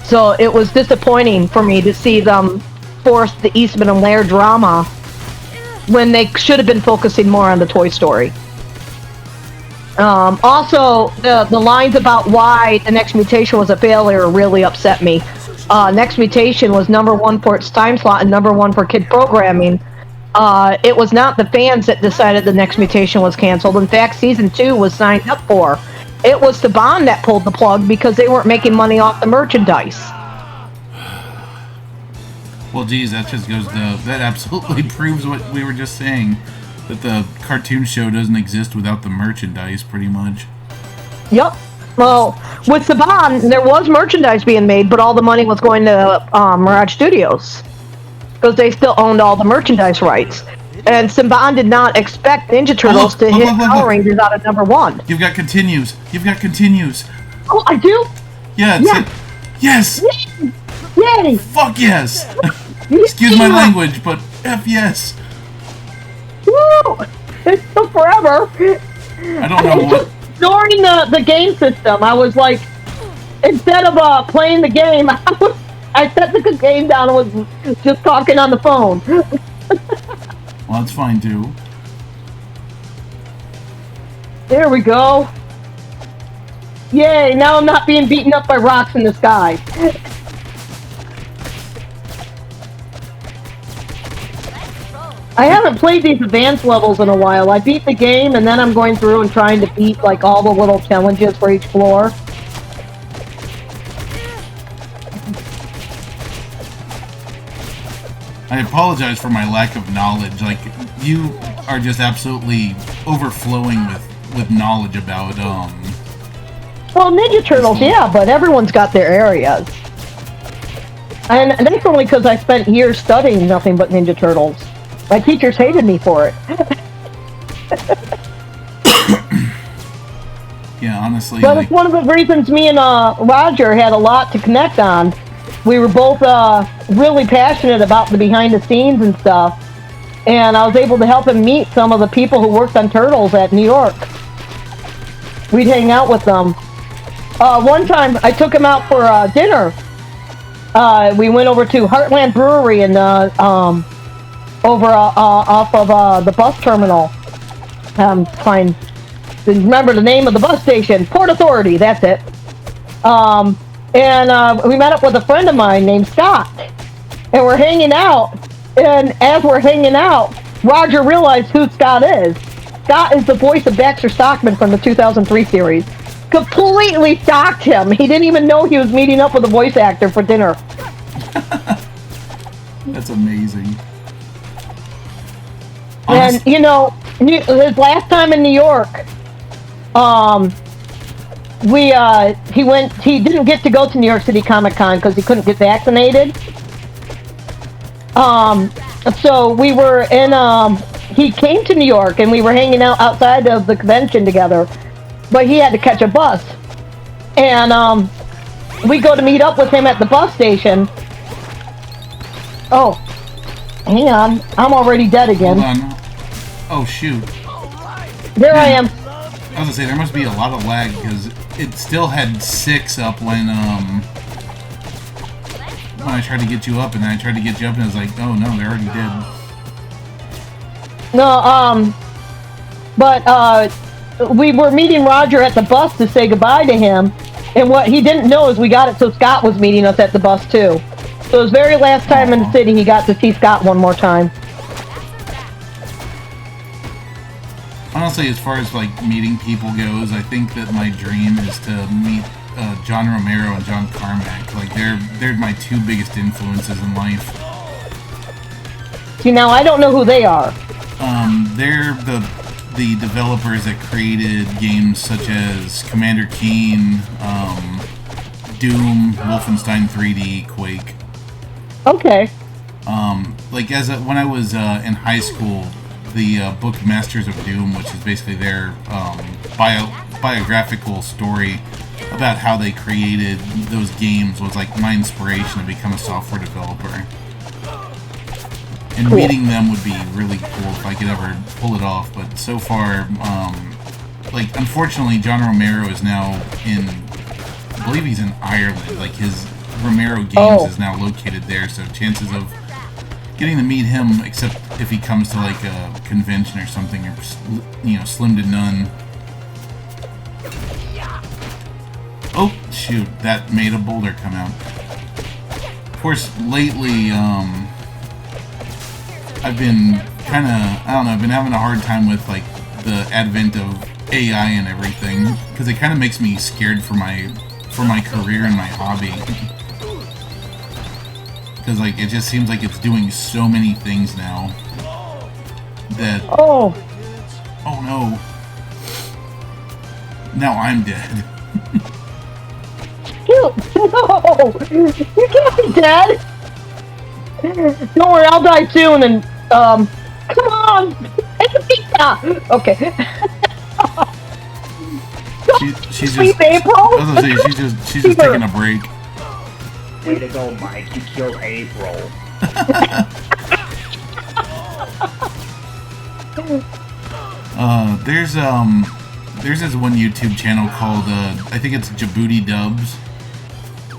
So it was disappointing for me to see them force the Eastman and Laird drama when they should have been focusing more on the Toy Story. Also, the lines about why the Next Mutation was a failure really upset me. Next Mutation was #1 for its time slot and #1 for kid programming. It was not the fans that decided the Next Mutation was canceled. In fact, season 2 was signed up for. It was Saban that pulled the plug because they weren't making money off the merchandise. Well, geez, that just goes to, that absolutely proves what we were just saying, that the cartoon show doesn't exist without the merchandise, pretty much. Yep. Well, with Saban, there was merchandise being made, but all the money was going to Mirage Studios because they still owned all the merchandise rights. And Saban did not expect Ninja Turtles to hit Power Rangers out of #1. You've got continues. You've got continues. Oh, I do? Yeah. Yes. Yay! Fuck yes. Excuse my language, but F yes. Woo! It took forever. I don't know what. Ignoring the game system, I was like, instead of playing the game, I set the game down and was just talking on the phone. Well, that's fine too. There we go. Yay, now I'm not being beaten up by rocks in the sky. I haven't played these advanced levels in a while. I beat the game and then I'm going through and trying to beat like all the little challenges for each floor. I apologize for my lack of knowledge. Like, you are just absolutely overflowing with knowledge about, Well, Ninja Turtles, yeah, but everyone's got their areas. And that's only because I spent years studying nothing but Ninja Turtles. My teachers hated me for it. Yeah, honestly. But it's one of the reasons me and Roger had a lot to connect on we were both really passionate about the behind the scenes and stuff. And I was able to help him meet some of the people who worked on Turtles at New York. We'd hang out with them. One time, I took him out for dinner. We went over to Heartland Brewery and over off of the bus terminal. Fine. Remember the name of the bus station? Port Authority. That's it. And we met up with a friend of mine named Scott, and we're hanging out. And as we're hanging out, Roger realized who Scott is. Scott is the voice of Baxter Stockman from the 2003 series. Completely shocked him. He didn't even know he was meeting up with a voice actor for dinner. That's amazing. And you know, his last time in New York, he didn't get to go to New York City Comic Con because he couldn't get vaccinated. So we were in, he came to New York and we were hanging out outside of the convention together, but he had to catch a bus. And, we go to meet up with him at the bus station. Oh, hang on. I'm already dead again. Hold on. Oh, shoot. There I am. I was gonna say, there must be a lot of lag, because it still had 6 up when I tried to get you up, and then I tried to get you up, and I was like, oh no, they're already dead. No, but, we were meeting Roger at the bus to say goodbye to him, and what he didn't know is we got it so Scott was meeting us at the bus too. So his very last time in the city, he got to see Scott one more time. Honestly, as far as like meeting people goes, I think that my dream is to meet John Romero and John Carmack. Like they're my 2 biggest influences in life. See, now I don't know who they are. They're the developers that created games such as Commander Keen, Doom, Wolfenstein 3D, Quake. Okay. Like when I was in high school, the book Masters of Doom, which is basically their biographical story about how they created those games, was like my inspiration to become a software developer. And Cool. meeting them would be really cool if I could ever pull it off. But so far, like unfortunately, John Romero is now I believe he's in Ireland. Like his Romero Games is now located there, so chances of getting to meet him, except if he comes to like a convention or something, are slim to none. Oh shoot! That made a boulder come out. Of course, lately, I've been I've been having a hard time with like the advent of AI and everything, because it kind of makes me scared for my career and my hobby. Because like it just seems like it's doing so many things now that oh no, now I'm dead. No, you can't be dead. Don't worry, I'll die soon. And come on, it's a pizza. Okay. She's Sleep, just April. I was gonna say she's just taking a break. Way to go, Mike. You killed April. There's this one YouTube channel called I think it's Djibouti Dubs,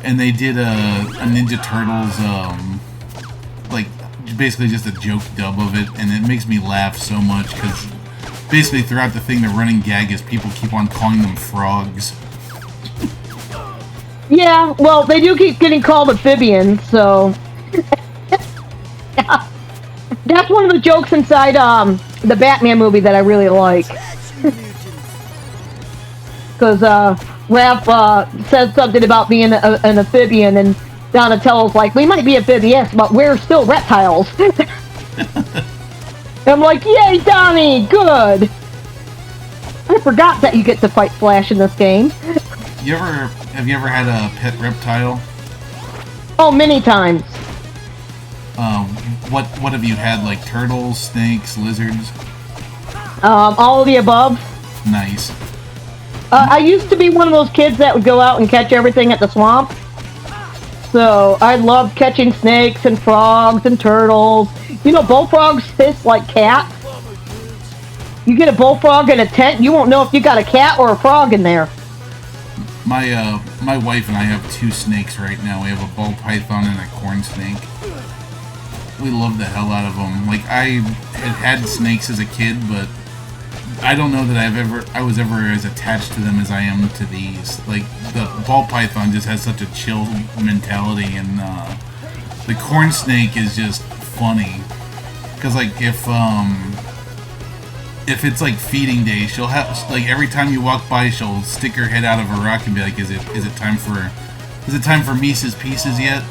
and they did a Ninja Turtles like basically just a joke dub of it, and it makes me laugh so much because basically throughout the thing the running gag is people keep on calling them frogs. Yeah, well, they do keep getting called amphibians, so yeah. That's one of the jokes inside the Batman movie that I really like. Because Raph says something about being an amphibian, and Donatello's like, we might be amphibious, but we're still reptiles. I'm like, yay, Donnie, good. I forgot that you get to fight Flash in this game. Have you ever had a pet reptile? Oh, many times. What have you had? Like turtles, snakes, lizards? All of the above. Nice. I used to be one of those kids that would go out and catch everything at the swamp. So I love catching snakes and frogs and turtles. You know, bullfrogs hiss like cats. You get a bullfrog in a tent, you won't know if you got a cat or a frog in there. My wife and I have 2 snakes right now. We have a ball python and a corn snake. We love the hell out of them. Like, I had snakes as a kid, but I don't know that I was ever as attached to them as I am to these. Like, the ball python just has such a chill mentality, and the corn snake is just funny. Because, like, if it's like feeding day, she'll have, like, every time you walk by, she'll stick her head out of a rock and be like, is it time for Mises Pieces yet?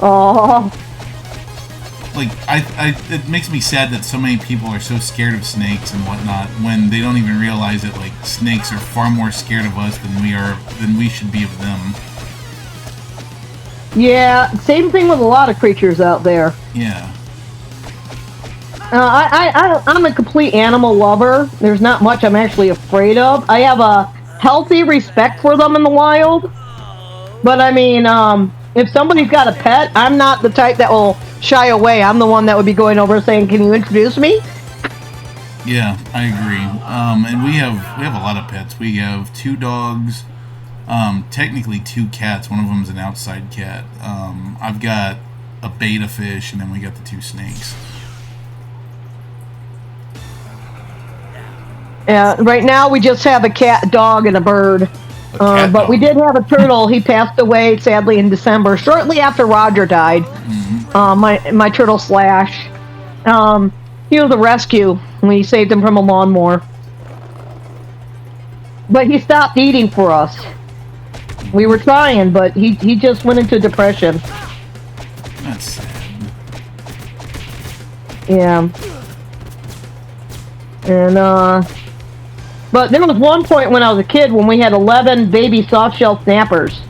Oh. Like, it makes me sad that so many people are so scared of snakes and whatnot when they don't even realize that, like, snakes are far more scared of us than we should be of them. Yeah, same thing with a lot of creatures out there. Yeah. I'm a complete animal lover. There's not much I'm actually afraid of. I have a healthy respect for them in the wild. But I mean, if somebody's got a pet, I'm not the type that will shy away. I'm the one that would be going over saying, "Can you introduce me?" Yeah, I agree. And we have a lot of pets. We have 2 dogs, technically 2 cats. One of them's an outside cat. I've got a betta fish, and then we got the 2 snakes. Yeah, right now we just have a cat, a dog, and a bird. But we did have a turtle. He passed away, sadly, in December, shortly after Roger died. Mm-hmm. My turtle Slash. He was a rescue. We saved him from a lawnmower. But he stopped eating for us. We were trying, but he just went into depression. That's sad. Yeah. And, but there was one point when I was a kid when we had 11 baby soft-shell snappers.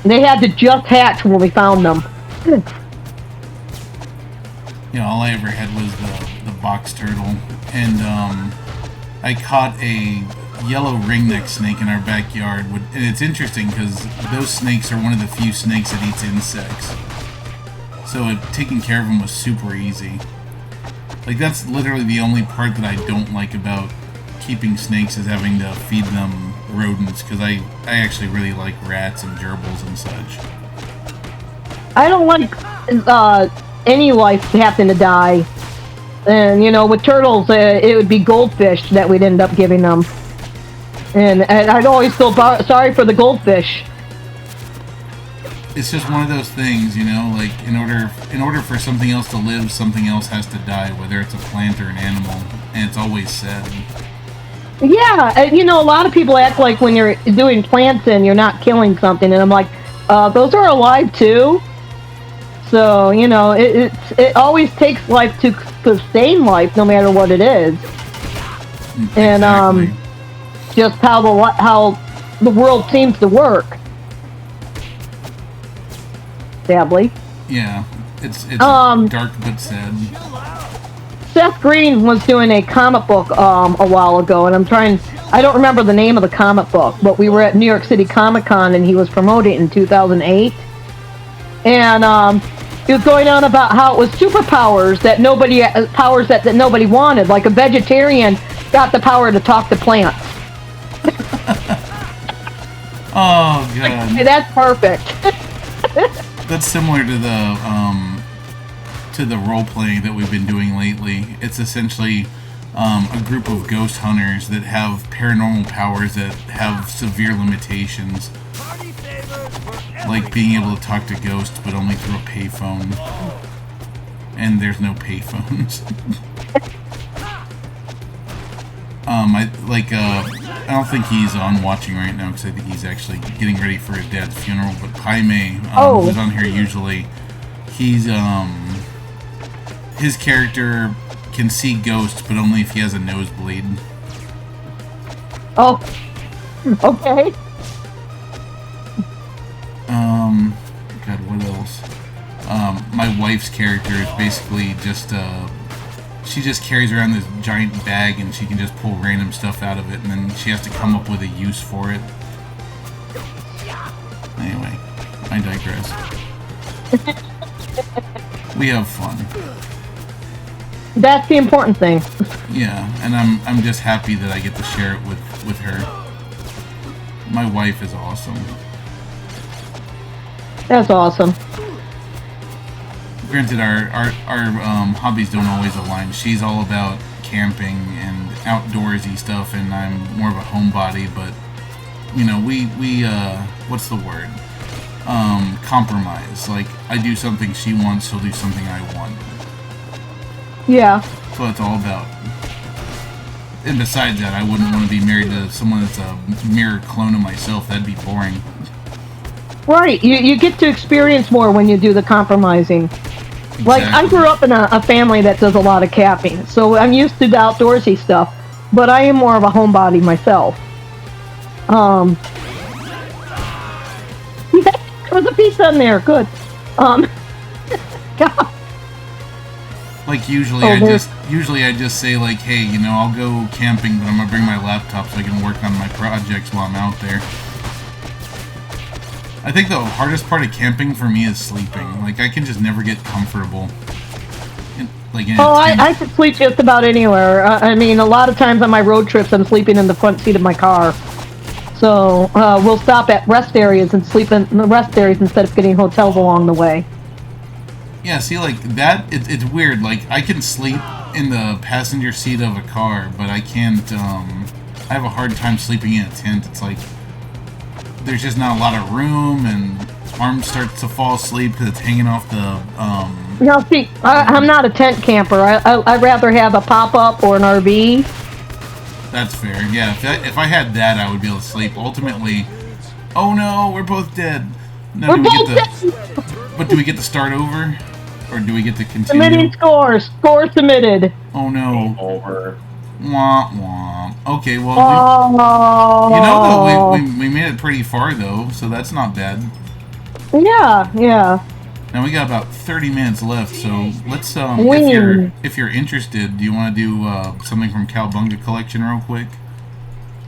They had to just hatch when we found them. You know, all I ever had was the box turtle. And I caught a yellow ringneck snake in our backyard. And it's interesting because those snakes are one of the few snakes that eats insects. So taking care of them was super easy. Like, that's literally the only part that I don't like about keeping snakes is having to feed them rodents, because I actually really like rats and gerbils and such. I don't like any life having to die. And, you know, with turtles, it would be goldfish that we'd end up giving them. And I'd always feel sorry for the goldfish. It's just one of those things, you know, like, in order for something else to live, something else has to die, whether it's a plant or an animal, and it's always sad. Yeah, you know, a lot of people act like when you're doing plants and you're not killing something, and I'm like, those are alive too. So, you know, it always takes life to sustain life, no matter what it is. And Exactly. Just how the world seems to work. Sadly. Yeah, it's dark but sad. Seth Green was doing a comic book a while ago, and I don't remember the name of the comic book, but we were at New York City Comic Con, and he was promoting it in 2008. And he was going on about how it was superpowers that nobody wanted, like a vegetarian got the power to talk to plants. Oh god. Hey, that's perfect. That's similar to the role playing that we've been doing lately. It's essentially a group of ghost hunters that have paranormal powers that have severe limitations, like being able to talk to ghosts, but only through a payphone. And there's no payphones. I don't think he's on watching right now because I think he's actually getting ready for his dad's funeral. But Jaime, who's on here usually, he's his character can see ghosts, but only if he has a nosebleed. Oh, okay. God, what else? My wife's character is basically just she just carries around this giant bag and she can just pull random stuff out of it, and then she has to come up with a use for it. Anyway, I digress. We have fun. That's the important thing. Yeah, and I'm just happy that I get to share it with her. My wife is awesome. That's awesome. Granted, our hobbies don't always align. She's all about camping and outdoorsy stuff, and I'm more of a homebody. But you know, we what's the word? Compromise. Like, I do something she wants, she'll do something I want. Yeah. That's what it's all about. And besides that, I wouldn't want to be married to someone that's a mirror clone of myself. That'd be boring. Right. You get to experience more when you do the compromising. Exactly. Like, I grew up in a family that does a lot of camping, so I'm used to the outdoorsy stuff, but I am more of a homebody myself. There was a pizza in there. Good. God. Like, usually I just say, like, hey, you know, I'll go camping, but I'm gonna bring my laptop so I can work on my projects while I'm out there. I think the hardest part of camping for me is sleeping. Like, I can just never get comfortable. I can sleep just about anywhere. I mean, a lot of times on my road trips, I'm sleeping in the front seat of my car. So we'll stop at rest areas and sleep in the rest areas instead of getting hotels along the way. Yeah, see, like, that, it's weird. Like, I can sleep in the passenger seat of a car, but I can't, I have a hard time sleeping in a tent. It's like, there's just not a lot of room, and arms start to fall asleep because it's hanging off the, Now, see, I'm not a tent camper. I'd rather have a pop-up or an RV. That's fair. Yeah, if I had that, I would be able to sleep. Ultimately, oh no, we're both dead. Now, We're both dead! But do we get to start over? Or do we get to continue? Submitting scores. Score submitted. Oh no. Over. Womp womp. Okay, well, Oh. you know, though, we made it pretty far, though, so that's not bad. Yeah, yeah. Now we got about 30 minutes left, so let's, Win. if you're interested, do you want to do something from Cowabunga Collection real quick?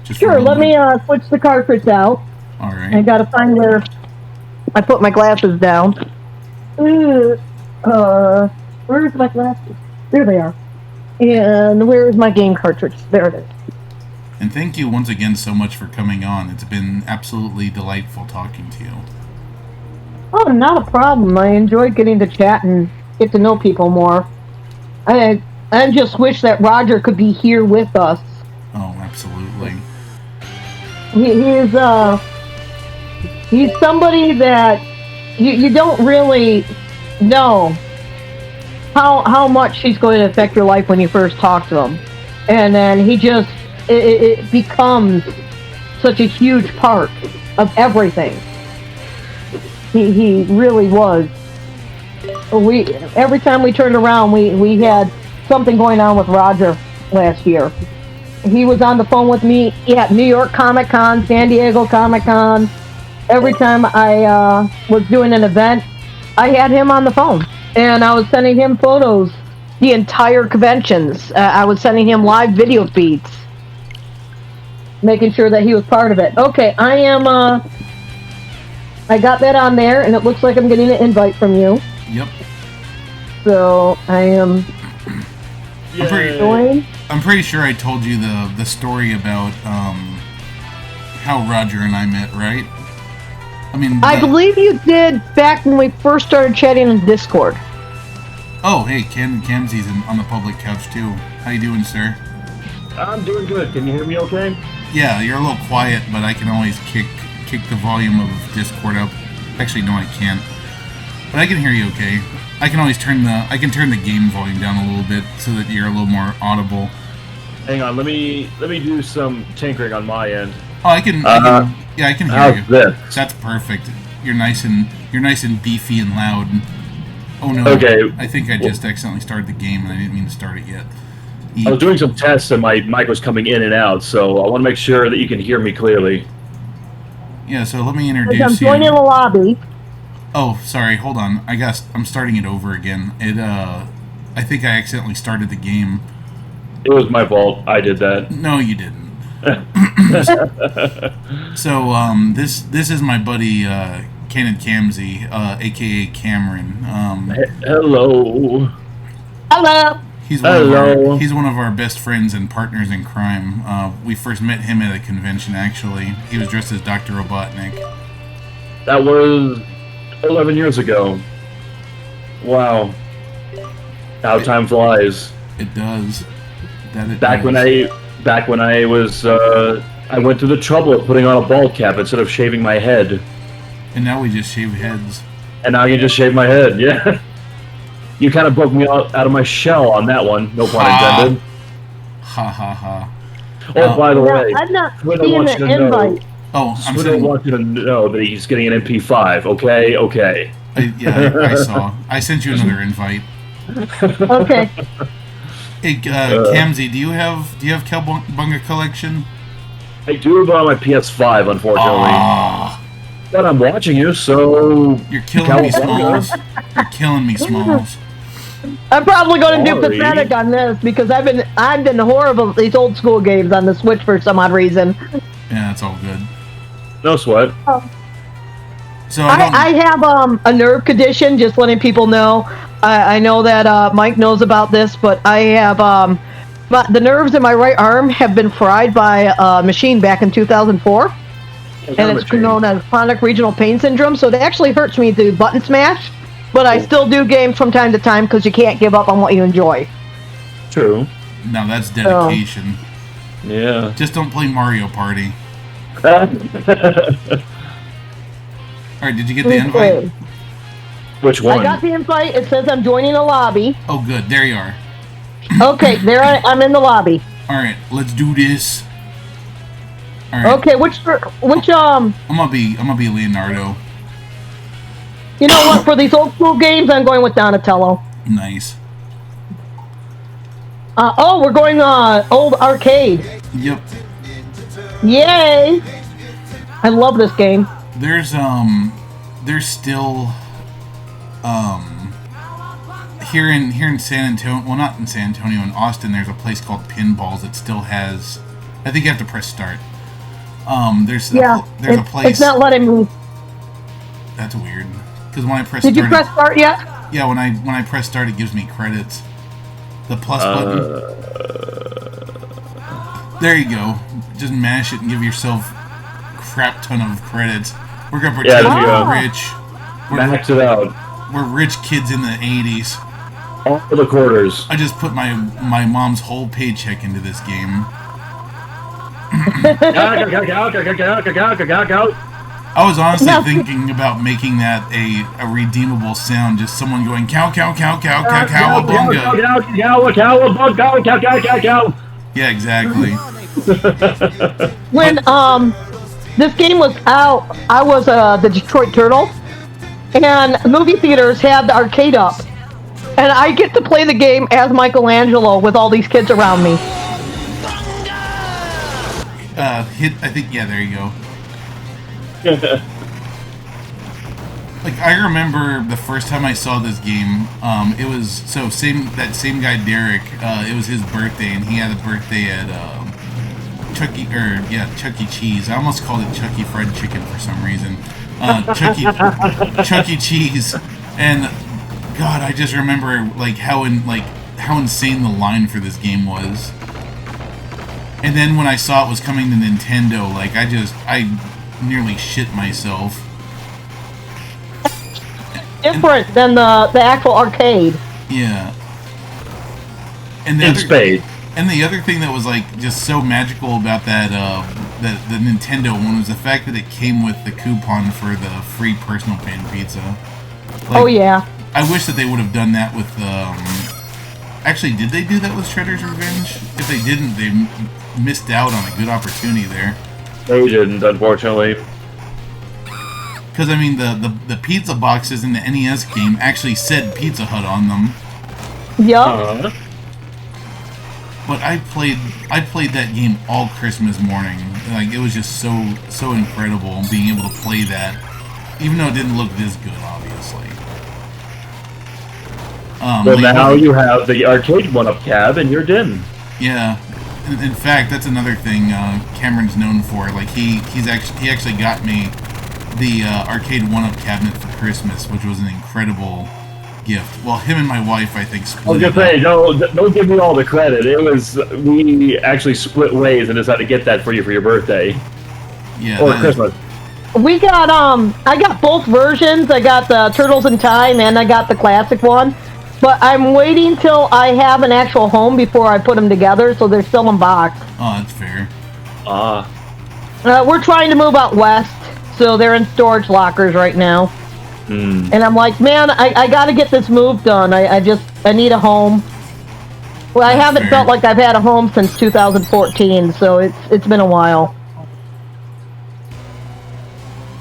Just Sure, let me switch the cartridge out. Alright. I gotta find where I put my glasses down. Where's my glasses? There they are. And where's my game cartridge? There it is. And thank you once again so much for coming on. It's been absolutely delightful talking to you. Oh, not a problem. I enjoyed getting to chat and get to know people more. I just wish that Roger could be here with us. Oh, absolutely. He's somebody that you don't really know how much he's going to affect your life when you first talk to him. And then he just, it becomes such a huge part of everything. He really was. Every time we turned around, we had something going on with Roger last year. He was on the phone with me at New York Comic Con, San Diego Comic Con. Every time I was doing an event, I had him on the phone. And I was sending him photos the entire conventions. I was sending him live video feeds, making sure that he was part of it. Okay, I got that on there, and it looks like I'm getting an invite from you. Yep. So I am. I'm pretty sure I told you the story about how Roger and I met, right? I mean, I believe you did back when we first started chatting in Discord. Oh, hey, Camsy's on the public couch too. How you doing, sir? I'm doing good. Can you hear me okay? Yeah, you're a little quiet, but I can always kick the volume of Discord up. Actually, no, I can't. But I can hear you okay. I can always turn the game volume down a little bit so that you're a little more audible. Hang on, let me do some tinkering on my end. Oh, I can hear how's you. This? That's perfect. You're nice and beefy and loud. Oh no. Okay. I think I just accidentally started the game and I didn't mean to start it yet. I was doing some tests and my mic was coming in and out, so I want to make sure that you can hear me clearly. Yeah, so let me introduce I'm you. joining the lobby. Oh, sorry, hold on. I'm starting it over again. I think I accidentally started the game. It was my fault. I did that. No, you didn't. So, this is my buddy, Canon Camsey, aka Cameron. Hello. Hello. He's one of our best friends and partners in crime. We first met him at a convention, actually. He was dressed as Dr. Robotnik. That was 11 years ago. Wow. How time flies. It does. Back when I was, I went through the trouble of putting on a bald cap instead of shaving my head. And now we just shave heads. And now I can just shave my head, yeah. You kind of broke me out of my shell on that one, no pun intended. Ha ha ha. Oh, by the way, I'm not Twitter seeing wants the you to know. invite. Oh, I'm Twitter saying... wants you to know that he's getting an MP5, okay? Okay. I saw. I sent you another invite. Okay. Hey, Camsey, do you have Cowabunga collection? I do, but on my PS5, unfortunately. Aww. But I'm watching you, so... You're killing me, Smalls. You're killing me, Smalls. I'm probably going to do Sorry. pathetic on this because I've been horrible at these old school games on the Switch for some odd reason. Yeah, that's all good. No sweat. So I have a nerve condition, just letting people know. I know that Mike knows about this, but I have but the nerves in my right arm have been fried by a machine back in 2004. And it's known as chronic regional pain syndrome, so it actually hurts me to button smash, but I still do games from time to time because you can't give up on what you enjoy. True. Now that's dedication. Yeah. Just don't play Mario Party. Alright, did you get the invite? Which one? I got the invite. It says I'm joining a lobby. Oh, good. There you are. Okay, I'm in the lobby. Alright, let's do this. Alright. Okay, which I'm gonna be Leonardo. You know what? For these old school games, I'm going with Donatello. Nice. We're going old arcade. Yep. Yay! I love this game. There's still here in San Antonio, well, not in San Antonio, in Austin, there's a place called Pinballs that still has, I think you have to press start. There's a place. It's not letting me. That's weird. Because when I press Did start, you press start yet? Yeah, when I press start, it gives me credits. The plus button. There you go. Just mash it and give yourself a crap ton of credits. We're gonna pretend we're rich. Max it out. We're rich kids in the 80s. All for the quarters. I just put my mom's whole paycheck into this game. I was honestly thinking about making that a redeemable sound, just someone going cow cow cow cow cow cowabunga. Yeah, exactly. When this game was out, I was the Detroit Turtle, and movie theaters had the arcade up, and I get to play the game as Michelangelo with all these kids around me. I think, yeah, there you go. Like, I remember the first time I saw this game, it was, that same guy, Derek, it was his birthday, and he had a birthday at, Chuck E. Cheese. I almost called it Chuck E. Fried Chicken for some reason. Chuck E. Cheese, and, God, I just remember, like, how insane the line for this game was. And then when I saw it was coming to Nintendo, like, I nearly shit myself. Different than the actual arcade. Yeah. And the other thing that was, like, just so magical about that, the Nintendo one was the fact that it came with the coupon for the free personal pan pizza. Like, oh, yeah. I wish that they would have done that with, actually, did they do that with Shredder's Revenge? If they didn't, they missed out on a good opportunity there. They didn't, unfortunately. Because, I mean, the pizza boxes in the NES game actually said Pizza Hut on them. Yup. But I played that game all Christmas morning. Like, it was just so incredible being able to play that, even though it didn't look this good, obviously. Well, now you have the arcade one-up cab in your den. Yeah. In fact, that's another thing Cameron's known for. Like he actually got me the arcade one-up cabinet for Christmas, which was an incredible gift. Well, him and my wife, I think, split. I was gonna say, don't give me all the credit. It was we actually split ways and decided to get that for you for your birthday. Yeah. Or Christmas. We got I got both versions. I got the Turtles in Time and I got the classic one. But I'm waiting till I have an actual home before I put them together, so they're still in box. Oh, that's fair. We're trying to move out west, so they're in storage lockers right now. And I'm like, man, I got to get this move done. I need a home. Well, I haven't felt like I've had a home since 2014, so it's been a while.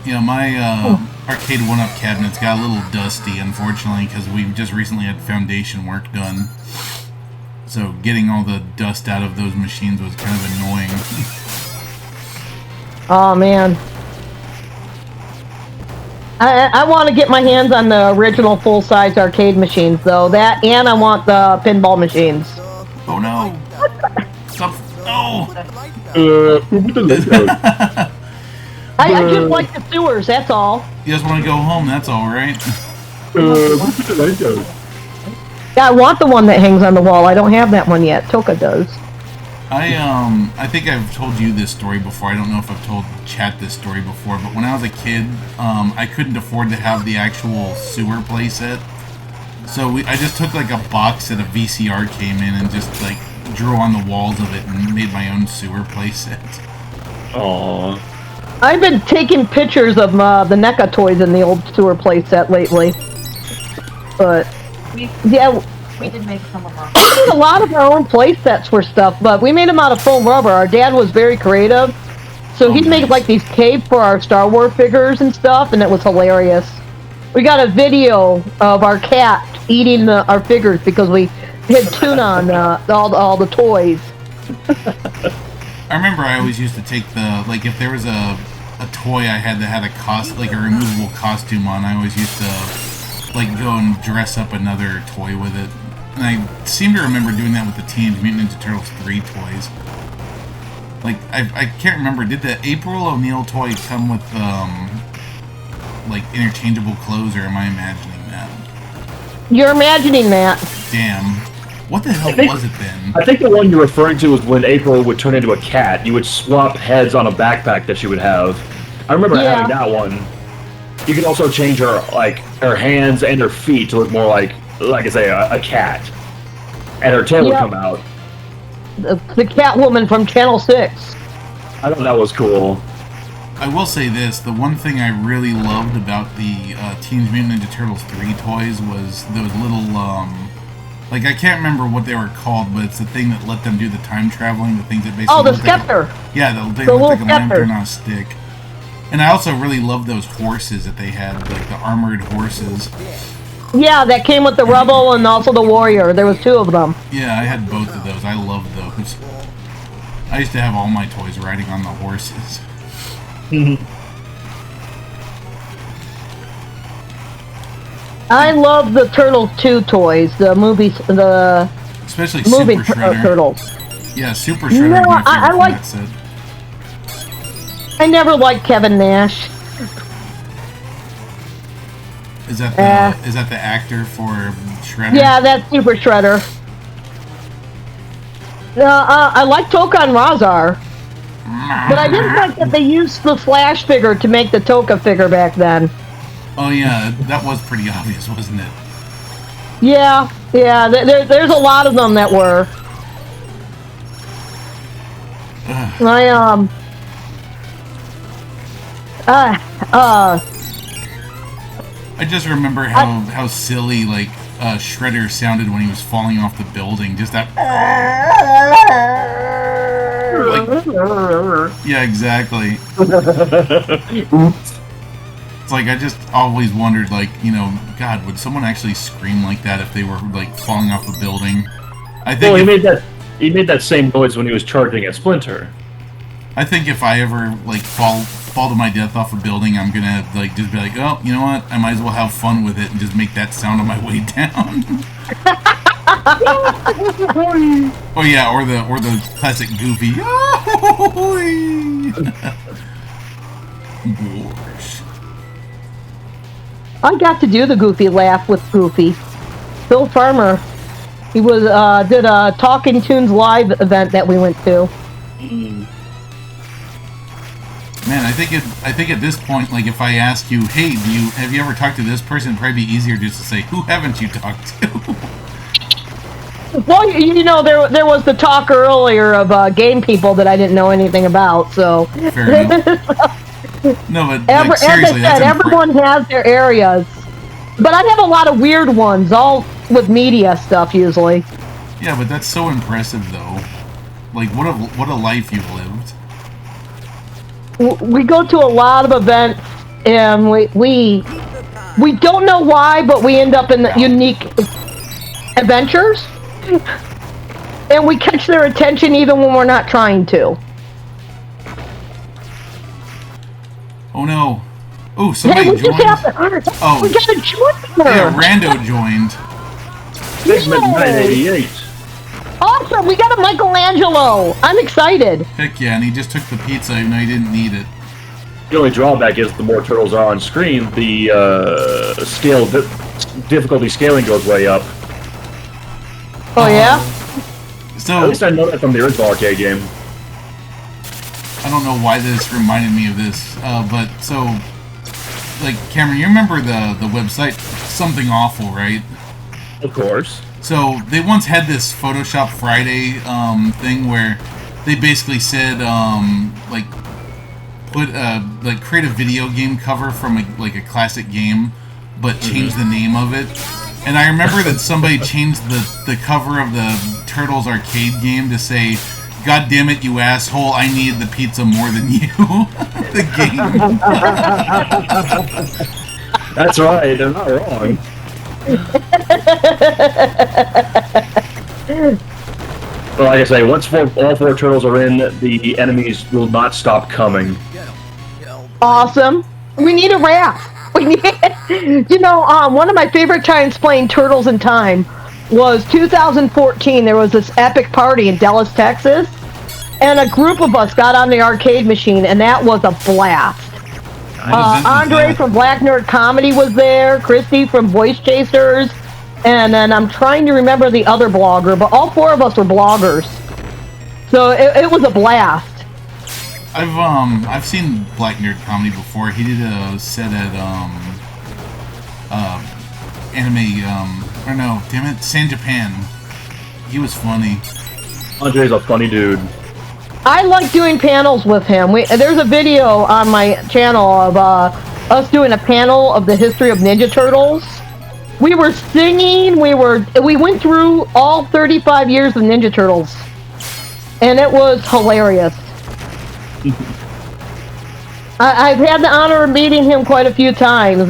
Yeah, my arcade one-up cabinet's got a little dusty, unfortunately, because we just recently had foundation work done. So getting all the dust out of those machines was kind of annoying. Oh, man. I want to get my hands on the original full-size arcade machines, though. That, and I want the pinball machines. Oh, no. Stop. No. I just like the sewers, that's all. You just want to go home, that's all, right? Yeah, I want the one that hangs on the wall. I don't have that one yet. Toka does. I think I've told you this story before. I don't know if I've told Chat this story before, but when I was a kid, I couldn't afford to have the actual sewer playset. So I just took like a box that a VCR came in and just like drew on the walls of it and made my own sewer playset. Aww. I've been taking pictures of the NECA toys in the old sewer playset lately. But, yeah. We did make some of our We did a lot of our own playsets for stuff, but we made them out of foam rubber. Our dad was very creative. So he'd make like these capes for our Star Wars figures and stuff, and it was hilarious. We got a video of our cat eating our figures because we had tuna on all the toys. I remember I always used to take like if there was a toy I had that had a a removable costume on, I always used to like go and dress up another toy with it. And I seem to remember doing that with the Teenage Mutant Ninja Turtles 3 toys. Like I can't remember, did the April O'Neil toy come with like interchangeable clothes, or am I imagining that? You're imagining that. Damn. What the hell was it then? I think the one you're referring to was when April would turn into a cat. You would swap heads on a backpack that she would have. I remember having that one. You could also change her hands and her feet to look more like I say, a cat. And her tail would come out. The Catwoman from Channel 6. I thought that was cool. I will say this, the one thing I really loved about the Teenage Mutant Ninja Turtles 3 toys was those little, like, I can't remember what they were called, but it's the thing that let them do the time traveling, the things that basically... Oh, the Scepter! Yeah, they look like a lantern on a stick. And I also really loved those horses that they had, like the armored horses. Yeah, that came with the Rebel and also the Warrior. There was two of them. Yeah, I had both of those. I loved those. I used to have all my toys riding on the horses. I love the Turtles 2 toys, the movies, the especially movie Super Shredder. Turtles. Yeah, Super Shredder. No, my I favorite like. that set. I never liked Kevin Nash. Is that the actor for Shredder? Yeah, that's Super Shredder. I like Toka and Razar. But I didn't like that they used the Flash figure to make the Toka figure back then. Oh yeah, that was pretty obvious, wasn't it? Yeah. There's a lot of them that were. I just remember how silly like Shredder sounded when he was falling off the building. Just that. Like, yeah, exactly. It's like I just always wondered, like, you know, God, would someone actually scream like that if they were like falling off a building? I think. Well, he made that same noise when he was charging at Splinter. I think if I ever like fall fall to my death off a building, I'm gonna like just be like, oh, you know what? I might as well have fun with it and just make that sound on my way down. Oh yeah, or the classic Goofy. Gosh. I got to do the Goofy laugh with Goofy. Phil Farmer. He was did a Talking Tunes live event that we went to. Man, I think at this point, like if I ask you, hey, have you ever talked to this person? It'd probably be easier just to say, who haven't you talked to? Well, you know, there was the talk earlier of game people that I didn't know anything about, so. Fair enough. No, but like, seriously, as I said, everyone has their areas. But I have a lot of weird ones, all with media stuff usually. Yeah, but that's so impressive, though. Like, what a life you've lived. We go to a lot of events, and we don't know why, but we end up in the unique adventures, and we catch their attention even when we're not trying to. Oh no! Oh, somebody we joined. Oh, we got a joiner. Yeah, Rando joined. Figment 988. Awesome! We got a Michelangelo. I'm excited. Heck yeah! And he just took the pizza, even though he didn't need it. The only drawback is the more turtles are on screen, the difficulty scaling goes way up. Oh yeah. So at least I know that from the original arcade game. I don't know why this reminded me of this, but so, like, Cameron, you remember the website Something Awful, right? Of course. So they once had this Photoshop Friday thing where they basically said like create a video game cover from a classic game, but change the name of it. And I remember that somebody changed the cover of the Turtles arcade game to say, "God damn it, you asshole! I needed the pizza more than you." The game. That's right. They're not wrong. Well, like I say, once all four turtles are in, the enemies will not stop coming. Awesome. We need a raft. We need, you know, one of my favorite times playing Turtles in Time was 2014. There was this epic party in Dallas, Texas, and a group of us got on the arcade machine, and that was a blast. Andre from Black Nerd Comedy was there, Christy from Voice Chasers, and then I'm trying to remember the other blogger, but all four of us were bloggers. So it was a blast. I've seen Black Nerd Comedy before. He did a set at San Japan. He was funny. Andre's a funny dude. I like doing panels with him. There's a video on my channel of us doing a panel of the history of Ninja Turtles. We were singing. We went through all 35 years of Ninja Turtles, and it was hilarious. I've had the honor of meeting him quite a few times.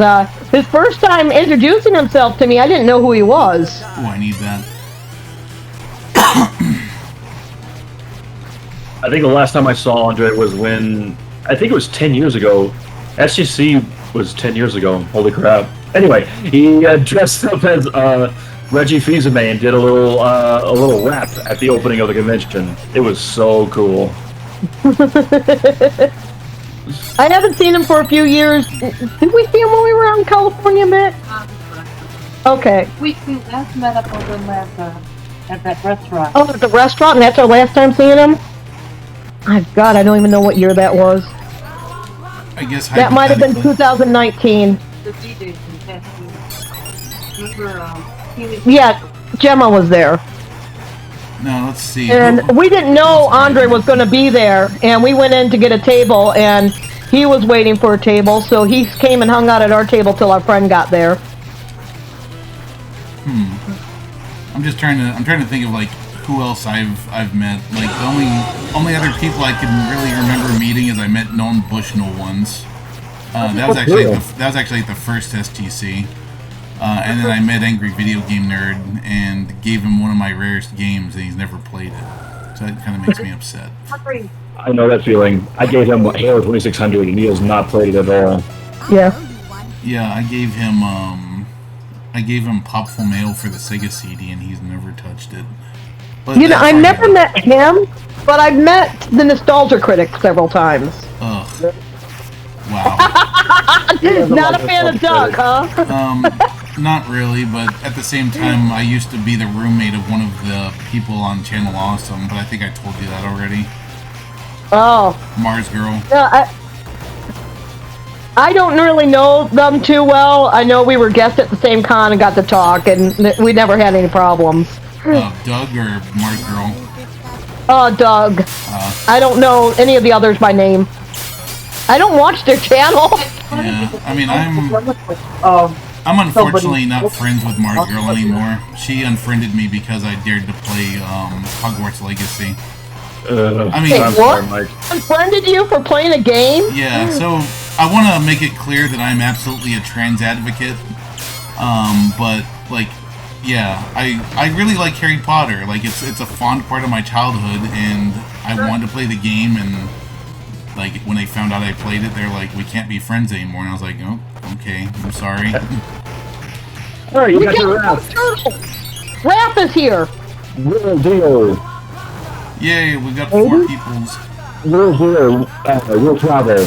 His first time introducing himself to me, I didn't know who he was. Oh, I need that. I think the last time I saw Andre was when, I think it was 10 years ago. SGC was 10 years ago. Holy crap. Anyway, he dressed up as Reggie Fils-Aimé and did a little rap at the opening of the convention. It was so cool. I haven't seen him for a few years. Did we see him when we were out in California, Mick? Okay. We last met up over at that restaurant. Oh, at the restaurant, and that's our last time seeing him? My God, I don't even know what year that was. I guess that might have been 2019. The DJ from Remember, yeah, Gemma was there. No, let's see. And we didn't know Andre was going to be there, and we went in to get a table, and he was waiting for a table, so he came and hung out at our table till our friend got there. I'm trying to think of like who else I've met. Like the only other people I can really remember meeting is I met Nolan Bushnell once. That was actually at the first STC. And then I met Angry Video Game Nerd and gave him one of my rarest games, and he's never played it. So that kind of makes me upset. I know that feeling. I gave him Halo 2600, and he has not played it at all. Yeah. Yeah, I gave him Popful Mail for the Sega CD, and he's never touched it. But You know, that's I already never done. met him, but I've met the Nostalgia Critic several times. Ugh. Wow. Not a fan of Doug, huh? Not really, but at the same time, I used to be the roommate of one of the people on Channel Awesome, but I think I told you that already. Oh. Mars Girl. I don't really know them too well. I know we were guests at the same con and got to talk, and we never had any problems. Doug or Mars Girl? Doug. I don't know any of the others by name. I don't watch their channel. Yeah, I mean, I'm unfortunately not friends with Mars Girl anymore. She unfriended me because I dared to play Hogwarts Legacy. I mean, Hey, what? Unfriended you for playing a game? Yeah, so I want to make it clear that I'm absolutely a trans advocate. But like, yeah, I really like Harry Potter. Like, it's a fond part of my childhood, and I wanted to play the game. And like, when they found out I played it, they're like, "We can't be friends anymore." And I was like, "Oh, okay, I'm sorry." Alright, you We got your got Raph. Turtle. Raph is here. Real deal. Yay, we got 4 peoples. Real deal. Real travel.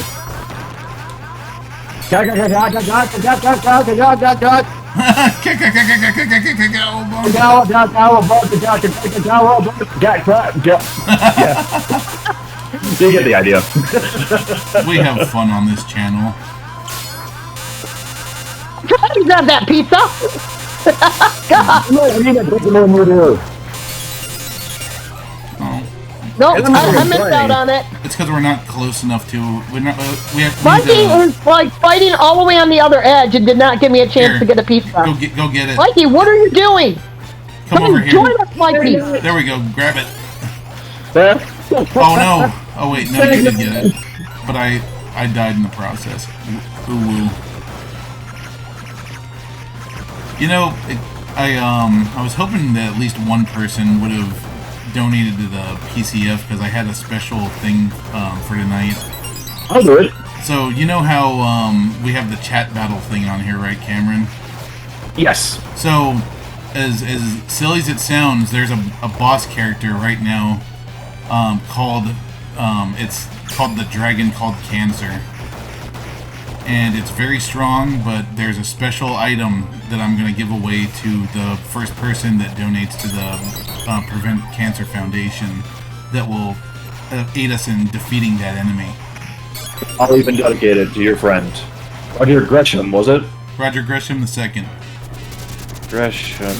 You get the idea. We have fun on this channel. Trying to have that pizza. God. Oh, No, I missed out on it. it's because we're not close enough to. We're not. We have. Mikey is like fighting all the way on the other edge and did not give me a chance Here. to get a pizza. Go get it. Mikey, what are you doing? Come over here. Join us, Mikey. There we go. Grab it. Oh no. Oh wait, no, you did get it. But I died in the process. Ooh woo. You know, I was hoping that at least one person would have donated to the PCF because I had a special thing for tonight. I'll do it. So you know how we have the chat battle thing on here, right, Cameron? Yes. So as silly as it sounds, there's a boss character right now called it's called the dragon called Cancer. And it's very strong, but there's a special item that I'm going to give away to the first person that donates to the Prevent Cancer Foundation that will aid us in defeating that enemy. I'll even dedicate it to your friend. Roger Greshem, was it? Roger Gresham II. Gresham.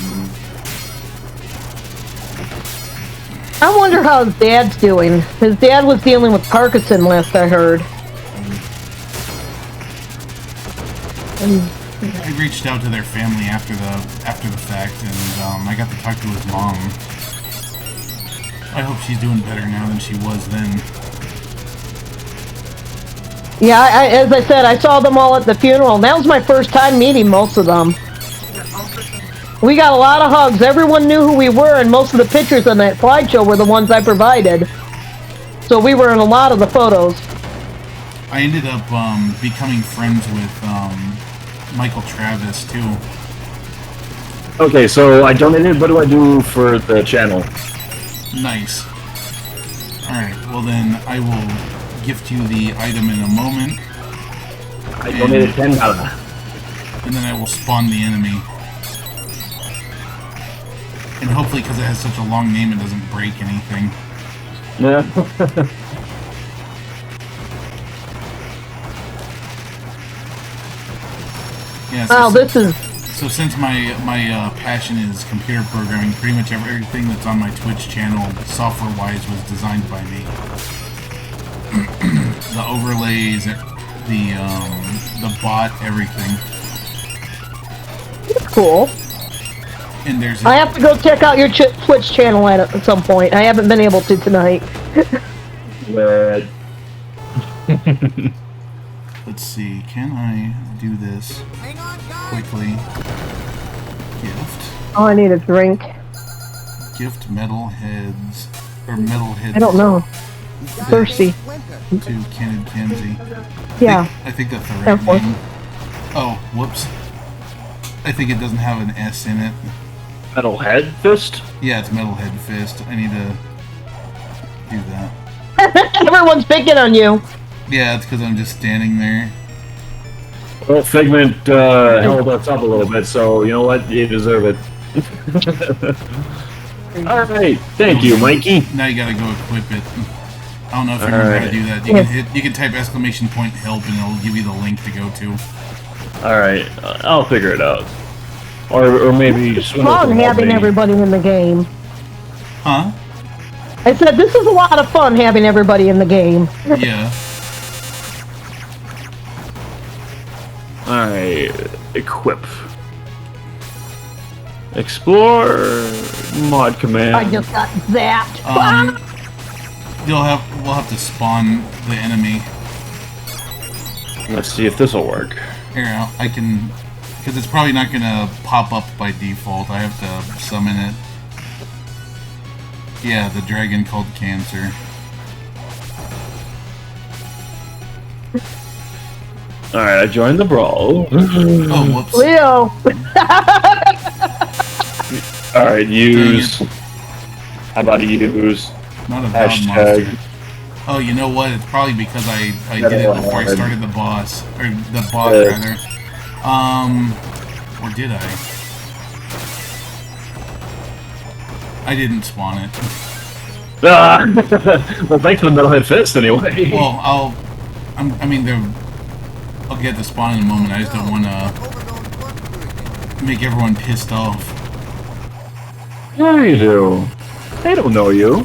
I wonder how his dad's doing. His dad was dealing with Parkinson last I heard. I reached out to their family after the fact, and I got to talk to his mom. I hope she's doing better now than she was then. Yeah, as I said, I saw them all at the funeral. And that was my first time meeting most of them. We got a lot of hugs. Everyone knew who we were, and most of the pictures on that slideshow were the ones I provided. So we were in a lot of the photos. I ended up becoming friends with Michael Travis too. Okay, so I donated. What do I do for the channel? Nice. Alright, well then I will gift you the item in a moment. I donated $10. And then I will spawn the enemy. And hopefully, because it has such a long name, it doesn't break anything. Yeah. Yeah, Wow, this is... So since my passion is computer programming, pretty much everything that's on my Twitch channel, software-wise, was designed by me. The overlays, the bot, everything. That's cool. And there's I have to go check out your Twitch channel at some point. I haven't been able to tonight. Red. Let's see, can I do this quickly? Gift. Oh, I need a drink. Gift metal heads. Or metal heads. I don't know. Thirsty. To Cannon Kenzie. Yeah. I think that's the right Air Force. name. Oh, whoops. I think it doesn't have an S in it. Metalhead Fist? Yeah, it's Metalhead Fist. I need to do that. Everyone's picking on you. Yeah, it's because I'm just standing there. Well, Figment held us up a little bit, so you know what? You deserve it. Alright, thank you, Mikey. Now you gotta go equip it. I don't know if you remember how to do that. You can type exclamation point help and it'll give you the link to go to. Alright, I'll figure it out. Or maybe... It's fun having everybody in the game. Huh? I said, this is a lot of fun having everybody in the game. Yeah. Alright, equip. Explore, mod command. I just got zapped. We'll have to spawn the enemy. Let's see if this will work. Here, I can, because it's probably not gonna pop up by default. I have to summon it. Yeah, the dragon called Cancer. Alright, I joined the brawl. Oh, whoops. Leo. Alright, use. How about use? Not a valid Hashtag. monster. Oh, you know what? It's probably because I did it before I started the boss. Or the boss, rather. Or did I? I didn't spawn it. Ah! Well, thanks for the Metalhead Fist, anyway. Well, I'll get the spawn in a moment. I just don't want to make everyone pissed off. Yeah, you do. They don't know you.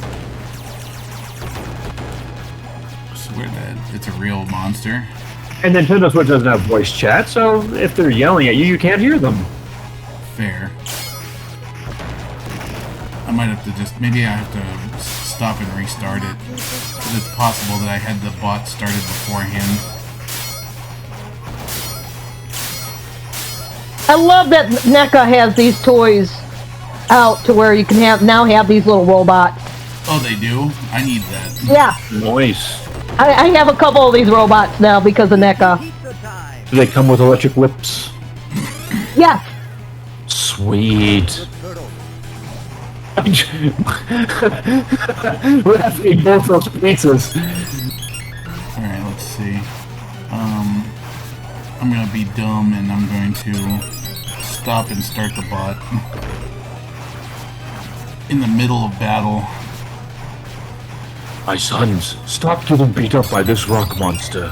I swear that it's a real monster. And Nintendo Switch doesn't have voice chat, so if they're yelling at you, you can't hear them. Fair. I might have to maybe I have to stop and restart it. Because it's possible that I had the bot started beforehand. I love that NECA has these toys out to where you can now have these little robots. Oh, they do? I need that. Yeah. Nice. I have a couple of these robots now because of NECA. Do they come with electric whips? Yeah. Sweet. We're having both those pizzas. Alright, let's see. I'm gonna be dumb and I'm going to stop and start the bot. In the middle of battle. My sons, stop getting beat up by this rock monster.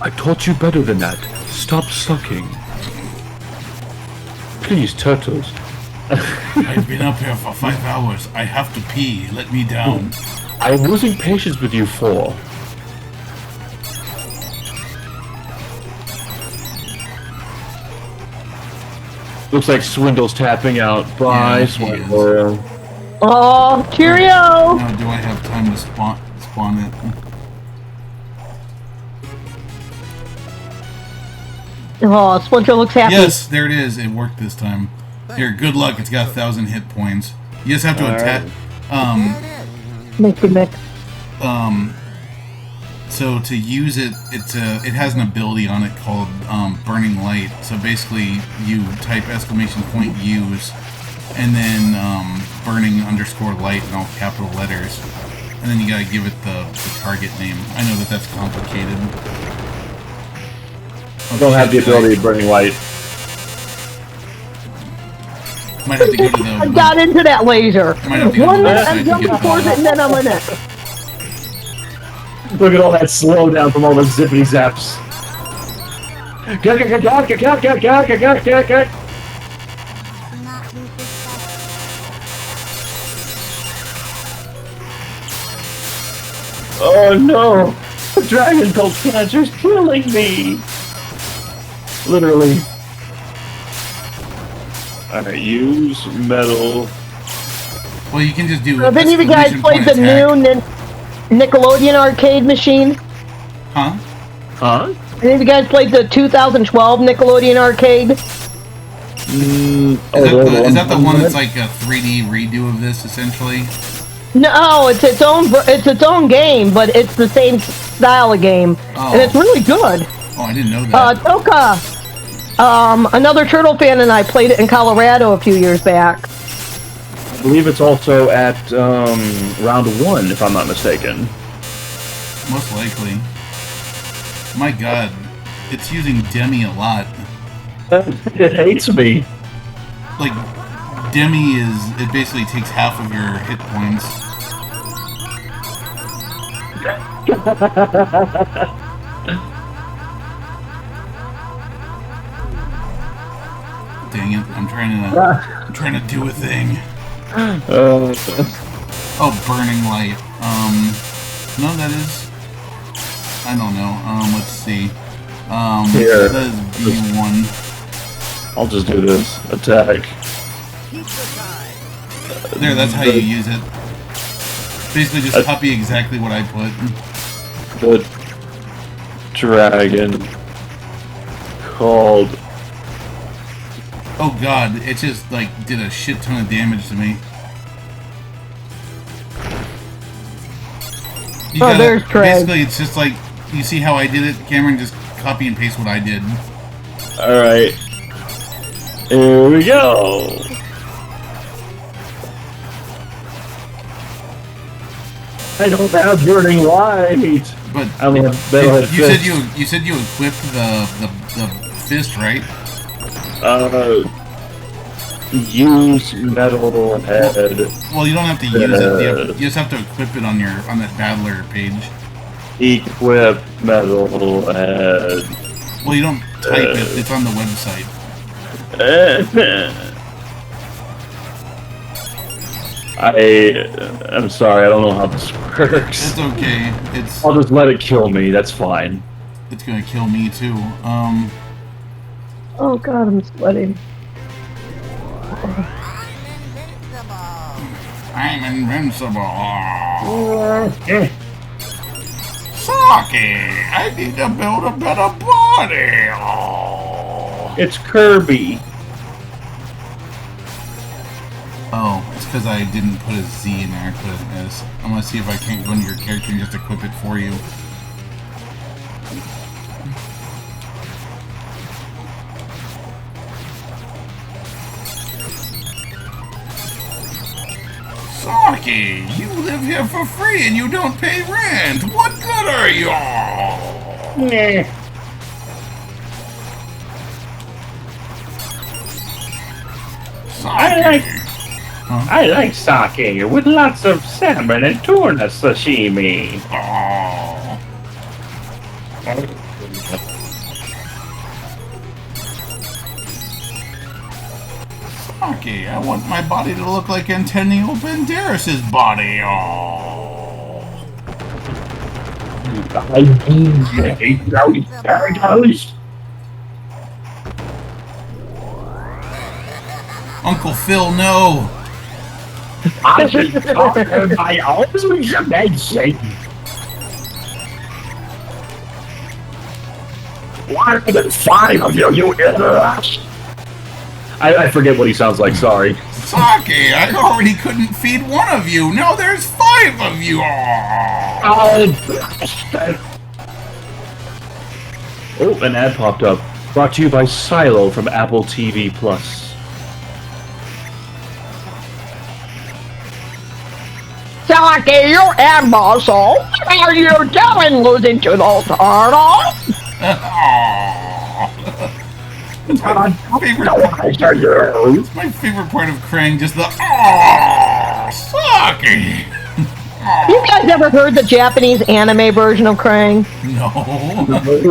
I taught you better than that. Stop sucking. Please, turtles. I've been up here for 5 hours. I have to pee. Let me down. I am losing patience with you four. Looks like Swindle's tapping out. Bye, Yeah, Swindle. Oh, cheerio! Now, do I have time to spawn it? Oh, Splinter looks happy. Yes, there it is. It worked this time. Here, good luck. It's got 1,000 hit points. You just have to attack. Make the mix. So to use it, it has an ability on it called Burning Light. So basically, you type exclamation point use, and then burning _ light in all capital letters, and then you gotta give it the target name. I know that's complicated. I don't have the ability of burning light. Might have to go to the. I got into that laser. Might have to go to One the minute website I'm to jumping get towards it and then I'm in it. Look at all that slowdown from all the zippity zaps. Oh no! The dragon called Cancer's killing me! Literally. Alright, use metal. Well, you can just do. Have any of you guys played the new Nickelodeon arcade machine? Huh? Any of you guys played the 2012 Nickelodeon arcade? Is that the one that's like a 3D redo of this, essentially? No, it's its own game, but it's the same style of game, and it's really good. Oh, I didn't know that. Toka, another Turtle fan and I played it in Colorado a few years back. I believe it's also at round 1, if I'm not mistaken. Most likely. My God, it's using Demi a lot. It hates me. Like, Demi it basically takes half of your hit points. Dang it! I'm trying to do a thing. Oh, burning light. No, that is. I don't know. Let's see. Here. That is B1. I'll just do this. Attack. There, that's how you use it. Basically, just copy exactly what I put. The dragon called. Oh God! It just like did a shit ton of damage to me. There's Trey. Basically, it's just like you see how I did it, Cameron. Just copy and paste what I did. All right. Here we go. I don't have burning light. But I only have you said you equipped the fist, right? Use metal head. Well, you don't have to use it. You just have to equip it on that battler page. Equip metal head. Well, you don't type it. It's on the website. I'm sorry, I don't know how this works. It's okay. I'll just let it kill me. That's fine. It's gonna kill me too. Oh God, I'm sweating. I'm invincible. Saki, I need to build a better body. It's Kirby. Oh, it's because I didn't put a Z in there. I put an S. I'm gonna see if I can't go into your character and just equip it for you. Saki, you live here for free and you don't pay rent. What good are you? Nah. I like sake with lots of salmon and tuna sashimi. Oh. Saki, I want my body to look like Antonio Banderas' body. Oh. Uncle Phil, no. I just talking my own imagination. Why are there 5 of you, you idiots? I forget what he sounds like, sorry. Saki, I already couldn't feed one of you. Now there's 5 of you. Oh, an ad popped up. Brought to you by Silo from Apple TV Plus. Saki, you're imbecile. What are you doing losing to those turtles? It's my favorite part of Krang, just the Saki. You guys ever heard the Japanese anime version of Krang? No.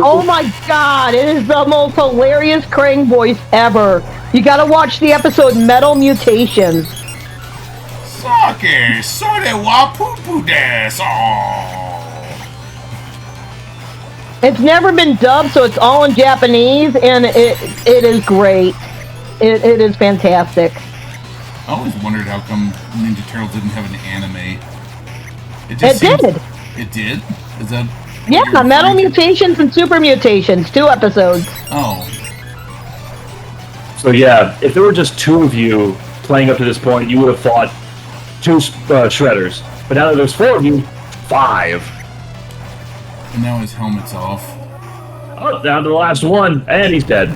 Oh my God, it is the most hilarious Krang voice ever. You gotta watch the episode Metal Mutations. Saki, sore wa poo-poo desu. It's never been dubbed, so it's all in Japanese, and it is great. It is fantastic. I always wondered how come Ninja Turtles didn't have an anime. It did. It did? Is that... Yeah, Metal Mutations and Super Mutations, 2 episodes. Oh. So yeah, if there were just 2 of you playing up to this point, you would have fought 2 shredders. But now that there's 4 of you, 5. And now his helmet's off. Oh, down to the last one, and he's dead.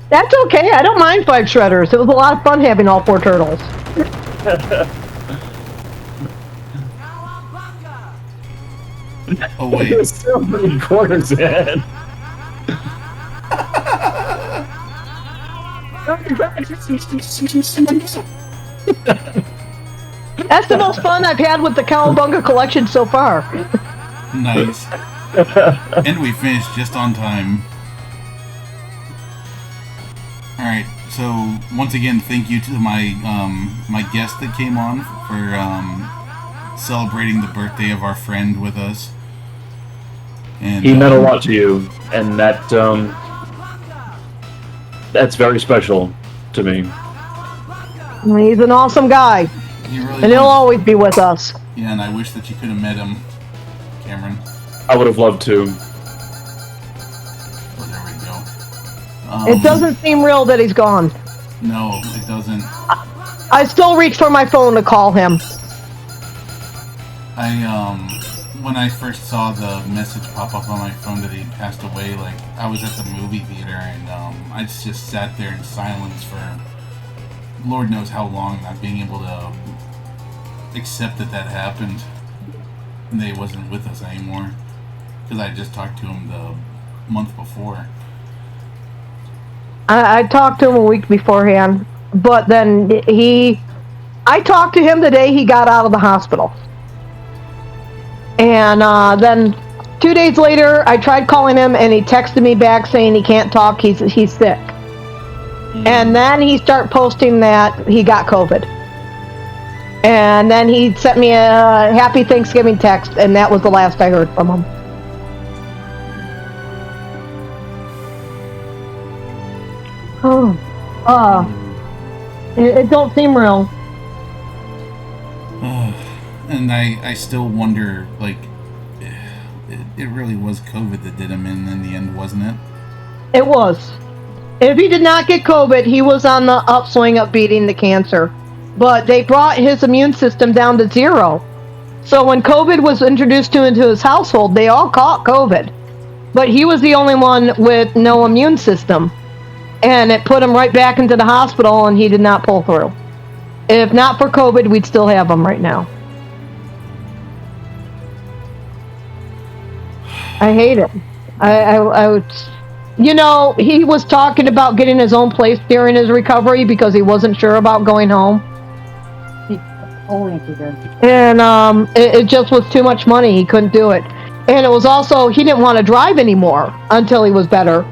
That's okay. I don't mind 5 shredders. It was a lot of fun having all 4 turtles. Oh wait. There's so many quarters in. That's the most fun I've had with the Cowabunga collection so far. Nice. And we finished just on time. Alright, so once again, thank you to my my guest that came on for celebrating the birthday of our friend with us. And He meant a lot to you, and that's very special to me. He's an awesome guy, he really and he'll was. always be with us. Yeah, and I wish that you could have met him, Cameron. I would have loved to. Well, there we go. It doesn't seem real that he's gone. No, it doesn't. I still reach for my phone to call him. When I first saw the message pop up on my phone that he passed away, like, I was at the movie theater, and I just sat there in silence for Lord knows how long, not being able to accept that happened, and that he wasn't with us anymore, because I just talked to him the month before. I talked to him a week beforehand, but then I talked to him the day he got out of the hospital. And then 2 days later, I tried calling him, and he texted me back saying he can't talk, he's sick. And then he started posting that he got COVID. And then he sent me a happy Thanksgiving text, and that was the last I heard from him. It don't seem real. And I still wonder, like, it really was COVID that did him in the end, wasn't it? It was. If he did not get COVID, he was on the upswing of beating the cancer. But they brought his immune system down to 0. So when COVID was introduced into his household, they all caught COVID. But he was the only one with no immune system. And it put him right back into the hospital, and he did not pull through. If not for COVID, we'd still have him right now. I hate it. I would, he was talking about getting his own place during his recovery because he wasn't sure about going home. And it just was too much money. He couldn't do it. And it was also, he didn't want to drive anymore until he was better.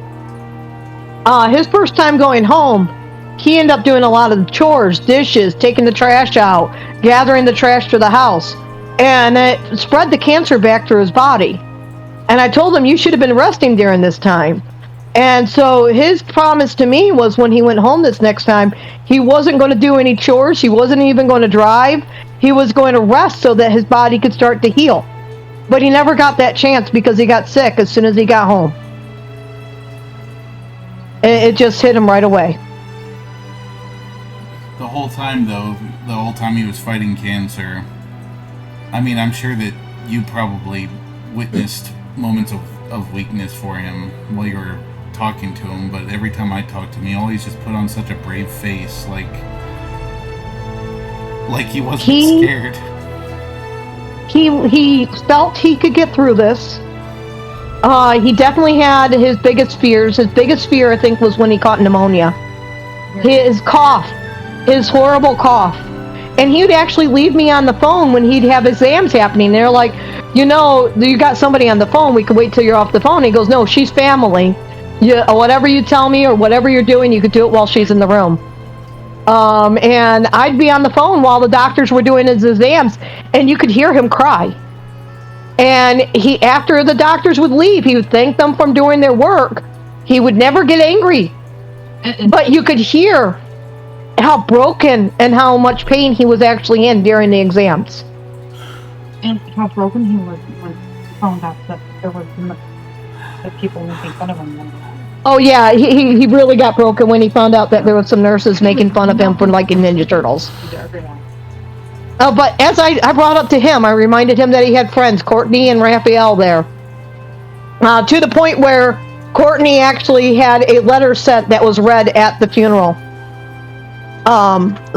His first time going home, he ended up doing a lot of the chores, dishes, taking the trash out, gathering the trash to the house. And it spread the cancer back through his body. And I told him, you should have been resting during this time. And so his promise to me was when he went home this next time, he wasn't going to do any chores. He wasn't even going to drive. He was going to rest so that his body could start to heal. But he never got that chance because he got sick as soon as he got home. It just hit him right away. The whole time, though, he was fighting cancer, I mean, I'm sure that you probably witnessed moments of weakness for him while you were talking to him, but every time I talked to him, he always just put on such a brave face, like he wasn't scared. He felt he could get through this. He definitely had his biggest fears. His biggest fear, I think, was when he caught pneumonia. His cough, his horrible cough. And he would actually leave me on the phone when he'd have exams happening. They're like, you got somebody on the phone. We could wait till you're off the phone. He goes, no, she's family. Whatever you tell me or whatever you're doing, you could do it while she's in the room. And I'd be on the phone while the doctors were doing his exams, and you could hear him cry. And after the doctors would leave, he would thank them for doing their work. He would never get angry. But you could hear how broken and how much pain he was actually in during the exams. And how broken he was when he found out that there was that people making fun of him. Oh yeah, he really got broken when he found out that there was some nurses making fun of him for liking Ninja Turtles. But as I brought up to him, I reminded him that he had friends, Courtney and Raphael, there. To the point where Courtney actually had a letter sent that was read at the funeral.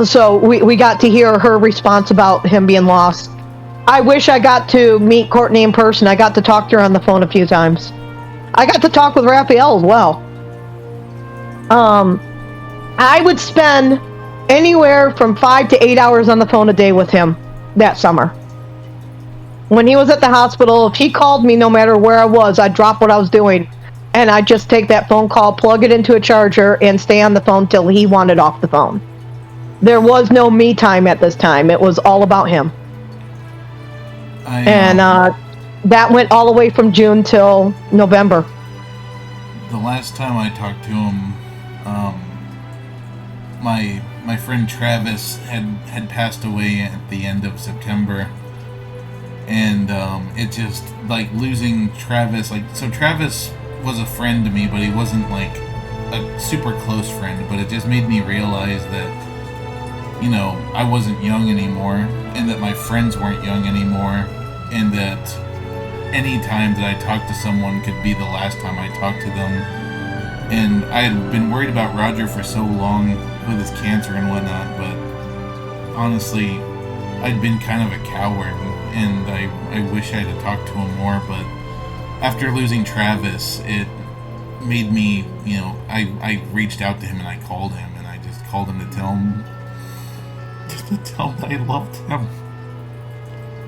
So we got to hear her response about him being lost. I wish I got to meet Courtney in person. I got to talk to her on the phone a few times. I got to talk with Raphael as well. I would spend anywhere from 5 to 8 hours on the phone a day with him that summer. When he was at the hospital, if he called me, no matter where I was, I'd drop what I was doing, and I'd just take that phone call, plug it into a charger, and stay on the phone till he wanted off the phone. There was no me time at this time. It was all about him. That went all the way from June till November. The last time I talked to him, my friend Travis had passed away at the end of September, and it just, like, losing Travis, like, so Travis was a friend to me, but he wasn't like a super close friend, but it just made me realize that, you know, I wasn't young anymore, and that my friends weren't young anymore, and that any time that I talked to someone could be the last time I talked to them. And I had been worried about Roger for so long with his cancer and whatnot, but honestly, I'd been kind of a coward, and I wish I had talked to him more, but after losing Travis, it made me, you know, I reached out to him and I called him, and I just called him to tell him that I loved him.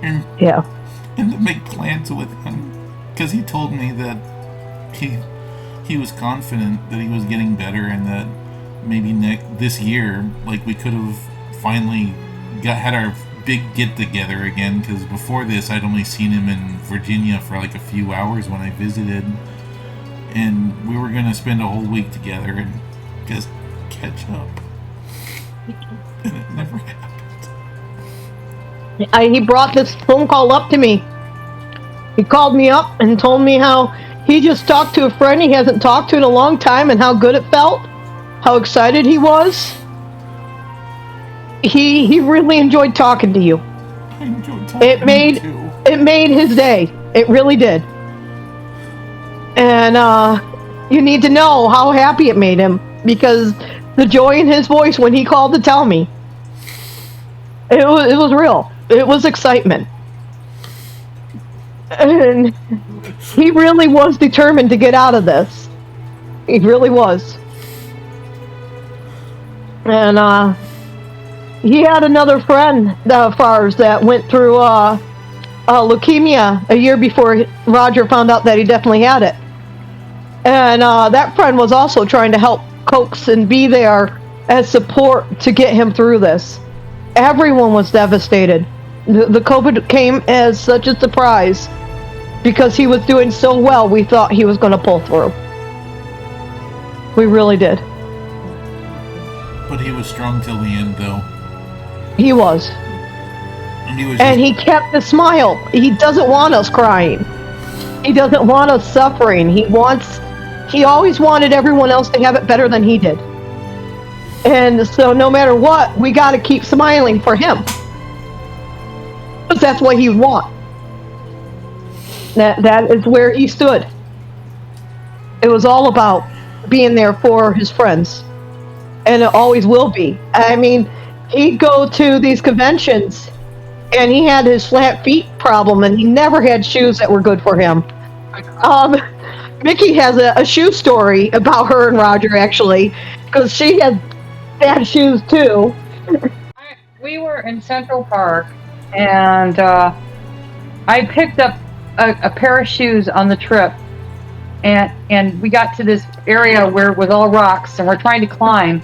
And, yeah. And to make plans with him, because he told me that he was confident that he was getting better, and that maybe this year, like, we could have finally had our big get together again, because before this I'd only seen him in Virginia for like a few hours when I visited, and we were gonna spend a whole week together and just catch up, and it never happened. He brought this phone call up to me. He called me up and told me how he just talked to a friend he hasn't talked to in a long time, and how good it felt, how excited he was. He really enjoyed talking to you. I enjoyed talking to you too. It made his day. It really did. And you need to know how happy it made him, because the joy in his voice when he called to tell me, it was real. It was excitement. And he really was determined to get out of this. He really was. And he had another friend of ours that went through leukemia a year before Roger found out that he definitely had it. And that friend was also trying to help coax and be there as support to get him through this. Everyone was devastated. The COVID came as such a surprise, because he was doing so well, we thought he was going to pull through. We really did. But he was strong till the end, though. He was. And he kept the smile. He doesn't want us crying. He doesn't want us suffering. He always wanted everyone else to have it better than he did. And so no matter what, we got to keep smiling for him. Because that's what he would want. That is where he stood. It was all about being there for his friends. And it always will be. I mean, he'd go to these conventions, and he had his flat feet problem, and he never had shoes that were good for him. Mickey has a shoe story about her and Roger, actually, because she had bad shoes too. We were in Central Park, and I picked up a pair of shoes on the trip, and we got to this area where it was all rocks, and we're trying to climb,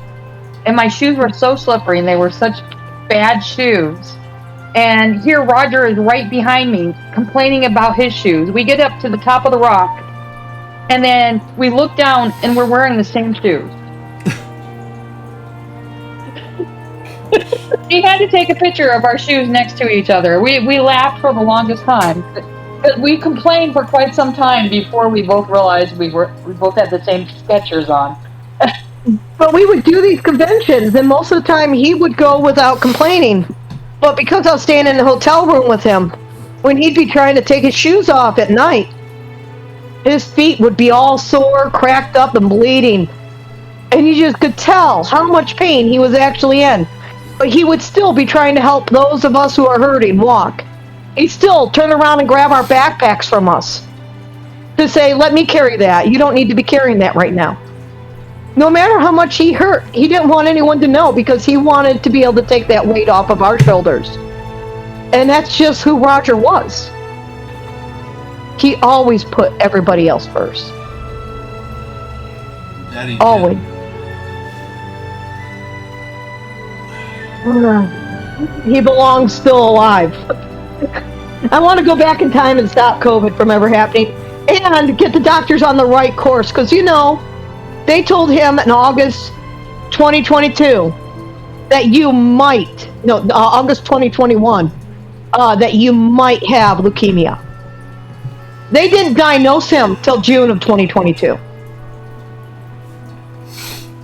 and my shoes were so slippery, and they were such bad shoes. And here Roger is right behind me, complaining about his shoes. We get up to the top of the rock, and then we look down, and we're wearing the same shoes. He had to take a picture of our shoes next to each other. We laughed for the longest time, But we complained for quite some time before we both realized we both had the same Skechers on. But we would do these conventions, and most of the time he would go without complaining. But because I was staying in the hotel room with him, when he'd be trying to take his shoes off at night, his feet would be all sore, cracked up, and bleeding. And you just could tell how much pain he was actually in. But he would still be trying to help those of us who are hurting walk. He'd still turn around and grab our backpacks from us to say, let me carry that. You don't need to be carrying that right now. No matter how much he hurt, he didn't want anyone to know because he wanted to be able to take that weight off of our shoulders. And that's just who Roger was. He always put everybody else first. Daddy Always. He belongs still alive. I want to go back in time and stop COVID from ever happening and get the doctors on the right course because, you know, they told him in August 2022 that you might, August 2021, that you might have leukemia. They didn't diagnose him till June of 2022.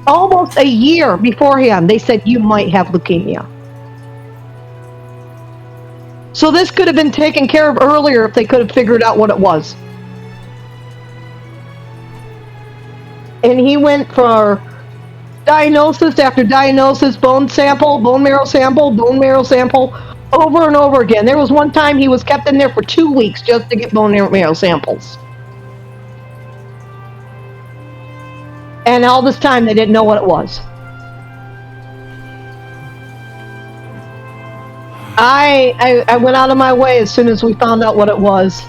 Almost a year beforehand, they said you might have leukemia. So this could have been taken care of earlier if they could have figured out what it was. And he went for diagnosis after diagnosis, bone marrow sample, over and over again. There was one time he was kept in there for 2 weeks just to get bone marrow samples. And all this time they didn't know what it was. I went out of my way as soon as we found out what it was.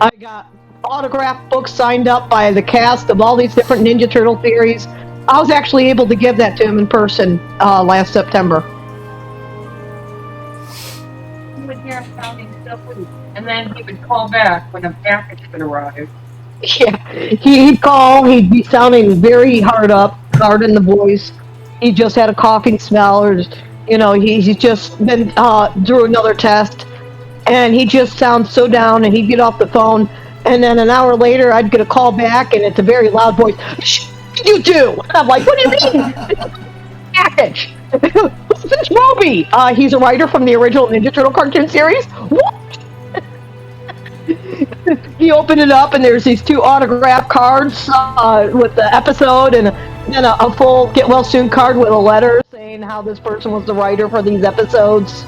I got autographed books signed up by the cast of all these different Ninja Turtle theories. I was actually able to give that to him in person last September. You would hear him sounding so weak, and then he would call back when a package would arrive. Yeah, he'd call, he'd be sounding very hard in the voice. He just had a coughing spell, or, you know, he's just been through another test, and he just sounds so down, and he'd get off the phone, and then an hour later, I'd get a call back, and it's a very loud voice. Shh, what did you do? And I'm like, what do you mean? Package. What's this Roby? He's a writer from the original Ninja Turtle cartoon series. What? He opened it up, and there's these 2 autograph cards with the episode, and then a full get well soon card with a letter saying how this person was the writer for these episodes.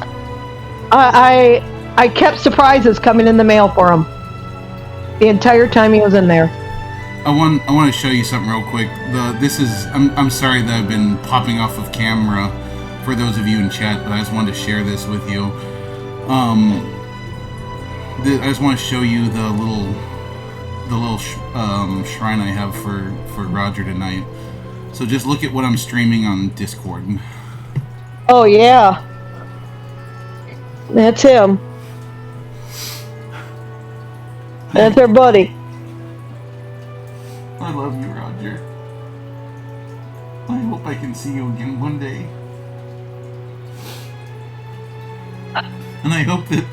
I kept surprises coming in the mail for him the entire time he was in there. I want to show you something real quick. I'm sorry that I've been popping off of camera for those of you in chat, but I just wanted to share this with you. I just want to show you the little shrine I have for Roger tonight. So just look at what I'm streaming on Discord. Oh yeah, that's him. That's our buddy. I love you, Roger. I hope I can see you again one day. And I hope that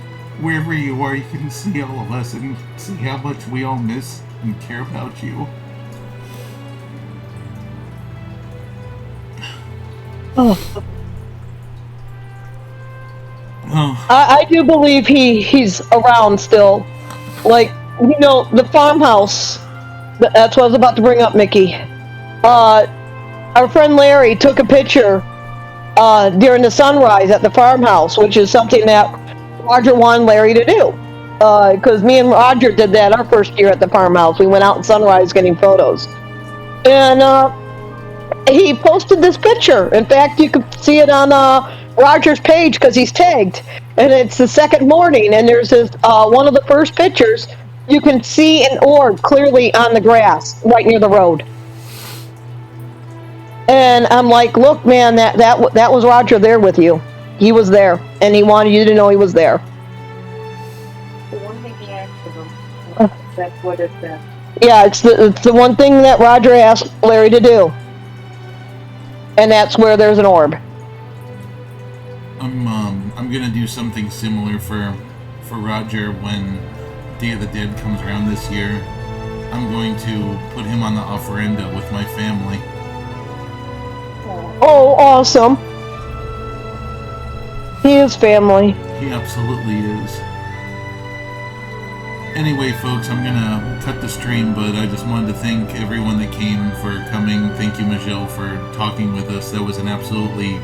wherever you are, you can see all of us and see how much we all miss and care about you. Oh. I do believe he's around still. Like, you know, the farmhouse. That's what I was about to bring up, Mickey. Our friend Larry took a picture during the sunrise at the farmhouse, which is something that Roger wanted Larry to do. Because me and Roger did that our first year at the farmhouse. We went out in sunrise getting photos. And he posted this picture. In fact, you could see it on Roger's page because he's tagged. And it's the second morning, and there's this one of the first pictures. You can see an orb clearly on the grass right near the road. And I'm like, look, man, that was Roger there with you. He was there, and he wanted you to know he was there. The one thing he asked of him, that's what it said. Yeah, it's the one thing that Roger asked Larry to do. And that's where there's an orb. I'm gonna do something similar for Roger when Day of the Dead comes around this year, I'm going to put him on the offerenda with my family. Oh, awesome. He is family. He absolutely is. Anyway, folks, I'm gonna cut the stream, but I just wanted to thank everyone that came for coming. Thank you, Michele, for talking with us. That was an absolutely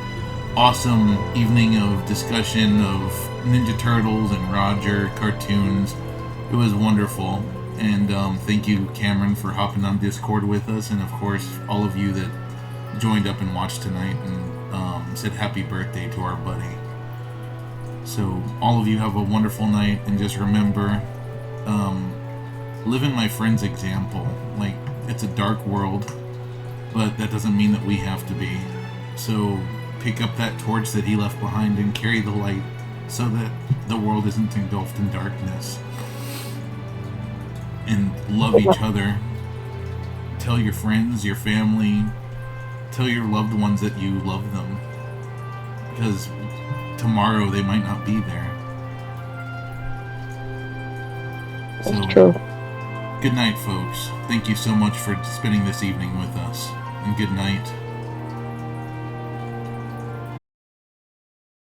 awesome evening of discussion of Ninja Turtles and Roger cartoons. It was wonderful. And thank you, Cameron, for hopping on Discord with us, and of course, all of you that joined up and watched tonight and said happy birthday to our buddy. So, all of you have a wonderful night, and just remember, live in my friend's example. Like, it's a dark world, but that doesn't mean that we have to be. So, pick up that torch that he left behind and carry the light so that the world isn't engulfed in darkness. And love each other. Tell your friends, your family, tell your loved ones that you love them. Because tomorrow they might not be there. That's true. Good night, folks. Thank you so much for spending this evening with us. And good night.